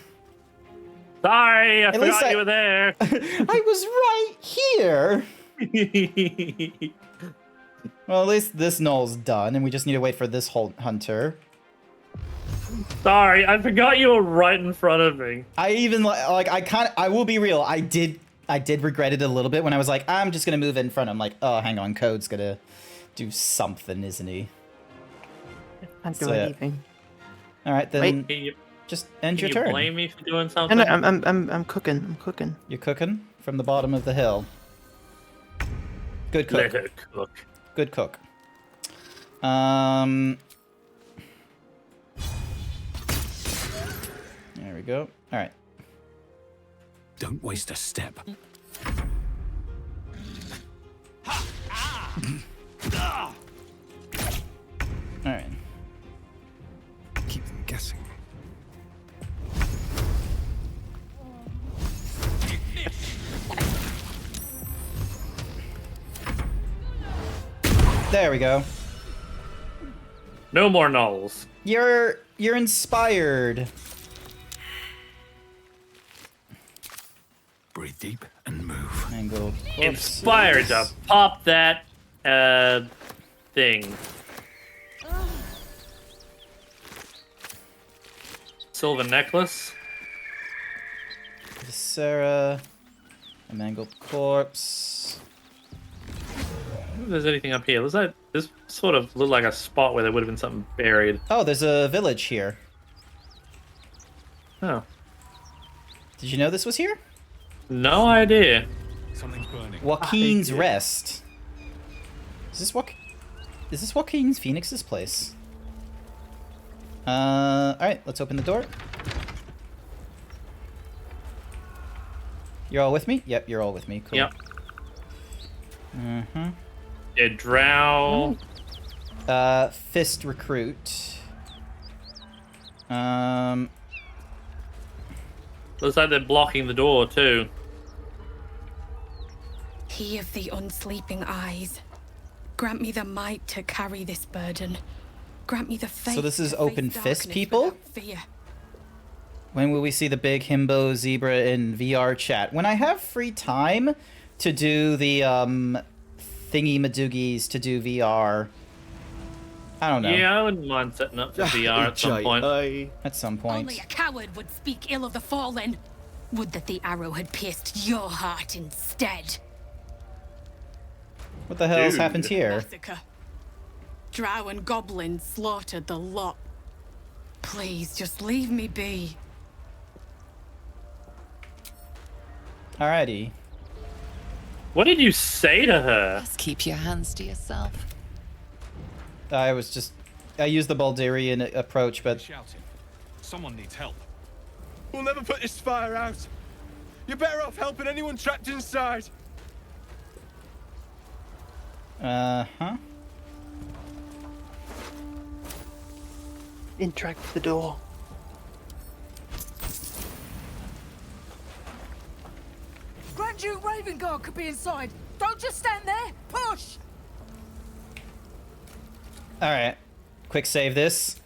Sorry, I least forgot you were there. I was right here! Well, at least this null's done, and we just need to wait for this hunter. Sorry, I forgot you were right in front of me. I even, I will be real, I did regret it a little bit when I was like, I'm just gonna move in front. I'm like, oh, hang on, Code's gonna do something, isn't he? Can't do anything. All right, then. Wait. Just end your Can turn. you blame me for doing something? No, I'm cooking. I'm cooking. You're cooking from the bottom of the hill. Good cook. Let her cook. Good cook. There we go. All right. Don't waste a step. All right. Keep them guessing. There we go. No more nulls. You're inspired. Breathe deep and move. Mangled corpses. Inspired to pop that thing. Silver necklace. Sarah. A mangled corpse. If there's anything up here. This sort of looked like a spot where there would have been something buried. Oh, there's a village here. Oh. Did you know this was here? No idea. Something's burning. Joaquin's Rest. Is this Joaquin's Phoenix's place? Alright, let's open the door. You're all with me? Yep, you're all with me. Cool. Yep. Mm-hmm. Yeah, drow. Fist recruit. Looks like they're blocking the door too. He of the unsleeping eyes, grant me the might to carry this burden. Grant me the faith. So this is to open face fist darkness people? without fear. When will we see the big himbo zebra in VR chat? When I have free time to do the thingy madoogies to do VR. I don't know. Yeah, I wouldn't mind setting up for VR at some point. At some point. Only a coward would speak ill of the fallen. Would that the arrow had pierced your heart instead. What the hell's happened here? Massacre. Drow and goblins slaughtered the lot. Please, just leave me be. Alrighty. What did you say to her? Just keep your hands to yourself. I used the Baldurian approach, but... Shouting. Someone needs help. We'll never put this fire out. You're better off helping anyone trapped inside. Uh-huh. Interact with the door. Grand Duke Ravenguard could be inside. Don't just stand there. Push! Alright. Quick save this.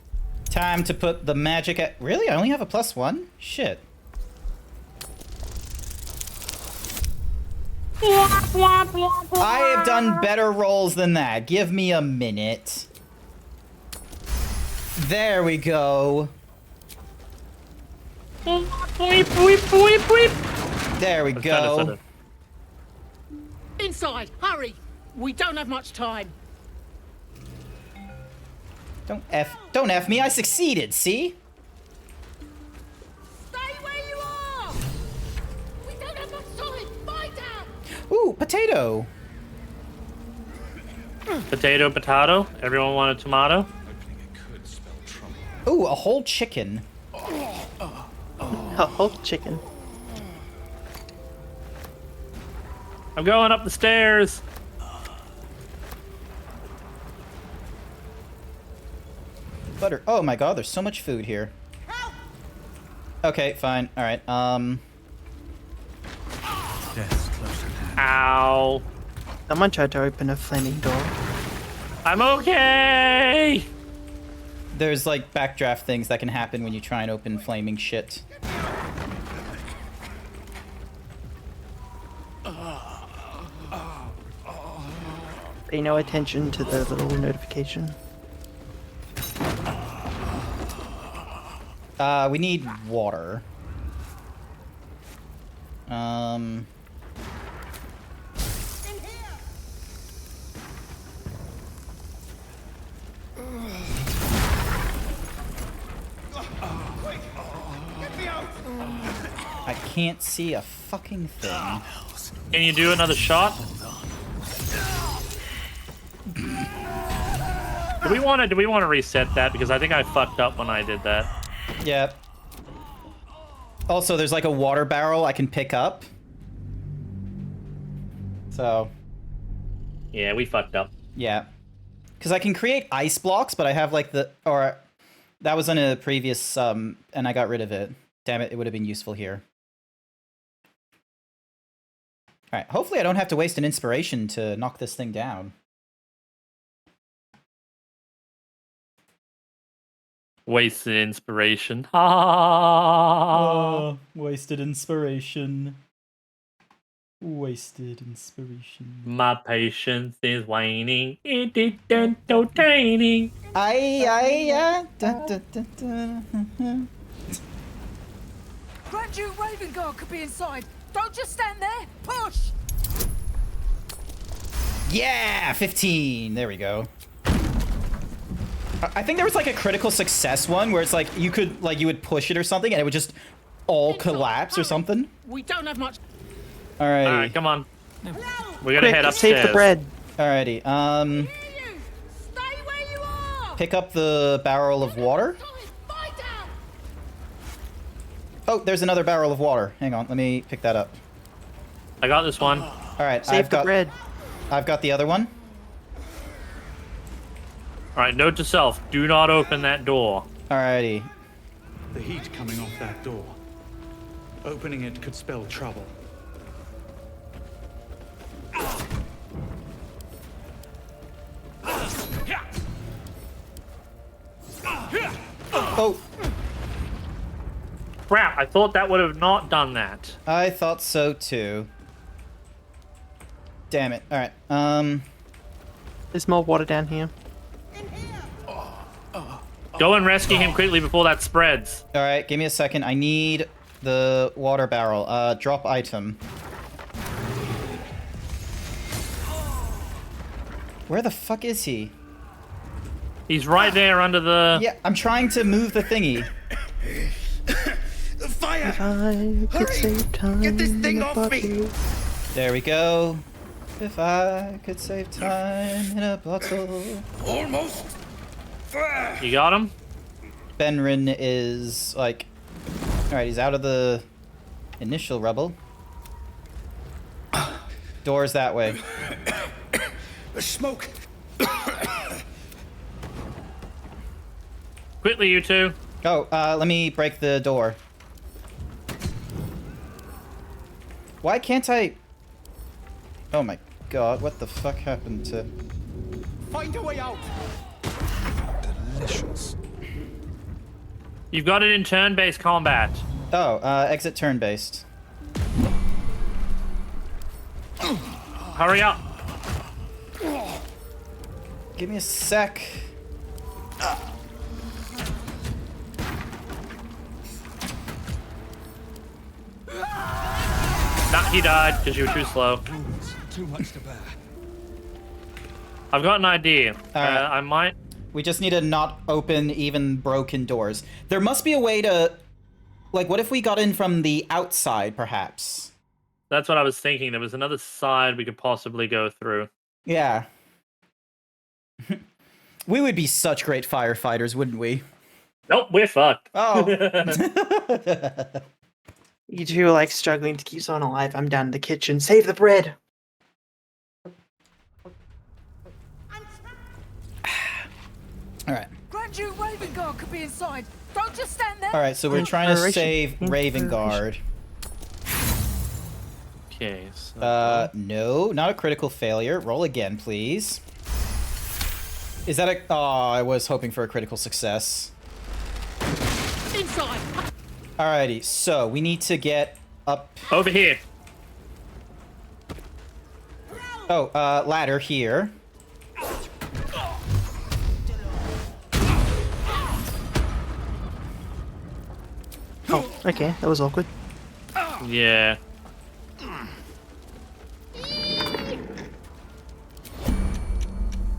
Time to put the magic at... Really? I only have a +1? Shit. I have done better rolls than that. Give me a minute. There we go. Weep, weep, weep, weep. There we go. Inside, hurry! We don't have much time. Don't F me, I succeeded, see? Stay where you are! We don't have much time! Find out! Ooh, potato. Potato. Everyone want a tomato? Ooh, a whole chicken. A whole chicken. I'm going up the stairs. Butter. Oh my god, there's so much food here. Okay, fine. All right. Death's close at hand. Ow. Someone tried to open a flaming door. I'm okay. There's like backdraft things that can happen when you try and open flaming shit. Pay no attention to the little notification. We need water. I can't see a fucking thing. Can you do another shot? Do we want to reset that, because I think I fucked up when I did that. Yeah. Also, there's like a water barrel I can pick up. So. Yeah, we fucked up. Yeah. Because I can create ice blocks, but I have like that was in a previous, and I got rid of it. Damn it, it would have been useful here. Alright, hopefully I don't have to waste an inspiration to knock this thing down. Wasted inspiration. Wasted inspiration. Wasted inspiration. My patience is waning. It is entertaining. Grand Duke Raven Guard could be inside. Don't just stand there. Push! Yeah, 15. There we go. I think there was like a critical success one where it's like you would push it or something and it would just all collapse or something. We don't have much. Alrighty. Alright, come on. We gotta head upstairs. Save the bread. Alrighty. Pick up the barrel of water. Oh, there's another barrel of water. Hang on, let me pick that up. I got this one. Alright, Save the bread. I've got the other one. Alright, note to self, do not open that door. Alrighty. The heat coming off that door. Opening it could spell trouble. Oh. Crap, I thought that would have not done that. I thought so too. Damn it. Alright. There's more water down here. Go and rescue him quickly before that spreads. Alright, give me a second. I need the water barrel. Drop item. Where the fuck is he? He's right there under the... Yeah, I'm trying to move the thingy. Fire! If I could save time. Get this thing off me! There we go. If I could save time in a bottle. Almost. You got him? Benrin is like... Alright, he's out of the initial rubble. Door's that way. The smoke. Quickly, you two. Oh, let me break the door. Why can't I... Oh my god, what the fuck happened to... Find a way out. Delicious. You've got it in turn-based combat. Oh, exit turn-based. Hurry up. Give me a sec. Vicky died because you were too slow. Too much to bear. I've got an idea. Alright. I might... We just need to not open even broken doors. There must be a way to... Like, what if we got in from the outside, perhaps? That's what I was thinking. There was another side we could possibly go through. Yeah. We would be such great firefighters, wouldn't we? Nope, we're fucked. Oh. You two are like struggling to keep someone alive. I'm down in the kitchen. Save the bread! Alright. Grand Duke Ravengard could be inside. Don't just stand there. Alright, so we're trying to save Ravengard. Okay, so... no, not a critical failure. Roll again, please. Is that a... Oh, I was hoping for a critical success. Inside. Alrighty, so we need to get up... Over here. Oh, ladder here. Oh, okay, that was awkward. Yeah.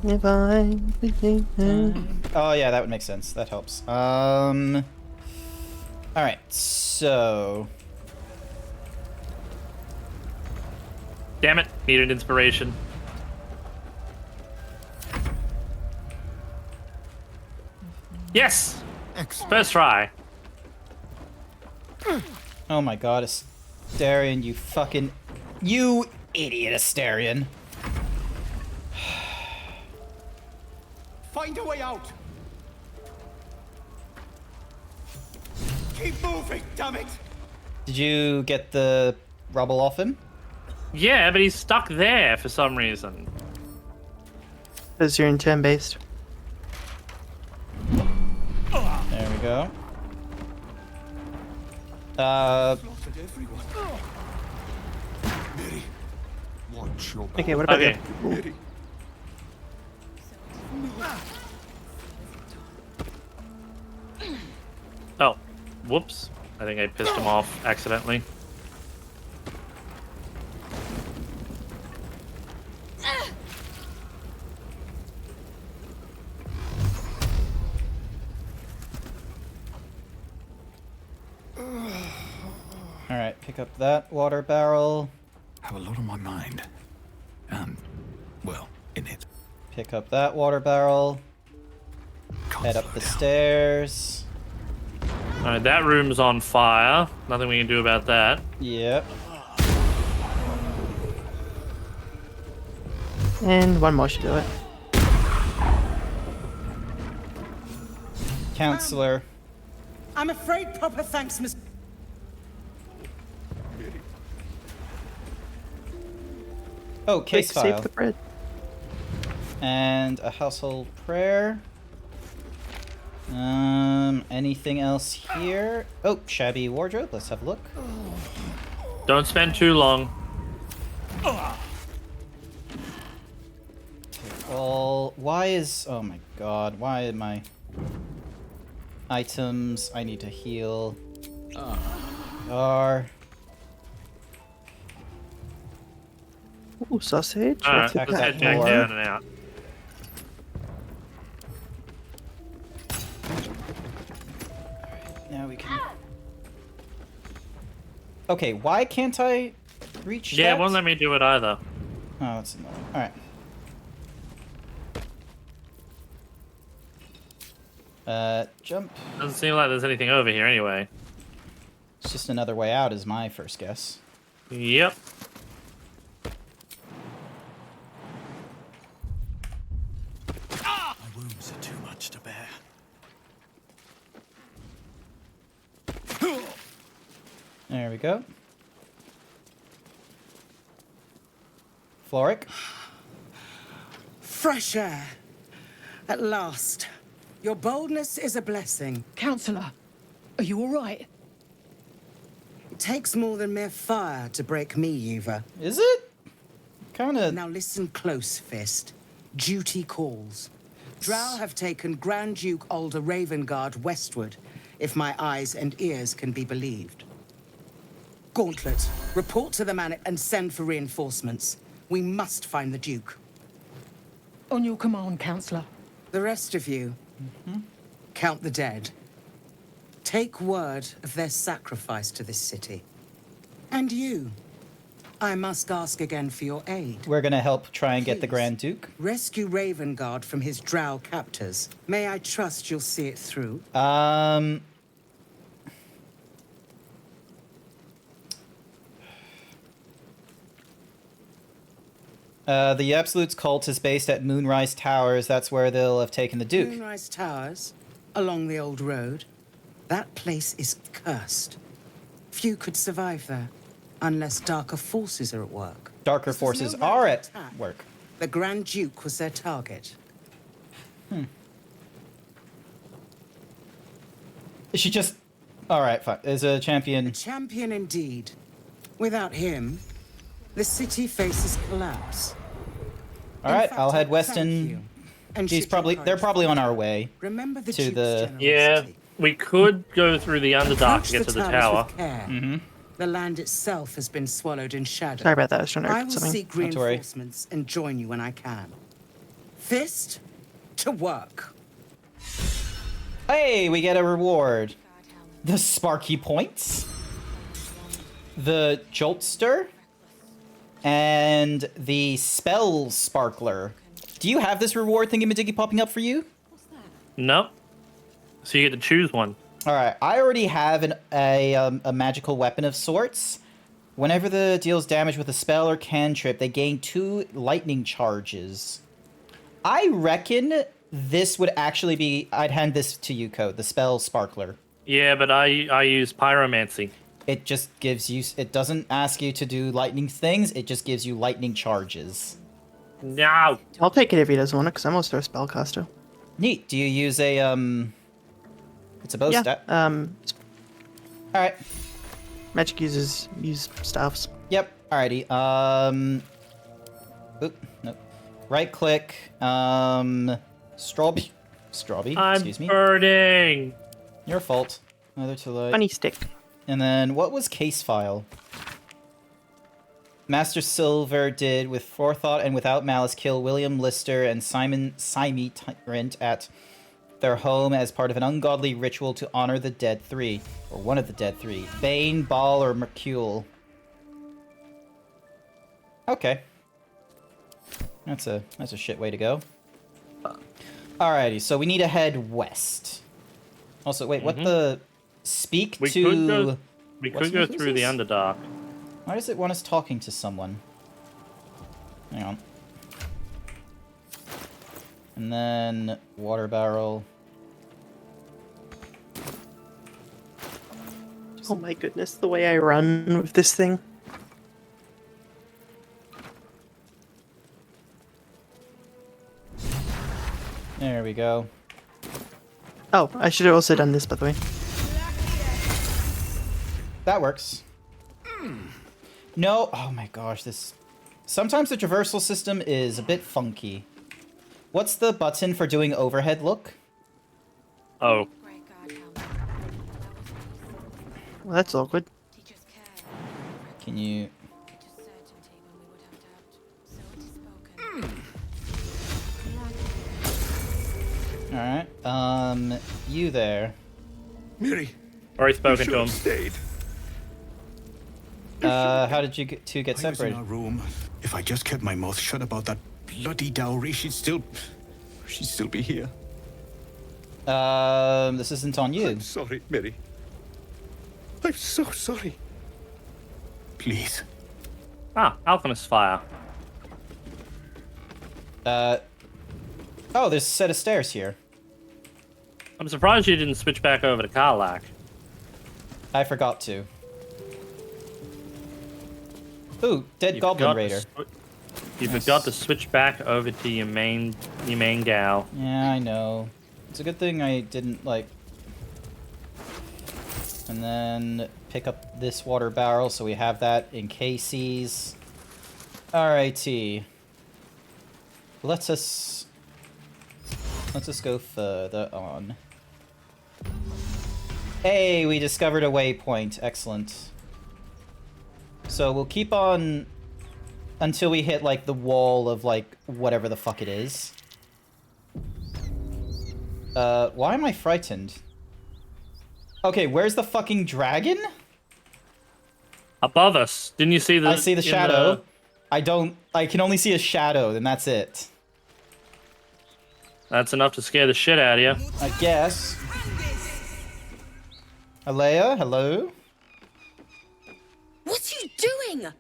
If I... Oh, yeah, that would make sense. That helps. Alright, so... Damn it. Needed inspiration. Yes! First try. Oh my god, Astarion, you fucking... You idiot, Astarion. Find a way out! Keep moving, damn it! Did you get the rubble off him? Yeah, but he's stuck there for some reason. Because you're in turn-based. There we go. Okay, what about okay. you? Oh, whoops. I think I pissed him off accidentally. Alright, pick up that water barrel. Have a lot on my mind. And, well, in it. Pick up that water barrel. Head up the stairs. Alright, that room's on fire. Nothing we can do about that. Yep. And one more should do it. Counselor. I'm afraid proper thanks, Miss. Oh, case Quick, save file. the bread. And a household prayer. Anything else here? Oh, shabby wardrobe. Let's have a look. Don't spend too long. All. Why is? Oh my God! Why am I? Items. I need to heal. Are. Ooh, sausage. Alright, Attack let's head that back door. down and out. Now we can. Okay, why can't I reach Yeah, that? it won't let me do it either. Oh, that's annoying. Alright. Jump. Doesn't seem like there's anything over here anyway. It's just another way out is my first guess. Yep. My wounds are too much to bear. There we go. Floric. Fresh air. At last. Your boldness is a blessing. Counselor, are you all right? It takes more than mere fire to break me, Yuva. Is it? Kinda. Now listen close, Fist. Duty calls. Drow have taken Grand Duke Alder Ravengard westward, if my eyes and ears can be believed. Gauntlet, report to the man and send for reinforcements. We must find the Duke. On your command, Counselor. The rest of you, count the dead. Take word of their sacrifice to this city. And you, I must ask again for your aid. We're gonna help try and get the Grand Duke. Rescue Ravengard from his drow captors. May I trust you'll see it through? The Absolute's cult is based at Moonrise Towers. That's where they'll have taken the Duke. Moonrise Towers, along the old road. That place is cursed. Few could survive there, unless darker forces are at work. Darker forces are at work. The Grand Duke was their target. Is she just... Alright, fine. Is a champion... A champion indeed. Without him, the city faces collapse. Alright, I'll head west and... They're probably on our way Remember the to the... Yeah, we could go through the Underdark to get to the tower. The land itself has been swallowed in shadow. Sorry about that, I was trying to I open will something. seek Not to worry. reinforcements and join you when I can. Fist to work. Hey, we get a reward. The Sparky Points. The Joltster. And the Spell Sparkler. Do you have this reward thingy-majiggy popping up for you? No. So you get to choose one. Alright, I already have a magical weapon of sorts. Whenever the deals damage with a spell or cantrip, they gain 2 lightning charges. I reckon this would actually be... I'd hand this to you, Code, the Spell Sparkler. Yeah, but I use Pyromancy. It just gives you... It doesn't ask you to do lightning things, it just gives you lightning charges. No! I'll take it if he doesn't want it, because I'm also a spellcaster. Neat. Do you use a, It's a bow stat? Alright. Magic use staffs. Yep. Alrighty. Oop. Nope. Right click. Strawby. Excuse me. I'm burning! Your fault. Either to light. Funny stick. And then, what was case file? Master Silver did, with forethought and without malice, kill William Lister and Simon Tyrant at their home as part of an ungodly ritual to honor the dead 3. Or one of the dead 3. Bane, Ball, or Mercule. Okay. That's a shit way to go. Alrighty, so we need to head west. Also, wait, what the... Speak we to... We could go through the Underdark. Why does it want us talking to someone? Hang on. And then water barrel. Oh my goodness, the way I run with this thing. There we go. Oh, I should have also done this, by the way. That works. No, oh my gosh, this... Sometimes the traversal system is a bit funky. What's the button for doing overhead look? Oh. Well, that's awkward. Can you... Alright, you there. Miri. Already spoken to him. Stayed. How did you get I was separated? in our room. If I just kept my mouth shut about that bloody dowry, she'd still be here. This isn't on you. I'm sorry, Miri. I'm so sorry. Please. Ah, Alchemist Fire. Oh, there's a set of stairs here. I'm surprised you didn't switch back over to Karlak. I forgot to. Ooh, dead Goblin Raider. You forgot to switch back over to your main gal. Yeah, I know. It's a good thing I didn't, like... And then pick up this water barrel so we have that in cases. Alrighty. Let us go further on. Hey, we discovered a waypoint. Excellent. So we'll keep on until we hit, like, the wall of, like, whatever the fuck it is. Why am I frightened? Okay, where's the fucking dragon? Above us. Didn't you see the... I see the shadow. I can only see a shadow, and that's it. That's enough to scare the shit out of you. I guess. Alea, hello? What are you doing?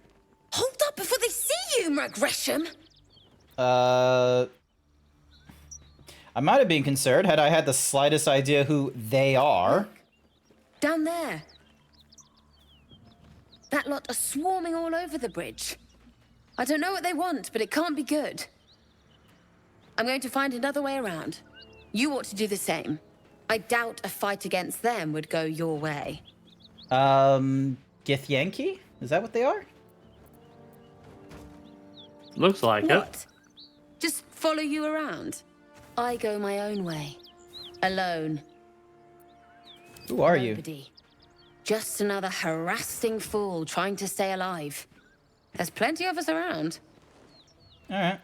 Hold up before they see you, Gresham. I might have been concerned had I had the slightest idea who they are. Down there. That lot are swarming all over the bridge. I don't know what they want, but it can't be good. I'm going to find another way around. You ought to do the same. I doubt a fight against them would go your way. Githyanki? Is that what they are? Looks like it. Just follow you around. I go my own way. Alone. Who are you? Nobody. Just another harassing fool trying to stay alive. There's plenty of us around. Alright.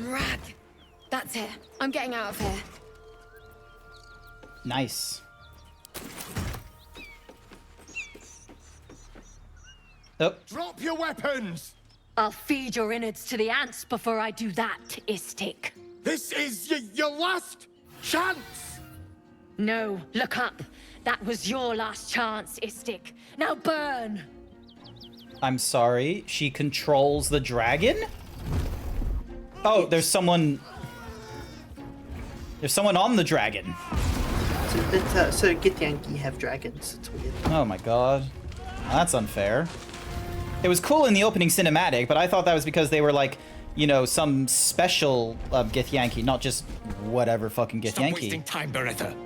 Rag. That's it. I'm getting out of here. Nice. Oh. Drop your weapons! I'll feed your innards to the ants before I do that, Istik. This is your last chance! No, look up. That was your last chance, Istik. Now burn! I'm sorry, she controls the dragon? Oh, there's someone... There's someone on the dragon. So Githyanki have dragons. It's weird. Oh my god. That's unfair. It was cool in the opening cinematic, but I thought that was because they were like, you know, some special Githyanki, not just whatever fucking Githyanki. Stop wasting time, Beretta.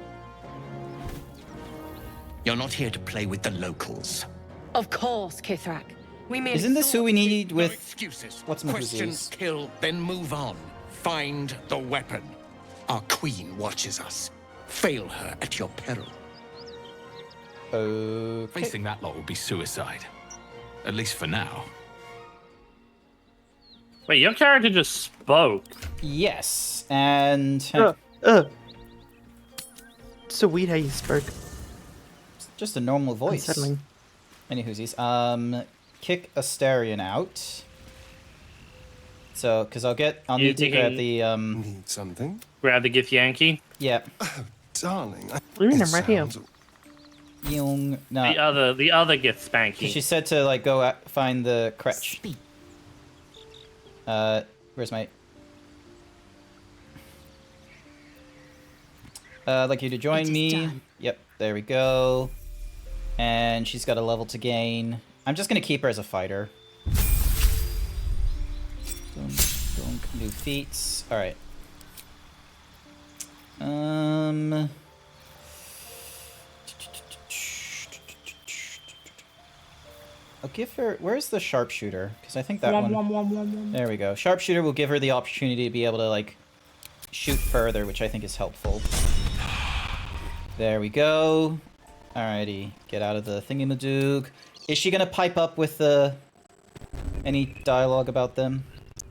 You're not here to play with the locals. Of course, Kithrak. We merely Isn't this who we need with... No excuses. What's Questions, kill, then move on. Find the weapon. Our queen watches us. Fail her at your peril. Okay. Facing that lot would be suicide. At least for now. Wait, your character just spoke. Yes, and... So weird how you spoke. Just a normal voice. Unsettling. Anywhoosies. Kick Asterion out. So, because I'll need to grab the, Need something? Grab the Githyanki? Yep. Oh, darling. What do you mean? I'm right here. Yung, no. The other Githspanky. She said to, like, go find the Kretch. Where's my... I'd like you to join me. Done. Yep, there we go. And she's got a level to gain. I'm just gonna keep her as a fighter. Don't do feats. Alright. I'll give her... Where's the sharpshooter? Because I think that one... There we go. Sharpshooter will give her the opportunity to be able to, like, shoot further, which I think is helpful. There we go. Alrighty. Get out of the thingy-madoog. Is she gonna pipe up with any dialogue about them?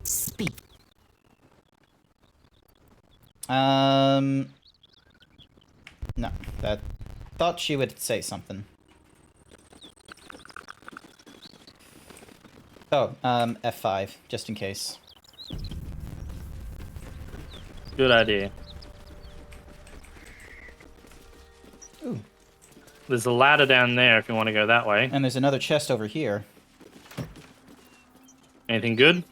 Speak. No. That... Thought she would say something. Oh, F5, just in case. Good idea. Ooh. There's a ladder down there if you want to go that way. And there's another chest over here. Anything good?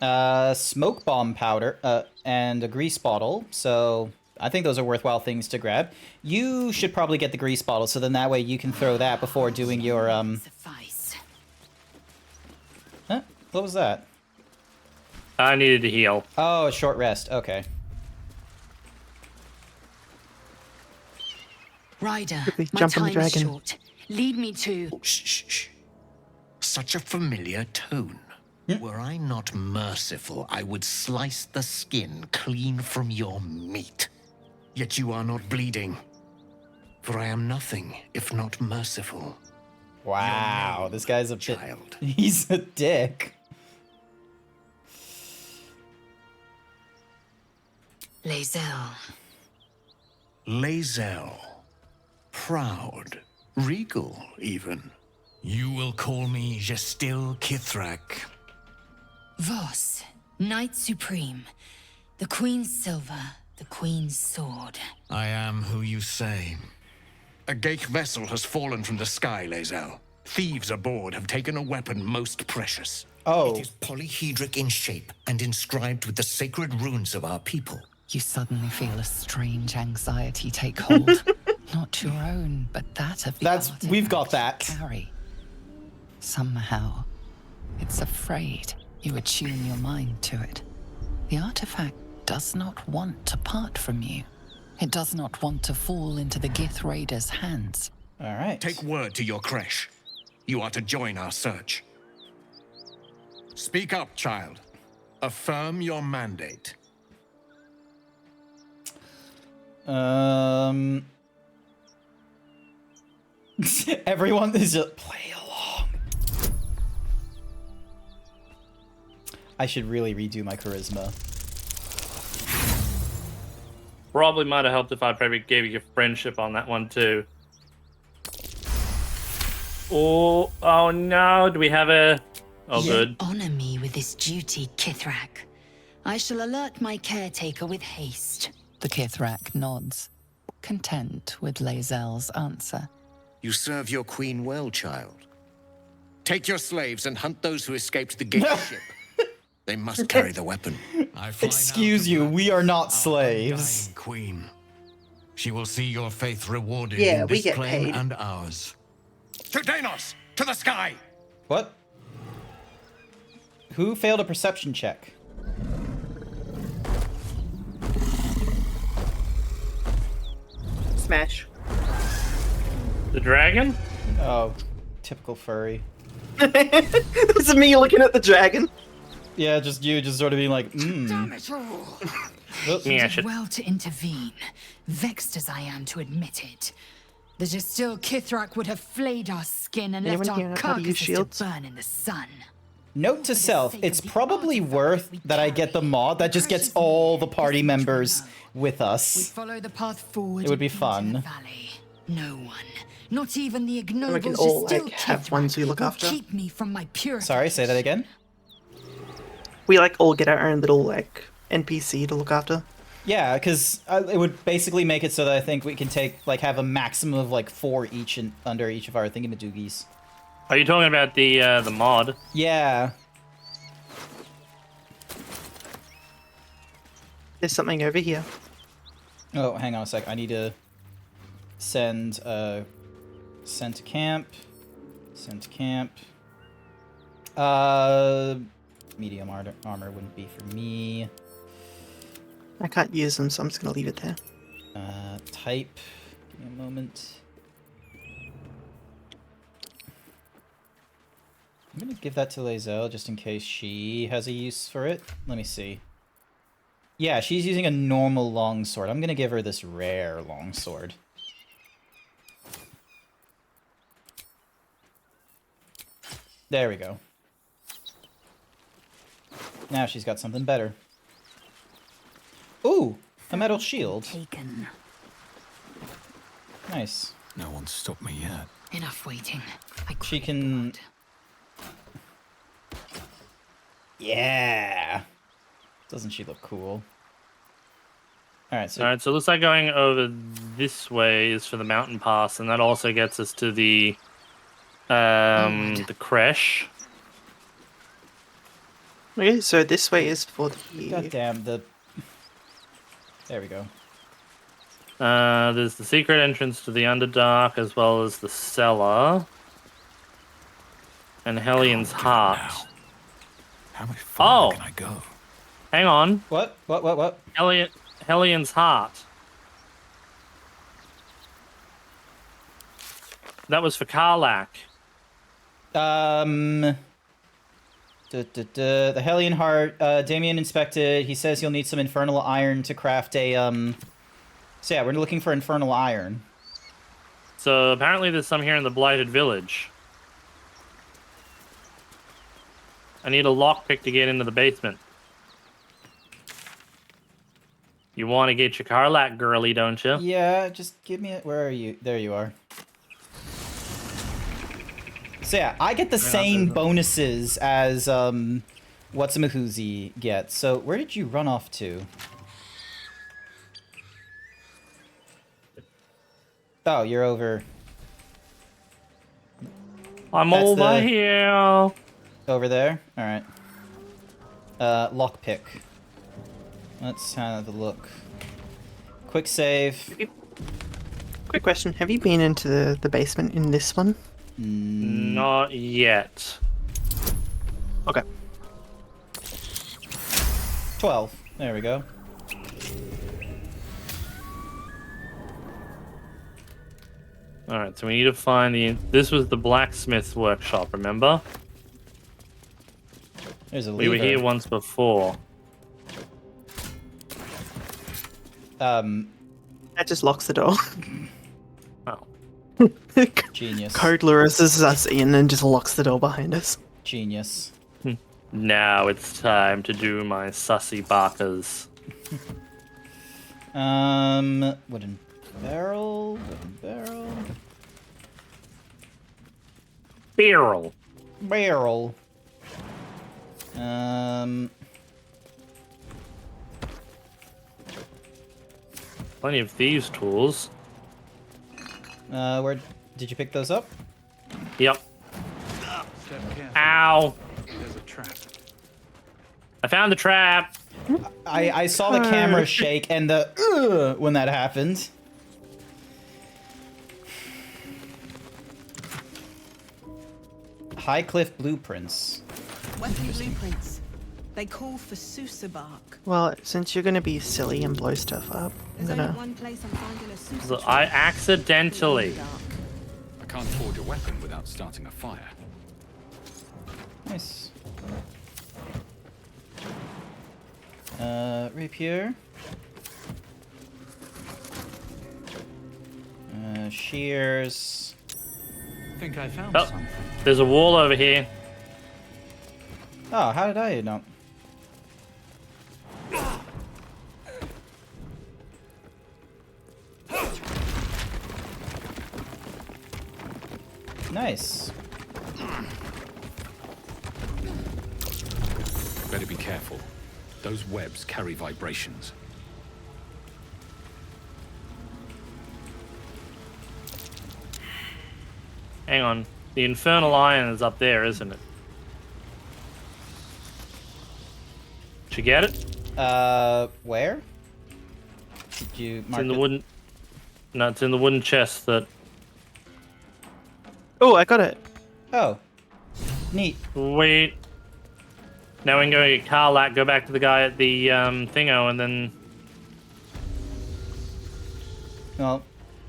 Smoke bomb powder, and a grease bottle, so I think those are worthwhile things to grab. You should probably get the grease bottle, so then that way you can throw that before doing your, Suffice. Huh? What was that? I needed to heal. Oh, a short rest, okay. Ryder, Quickly my jump on the time is dragon. short. Lead me to... Shh. Such a familiar tone. Were I not merciful, I would slice the skin clean from your meat. Yet you are not bleeding. For I am nothing if not merciful. Wow, this guy's a child. He's a dick. Lae'zel. Lae'zel. Proud. Regal, even. You will call me Gestil Kithrak. Voss, Knight Supreme. The Queen's silver, the Queen's sword. I am who you say. A Geich vessel has fallen from the sky, Lae'zel. Thieves aboard have taken a weapon most precious. Oh. It is polyhedric in shape and inscribed with the sacred runes of our people. You suddenly feel a strange anxiety take hold. Not your own, but that of the we've got that. Carry. Somehow, it's afraid. You attune your mind to it. The artifact does not want to part from you. It does not want to fall into the Gith Raiders' hands. All right. Take word to your creche. You are to join our search. Speak up, child. Affirm your mandate. Everyone is just play along. I should really redo my charisma. Probably might have helped if I probably gave you a friendship on that one too. Oh no, do we have a... Oh, You good. honor me with this duty, Kithrak. I shall alert my caretaker with haste. The Kithrak nods, content with Lae'zel's answer. You serve your queen well, child. Take your slaves and hunt those who escaped the gate ship. They must carry the weapon. Excuse you, we are not slaves. Queen. She will see your faith rewarded Yeah, in we this get plane paid. and ours. To Danos! To the sky! What? Who failed a perception check? Smash. The dragon? Oh, typical furry. This is me looking at the dragon. Yeah, just you, just sort of being like, Damn it all. Oops. You did well to intervene, vexed as I am to admit it. The Gestil Kithrak would have flayed our skin and Anyone left here our know how to use carcasses shields? to burn in the sun. Note to self, it's probably worth that I get the mod that just gets all the party members with We us. follow the path forward. It would be into fun. the valley. No one, not even the And we ignoble can all Gestil like have Kithrak, ones we look will after. keep me from my purity. Sorry, say that again? We like all get our own little like NPC to look after. Yeah, because it would basically make it so that I think we can have a maximum of like 4 each under each of our thingamadoogies. Are you talking about the mod? Yeah. There's something over here. Oh, hang on a sec. I need to send send to camp. Send to camp. Medium armor wouldn't be for me. I can't use them, so I'm just gonna leave it there. Type. Give me a moment. I'm gonna give that to Lae'zel just in case she has a use for it. Let me see. Yeah, she's using a normal longsword. I'm gonna give her this rare longsword. There we go. Now she's got something better. Ooh, a metal shield. Taken. Nice. No one's stopped me yet. Enough waiting. She can... Yeah! Doesn't she look cool? Alright, so... Alright, so it looks like going over this way is for the mountain pass, and that also gets us to the creche. Okay, so this way is for the... God damn, the... There we go. There's the secret entrance to the Underdark, as well as the cellar. And Hellion's Heart. How much farther can I go? Hang on. What? What? Hellion's Heart. That was for Karlach. The Hellion Heart, Damien inspected. He says you'll need some infernal iron to craft a, So yeah, we're looking for infernal iron. So apparently there's some here in the Blighted Village. I need a lockpick to get into the basement. You want to get your Carlac girly, don't you? Yeah, just give me it. Where are you? There you are. So yeah, I get the same bonuses as What's-a-Mahoozy gets. So where did you run off to? Oh, you're over. I'm over here. Over there? Alright. Lockpick. Let's have a look. Quick save. Quick question: have you been into the basement in this one? Not yet. Okay. 12. There we go. Alright, so we need to find the... This was the blacksmith's workshop, remember? There's a We were lever. here once before. That just locks the door. Oh. Genius. Code lures us in and just locks the door behind us. Genius. Now it's time to do my sussy barkers. Wooden barrel. Wooden barrel. Barrel. Barrel. Plenty of thieves' tools. Where did you pick those up? Yep. Ow! There's a trap. I found the trap. I saw the camera shake and the when that happened. High Cliff blueprints. Weapon blueprints. They call for Sousa bark. Well, since you're gonna be silly and blow stuff up, I'm There's only gonna. one place I'm finding a Sousa So tree. I accidentally. I can't forge a weapon without starting a fire. Nice. Rapier. Shears. I think I found Oh, something. there's a wall over here. Oh, how did I know? Nice. Better be careful. Those webs carry vibrations. Hang on. The Infernal Iron is up there, isn't it? Did you get it? Where? Did you It's mark in the it? wooden... No, it's in the wooden chest that... Oh, I got it. Oh. Neat. Wait. Now we can go get Carlac, go back to the guy at the thingo, and then... Well,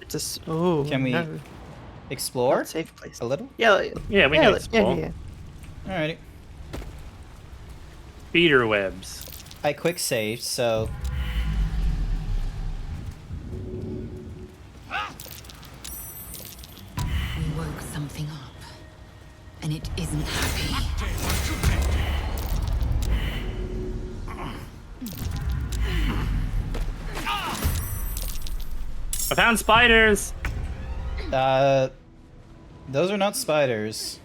just oh. Can we no. explore? Not safe place. A little? Yeah. Yeah, we can explore. Yeah. Alrighty. Feeder webs. I quick saved, so We woke something up, and it isn't happy. I found spiders! those are not spiders.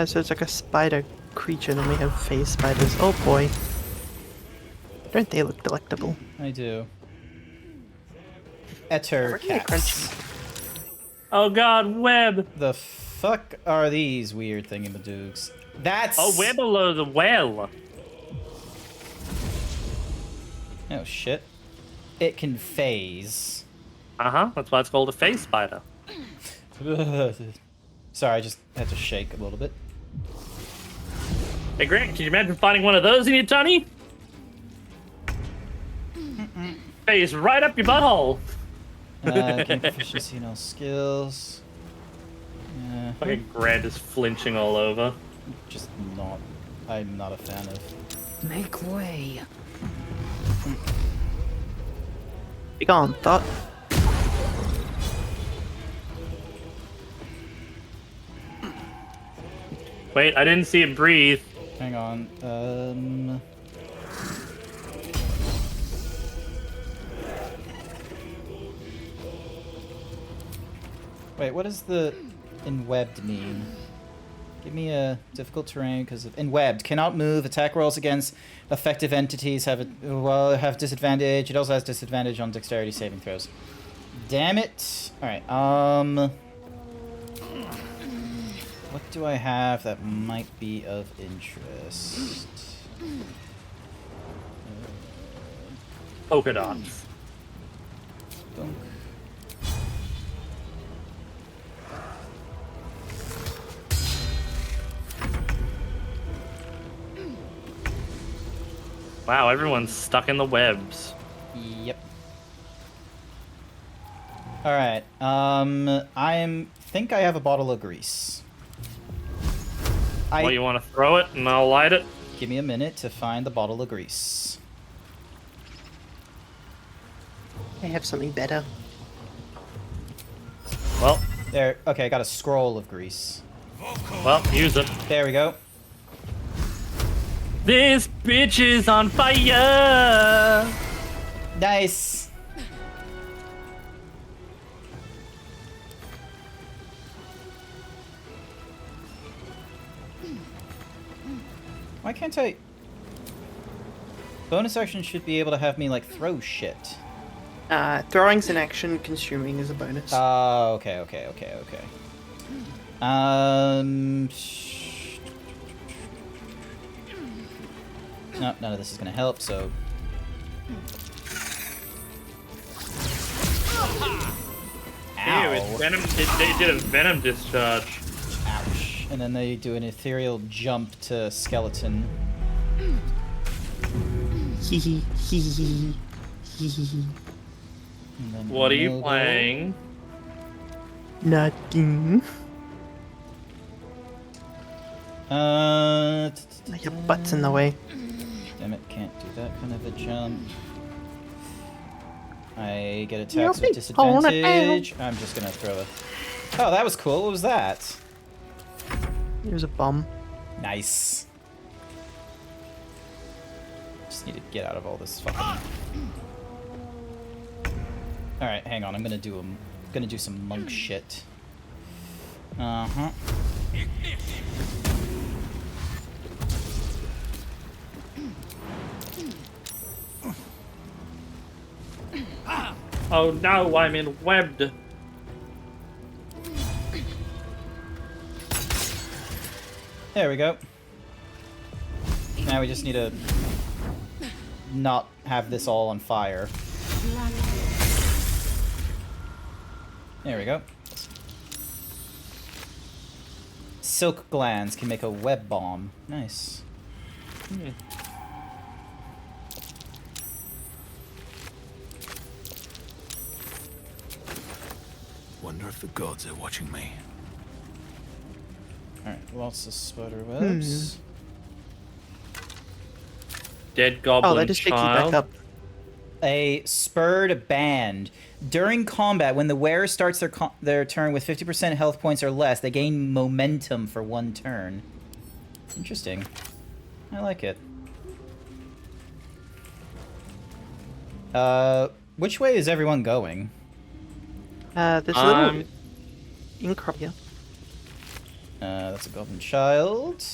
So it's like a spider creature, then we have phase spiders. Oh boy. Don't they look delectable? I do. Etter cats. Oh god, web! The fuck are these weird thingamadoogs? That's Oh, we're below the well. Oh shit. It can phase. Uh-huh, that's why it's called a phase spider. Sorry, I just had to shake a little bit. Hey Grant, can you imagine finding one of those in your tummy? Phase right up your butthole. Gain proficiency in all skills. Fucking Grant is flinching all over. Just not. I'm not a fan of. Make way. Be gone, thought. Wait, I didn't see it breathe. Hang on. Wait, what does the enwebbed mean? Give me a difficult terrain because of enwebbed. Cannot move. Attack rolls against effective entities have disadvantage. It also has disadvantage on dexterity saving throws. Damn it. Alright, what do I have that might be of interest? Polka dots. Dunk. Wow, everyone's stuck in the webs. Yep. Alright, think I have a bottle of grease. Well, you want to throw it and I'll light it? Give me a minute to find the bottle of grease. I have something better. Well. There, okay, I got a scroll of grease. Well, use it. There we go. This bitch is on fire! Nice. Why can't I? Bonus action should be able to have me, like, throw shit. Throwing's an action, consuming is a bonus. Oh, okay. No, none of this is gonna help, so... Ow. Ew, it's venom. They did a venom discharge. Ouch. And then they do an ethereal jump to skeleton. Hee hee. What are you playing? Nothing. Your butt's in the way. Damn it, can't do that kind of a jump. I get attacks with disadvantage. I'm just gonna throw a... Oh, that was cool. What was that? It was a bomb. Nice. Just need to get out of all this fucking... Alright, hang on. I'm gonna do some monk shit. Uh-huh. Oh no, I'm in webbed. There we go. Now we just need to not have this all on fire. There we go. Silk glands can make a web bomb. Nice. Wonder if the gods are watching me. Alright, lots of spider webs. Dead goblin that just takes you back up. A spurred band. During combat, when the wearer starts their turn with 50% health points or less, they gain momentum for 1 turn. Interesting. I like it. Which way is everyone going? There's a little ink crop here. That's a goblin child.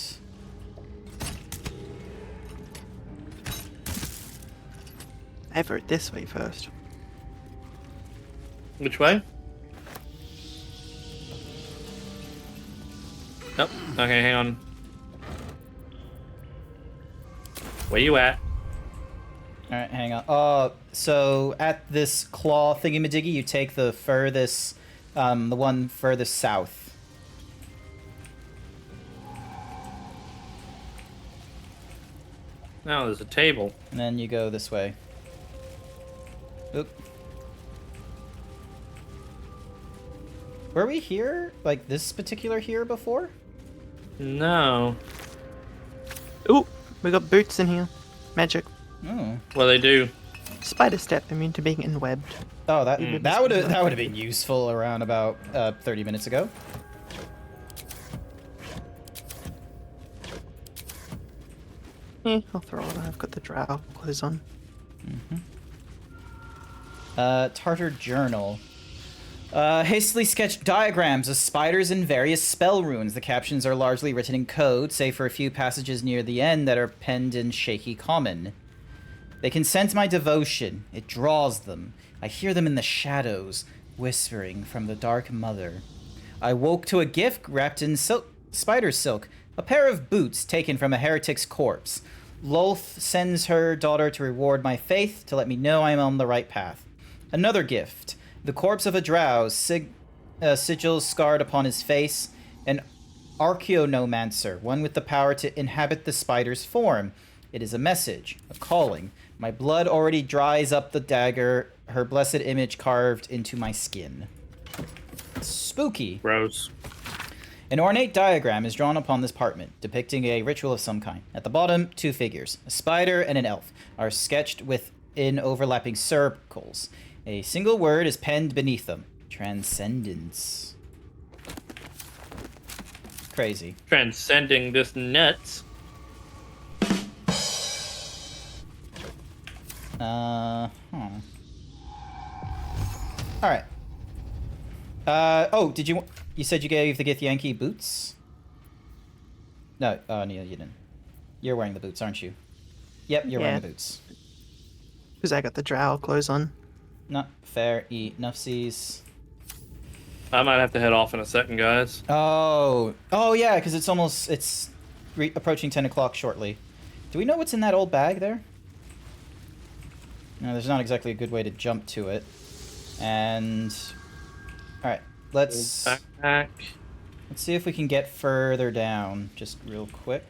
I vote this way first. Which way? Nope. Okay, hang on. Where you at? Alright, hang on. So at this claw thingy-majiggy, you take the furthest, the one furthest south. No, there's a table. And then you go this way. Oop. Were we here? Like this particular here before? No. Ooh, we got boots in here. Magic. Oh. What do they do? Spider step immune to being enwebbed. Oh, that would have been useful around about 30 minutes ago. Yeah, I'll throw it. I've got the drow clothes on. Tartar Journal. Hastily sketched diagrams of spiders and various spell runes. The captions are largely written in code, save for a few passages near the end that are penned in shaky common. They can sense my devotion. It draws them. I hear them in the shadows, whispering from the dark mother. I woke to a gift wrapped in spider silk, a pair of boots taken from a heretic's corpse. Lolth sends her daughter to reward my faith, to let me know I am on the right path. Another gift, the corpse of a drow, sigils scarred upon his face, an archaeonomancer, one with the power to inhabit the spider's form. It is a message, a calling. My blood already dries up the dagger, her blessed image carved into my skin. Spooky. Gross. An ornate diagram is drawn upon this parchment, depicting a ritual of some kind. At the bottom, 2 figures, a spider and an elf, are sketched within overlapping circles. A single word is penned beneath them. Transcendence. Crazy. Transcending this nuts. Alright. Did you said you gave the Githyanki boots? No, no, you didn't. You're wearing the boots, aren't you? Yep, you're wearing the boots. Because I got the drow clothes on. Not fair, nufsies. I might have to head off in a second, guys. Oh yeah, because it's approaching 10 o'clock shortly. Do we know what's in that old bag there? No, there's not exactly a good way to jump to it. And alright, let's see if we can get further down, just real quick.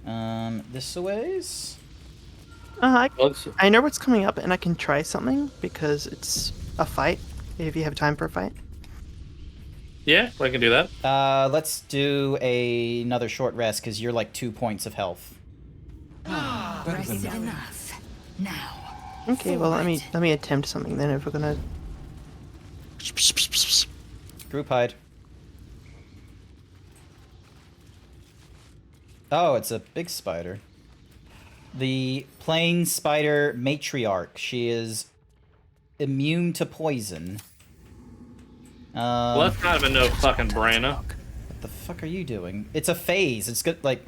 This a ways? I know what's coming up and I can try something because it's a fight, if you have time for a fight. Yeah, I can do that. Let's do another short rest because you're like 2 points of health. Rested enough. Now. Okay, well let me attempt something then if we're gonna group hide. Oh, it's a big spider. The plain spider matriarch. She is immune to poison. Well, that's kind of a no fucking brainer. What the fuck are you doing? It's a phase. It's good, like,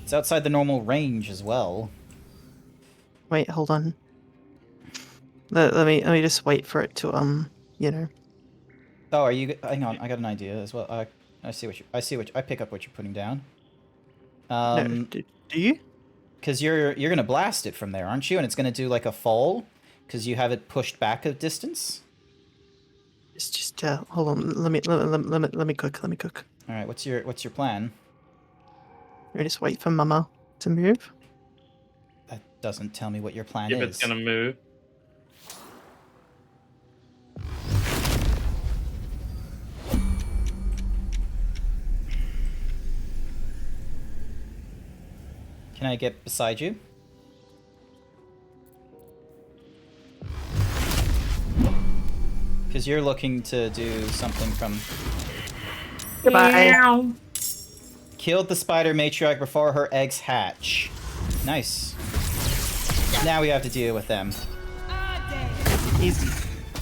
it's outside the normal range as well. Wait, hold on. Let me just wait for it to you know. Oh, are you? Hang on, I got an idea as well. I pick up what you're putting down. No, do you? Because you're gonna blast it from there, aren't you? And it's gonna do like a fall because you have it pushed back a distance. It's just hold on. Let me cook. Let me cook. All right. What's your plan? We just wait for Mama to move. That doesn't tell me what your plan If is. it's gonna move. Can I get beside you? Because you're looking to do something from... Goodbye. Killed the spider matriarch before her eggs hatch. Nice. Now we have to deal with them. Easy.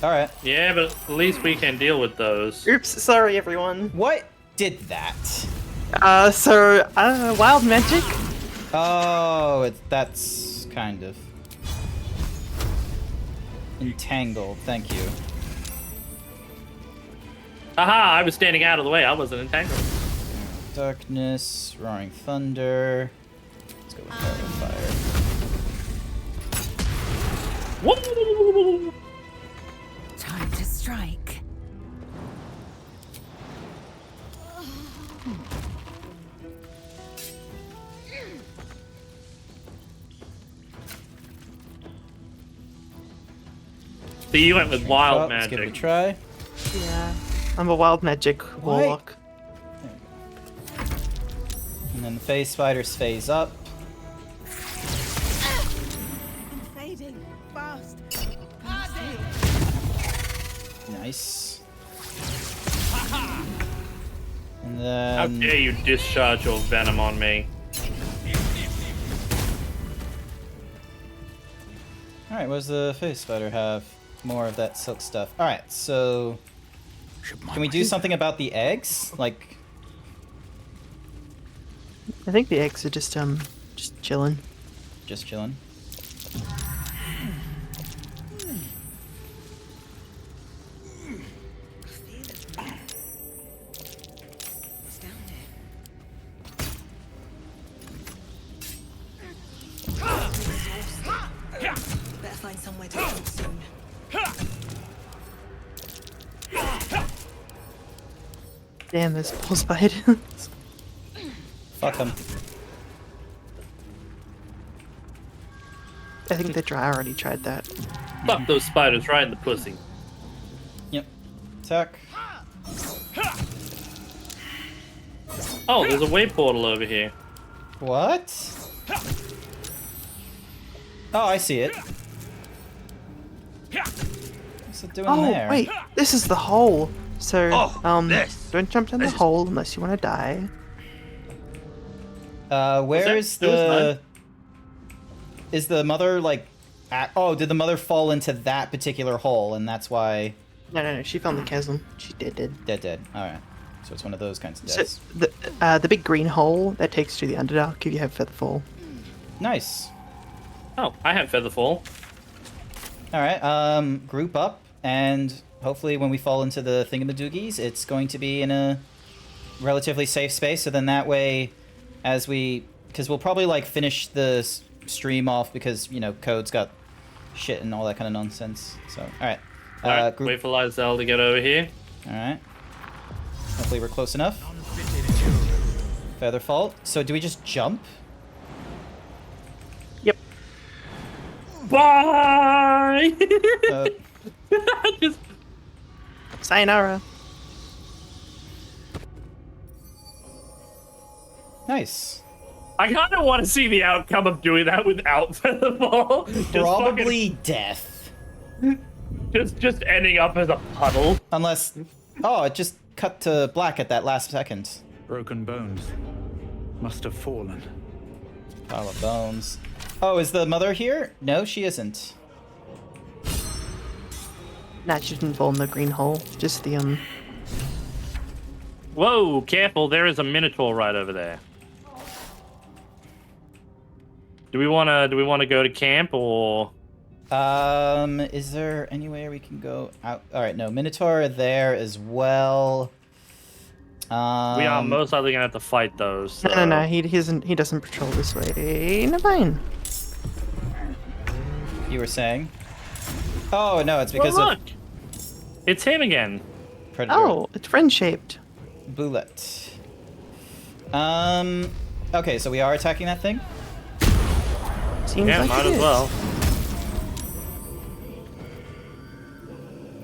Alright. Yeah, but at least we can deal with those. Oops, sorry everyone. What did that? Wild magic? Oh, that's kind of... entangled, thank you. Haha, I was standing out of the way, I wasn't entangled. Darkness, roaring thunder. Let's go with fire. Woo! Time to strike. So you went with wild Let's give it a magic. try. Yeah. I'm a wild magic warlock. And then the phase spiders phase up. Fading fast. Nice. And then... How dare you discharge your venom on me? Alright, what does the face spider have? More of that silk stuff. Alright, so... Can we do something about the eggs? Like... I think the eggs are just chilling. Just chilling? Better find somewhere to camp soon. Damn, there's poor spiders. Fuck them. I think the dry already tried that. Fuck those spiders right in the pussy. Yep. Attack. Oh, there's a way portal over here. What? Oh, I see it. What's it doing there? Oh, wait, this is the hole. So, don't jump down the hole unless you want to die. Where's the... Is the mother, like... Oh, did the mother fall into that particular hole, and that's why... No, she fell in the chasm. She dead. Dead. Alright. So it's one of those kinds of So, deaths. the big green hole, that takes you to the Underdark if you have Featherfall. Nice. Oh, I have Featherfall. Alright, group up, and hopefully when we fall into the thingamadoogies, it's going to be in a relatively safe space, so then that way, as we... Because we'll probably, like, finish the stream off because, you know, Code's got shit and all that kind of nonsense. So, alright. Alright, wait for Lizelle to get over here. Alright. Hopefully we're close enough. Featherfall. So do we just jump? Yep. Bye! Sayonara. Nice. I kind of want to see the outcome of doing that without Featherfall. Probably death. Just ending up as a puddle. Unless... Oh, it just cut to black at that last second. Broken bones. Must have fallen. Pile of bones. Oh, is the mother here? No, she isn't. Nah, she didn't fall in the green hole. Just the, Whoa, careful, there is a Minotaur right over there. Do we wanna go to camp or? Is there anywhere we can go out? All right, no, Minotaur are there as well. We are most likely gonna have to fight those. So. No, he doesn't patrol this way. Never mind. You were saying? Oh no, it's because look, it's him again. Predator. Oh, it's friend-shaped. Bullet. Okay, so we are attacking that thing? Seems yeah, like might it as well.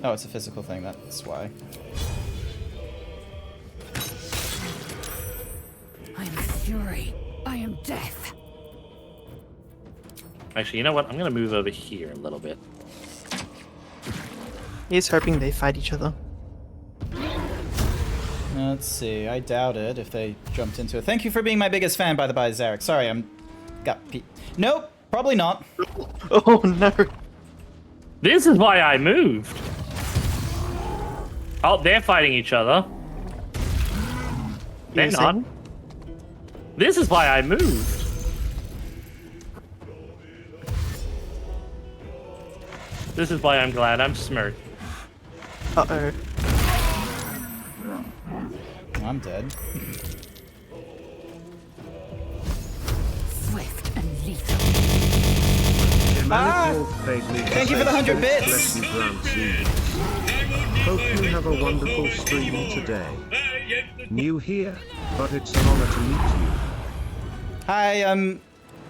Oh, it's a physical thing, that's why. I am fury. I am death. Actually, you know what? I'm gonna move over here a little bit. He's hoping they fight each other. Let's see, I doubt it if they jumped into it. Thank you for being my biggest fan, by the by, Zarek. Sorry, Nope, probably not. Oh no. This is why I moved. Oh, they're fighting each other. They're not. This is why I moved. This is why I'm glad I'm smirked. Uh-oh. I'm dead. Swift and lethal. Thank you for the 100 bits! Hope you have a wonderful stream today. New here, but it's an honor to meet you. Hi,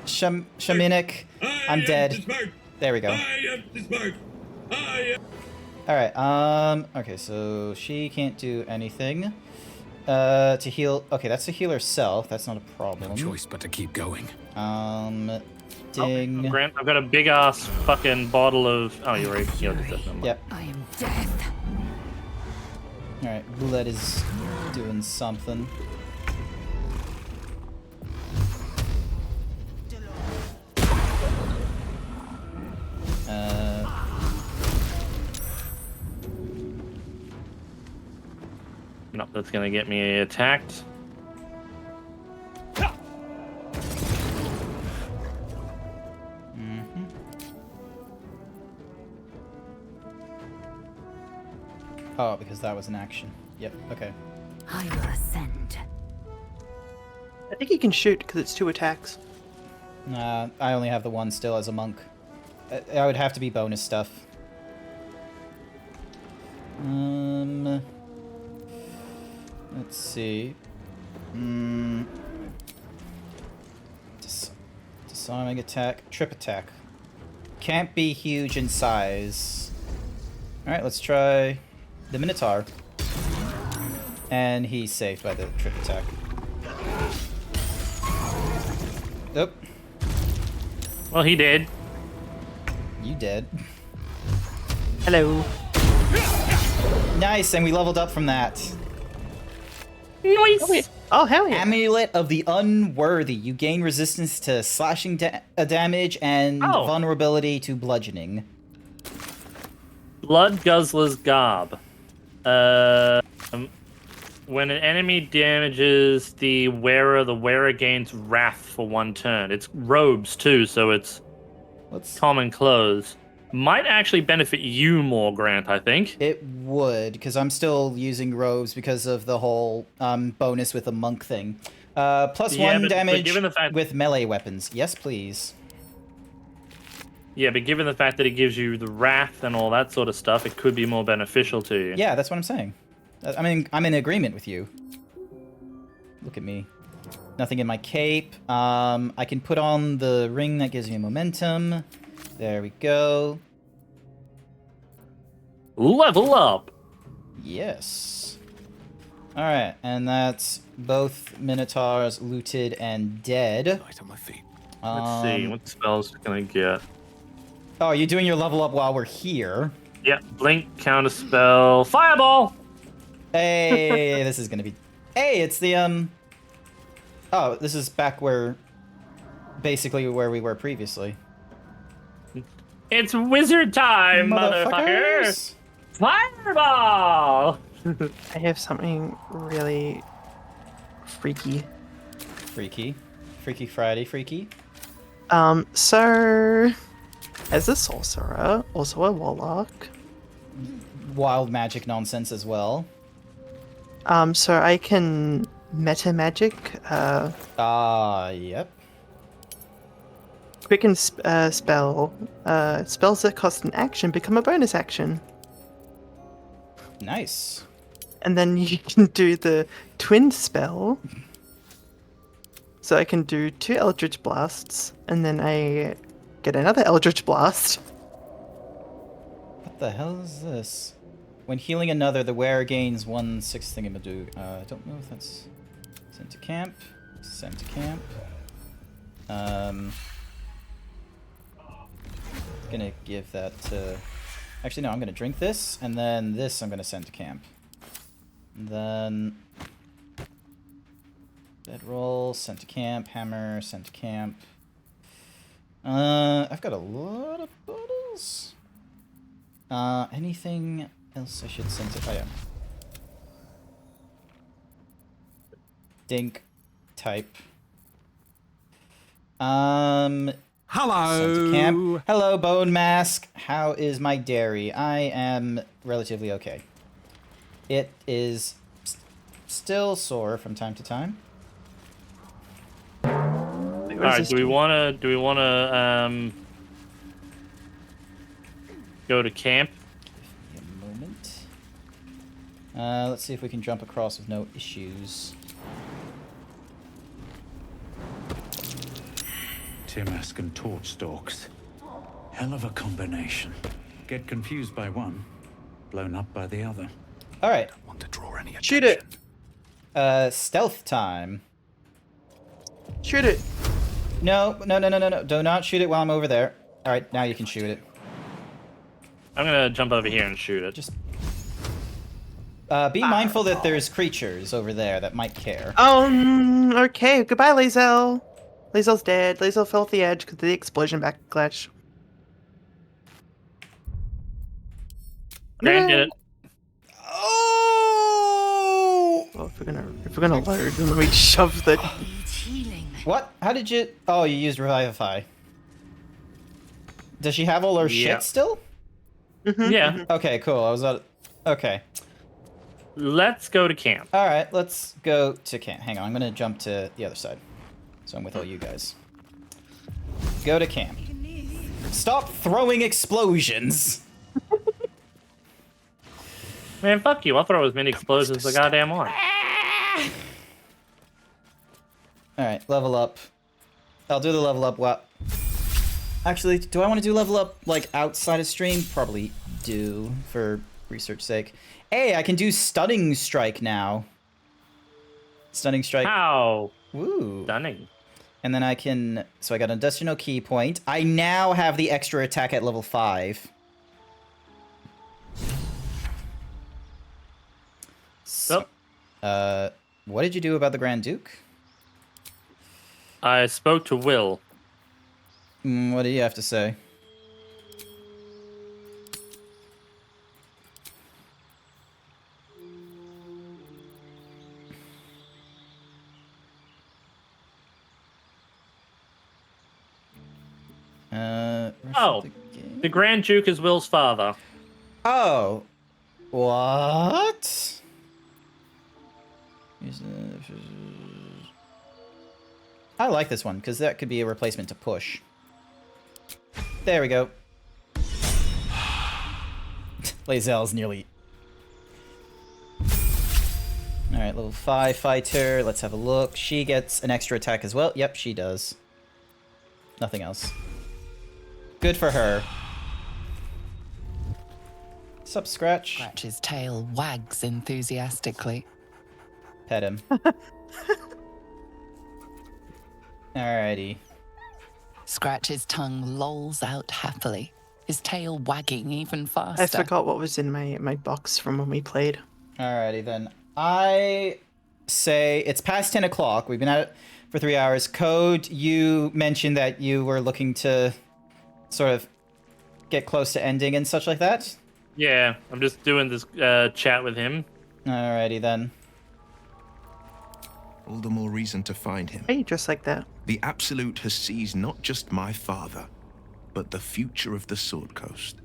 Shaminic. I'm dead. There we go. Alright, okay, so she can't do anything. To heal... Okay, that's to heal herself. That's not a problem. No choice but to keep going. Ding. Oh, Grant, I've got a big-ass fucking bottle of... Oh, you already healed yourself. Yep. I am death. Alright, Bullet is doing something. No, that's gonna get me attacked. Oh, because that was an action. Yep, okay. I will ascend. I think he can shoot because it's 2 attacks. Nah, I only have the one still as a monk. I would have to be bonus stuff. Let's see. Disarming attack, trip attack. Can't be huge in size. Alright, let's try the Minotaur. And he's saved by the trip attack. Oop. Well, he did. You did. Hello. Nice, and we leveled up from that. Nice. Oh, hell yeah. Amulet of the Unworthy. You gain resistance to slashing damage and vulnerability to bludgeoning. Blood Guzzler's Garb. When an enemy damages the wearer gains wrath for 1 turn. It's robes too, so it's common clothes. Might actually benefit you more, Grant, I think. It would, because I'm still using robes because of the whole bonus with the monk thing. +1 damage with melee weapons. Yes, please. Yeah, but given the fact that it gives you the wrath and all that sort of stuff, it could be more beneficial to you. Yeah, that's what I'm saying. I mean, I'm in agreement with you. Look at me. Nothing in my cape. I can put on the ring that gives me momentum. There we go. Level up! Yes. Alright, and that's both Minotaurs looted and dead. Right on my feet. Let's see, what spells can I get? Oh, you're doing your level up while we're here. Yeah, blink, counterspell, fireball! Hey, this is gonna be... Hey, it's the, Oh, this is back where... Basically where we were previously. It's wizard time, motherfuckers! Fireball! I have something really freaky. Freaky? Freaky Friday freaky? So... As a sorcerer, also a warlock. Wild magic nonsense as well. So I can meta magic. Yep. Quicken spell. Spells that cost an action become a bonus action. Nice. And then you can do the twin spell. So I can do 2 Eldritch Blasts, and then I get another Eldritch Blast. What the hell is this? When healing another, the wearer gains 1/6 thingamadoo. I don't know if that's sent to camp. Sent to camp. Gonna give that to... Actually, no, I'm gonna drink this, and then this I'm gonna send to camp. And then... Bedroll, sent to camp, hammer, sent to camp. I've got a lot of bottles. Anything else I should send to... Oh, yeah. Dink. Type. Hello. Sent to camp. Hello, Bone Mask. How is my dairy? I am relatively okay. It is still sore from time to time. All right, do we wanna go to camp? Give me a moment. Let's see if we can jump across with no issues. Timask and torch stalks. Hell of a combination. Get confused by one, blown up by the other. All right. Don't want to draw any attention. Shoot it. Stealth time. Shoot it. No. Do not shoot it while I'm over there. All right, now you can shoot it. I'm gonna jump over here and shoot it. Just be mindful that there's creatures over there that might care. Okay. Goodbye, Lae'zel. Lae'zel's dead. Lae'zel fell off the edge because of the explosion backlash. Grant did it. Oh! we're gonna load, then let me shove the. What? How did you? Oh, you used Revivify. Does she have all her shit still? Yeah. Okay, cool. I was at. Okay. Let's go to camp. All right, let's go to camp. Hang on, I'm gonna jump to the other side, so I'm with all you guys. Go to camp. Stop throwing explosions. Man, fuck you. I'll throw as many explosions as I goddamn want. Alright, level up. I'll do the level up. What? Actually, do I want to do level up, like, outside of stream? Probably do, for research sake. Hey, I can do Stunning Strike now. Stunning Strike. How? Woo. Stunning. And then I can... So I got an additional key point. I now have the extra attack at level 5. So, what did you do about the Grand Duke? I spoke to Will. What do you have to say? Oh, the Grand Duke is Will's father. Oh, what? I like this one because that could be a replacement to push. There we go. Lae'zel's nearly. All right, level 5 fighter. Let's have a look. She gets an extra attack as well. Yep, she does. Nothing else. Good for her. Sup, Scratch? Scratch's tail wags enthusiastically. Pet him. Alrighty. Scratch's tongue lolls out happily, his tail wagging even faster. I forgot what was in my box from when we played. Alrighty then. I say it's past 10 o'clock. We've been at it for 3 hours. Code, you mentioned that you were looking to sort of get close to ending and such like that? Yeah, I'm just doing this chat with him. Alrighty then. All the more reason to find him. Hey, just like that. The Absolute has seized not just my father, but the future of the Sword Coast.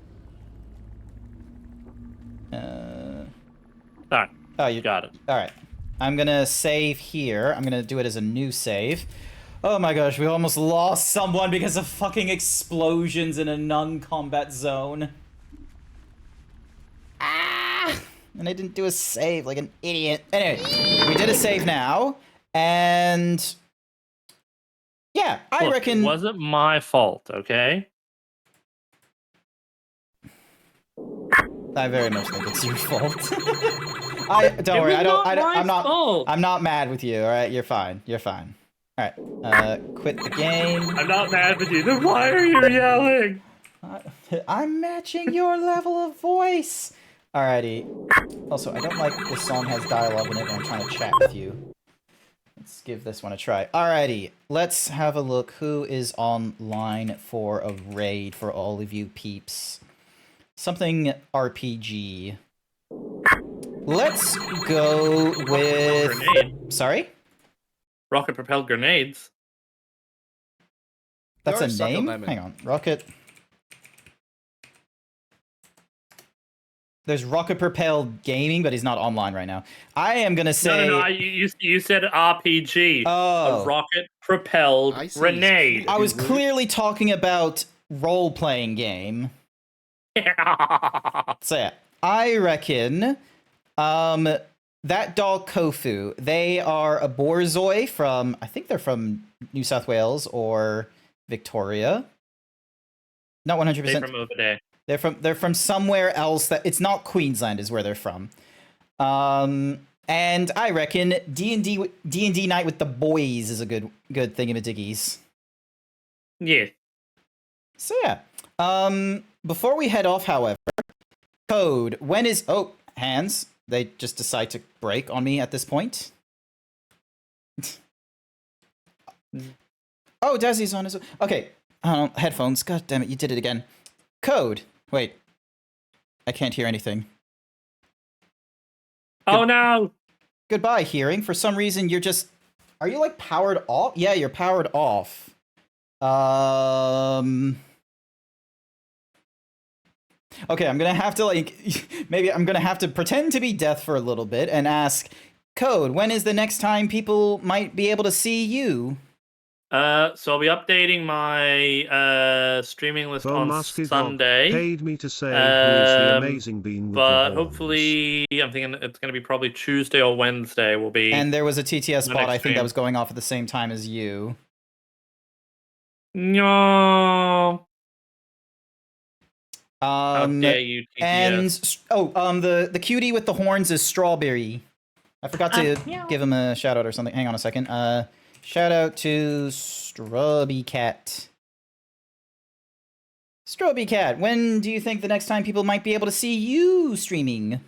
Alright. Oh, you got it. Alright. I'm gonna save here. I'm gonna do it as a new save. Oh my gosh, we almost lost someone because of fucking explosions in a non-combat zone. Ah! And I didn't do a save like an idiot. Anyway, we did a save now, and yeah, I reckon. It wasn't my fault, okay? I very much think it's your fault. Don't worry. I'm not mad with you. All right, you're fine. You're fine. All right, quit the game. I'm not mad with you. Then why are you yelling? I'm matching your level of voice. Alrighty. Also, I don't like this song has dialogue in it when I'm trying to chat with you. Let's give this one a try. Alrighty, let's have a look who is online for a raid for all of you peeps. Something RPG. Let's go with... Grenade. Sorry? Rocket-propelled grenades. That's You're a a sucker, name? Lemon. Hang on. Rocket... There's rocket-propelled gaming, but he's not online right now. I am gonna say... No. You said RPG. Oh. A rocket-propelled grenade. I was clearly talking about role-playing game. So yeah, I reckon that dog Kofu, they are a borzoi from, I think they're from New South Wales or Victoria. Not 100%. They're from over there. They're from somewhere else that it's not Queensland is where they're from. And I reckon D&D Night with the boys is a good thingamadiggies. Yeah. So yeah. Before we head off, however, Code, when is hands? They just decide to break on me at this point. Oh, Desi's on his okay. Headphones. God damn it, you did it again. Code. Wait. I can't hear anything. Oh no! Goodbye, hearing. For some reason, you're just... Are you, like, powered off? Yeah, you're powered off. Okay, I'm gonna have to, like... Maybe I'm gonna have to pretend to be Death for a little bit and ask... Code, when is the next time people might be able to see you? So I'll be updating my streaming list on Sunday. Paid me to say who is the amazing being with but the horns. hopefully, I'm thinking it's going to be probably Tuesday or Wednesday will be. And there was a TTS bot, I think, stream. that was going off at the same time as you. No. How dare you, TTS. And the cutie with the horns is Strawberry. I forgot to give him a shout out or something. Hang on a second. Shout out to Strawby Cat. Strawby Cat, when do you think the next time people might be able to see you streaming?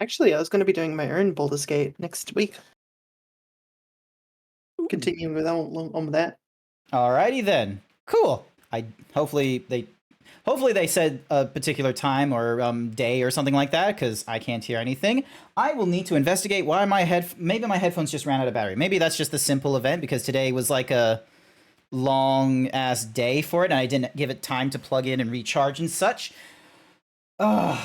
Actually, I was going to be doing my own Baldur's Gate next week. Continuing with on with that. Alrighty then. Cool. Hopefully they said a particular time or day or something like that, because I can't hear anything. I will need to investigate why maybe my headphones just ran out of battery. Maybe that's just the simple event, because today was like a long ass day for it, and I didn't give it time to plug in and recharge and such. I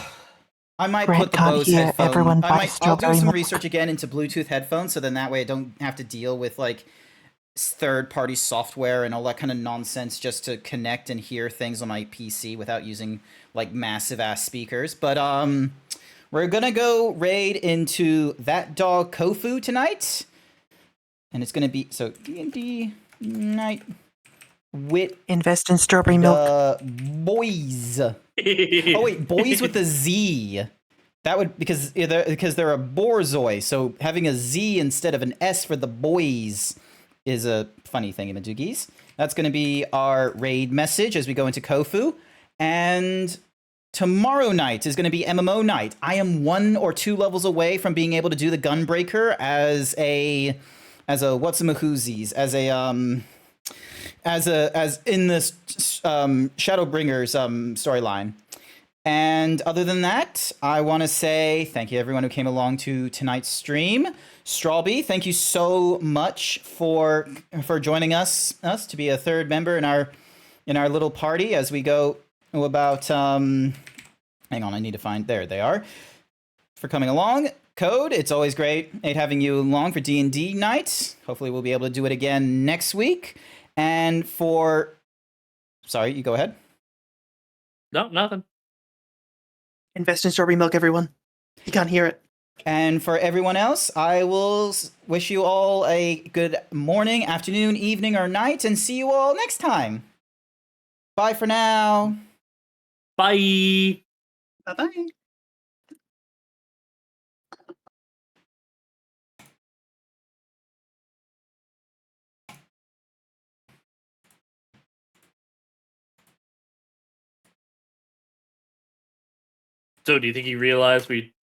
might put the Bose headphone. I'll do some research again into Bluetooth headphones, so then that way I don't have to deal with like third-party software and all that kind of nonsense just to connect and hear things on my PC without using like massive ass speakers. But we're gonna go raid into that dog Kofu tonight, and it's gonna be D&D Night with invest in strawberry milk. Boys. Oh wait, boys with a Z. That would because they're a borzoi, so having a Z instead of an S for the boys is a funny thing in the Doogies. That's going to be our raid message as we go into Kofu. And tomorrow night is going to be MMO night. I am 1 or 2 levels away from being able to do the Gunbreaker as whatsamahoozies, as in this Shadowbringers storyline. And other than that, I want to say thank you everyone who came along to tonight's stream. Strawby, thank you so much for joining us to be a third member in our little party as we go about hang on, I need to find there they are. For coming along. Code, it's always great having you along for D&D night. Hopefully we'll be able to do it again next week. And sorry, you go ahead. No, nothing. Invest in strawberry milk, everyone. You can't hear it. And for everyone else, I will wish you all a good morning, afternoon, evening, or night, and see you all next time. Bye for now. Bye. Bye-bye. So do you think he realized we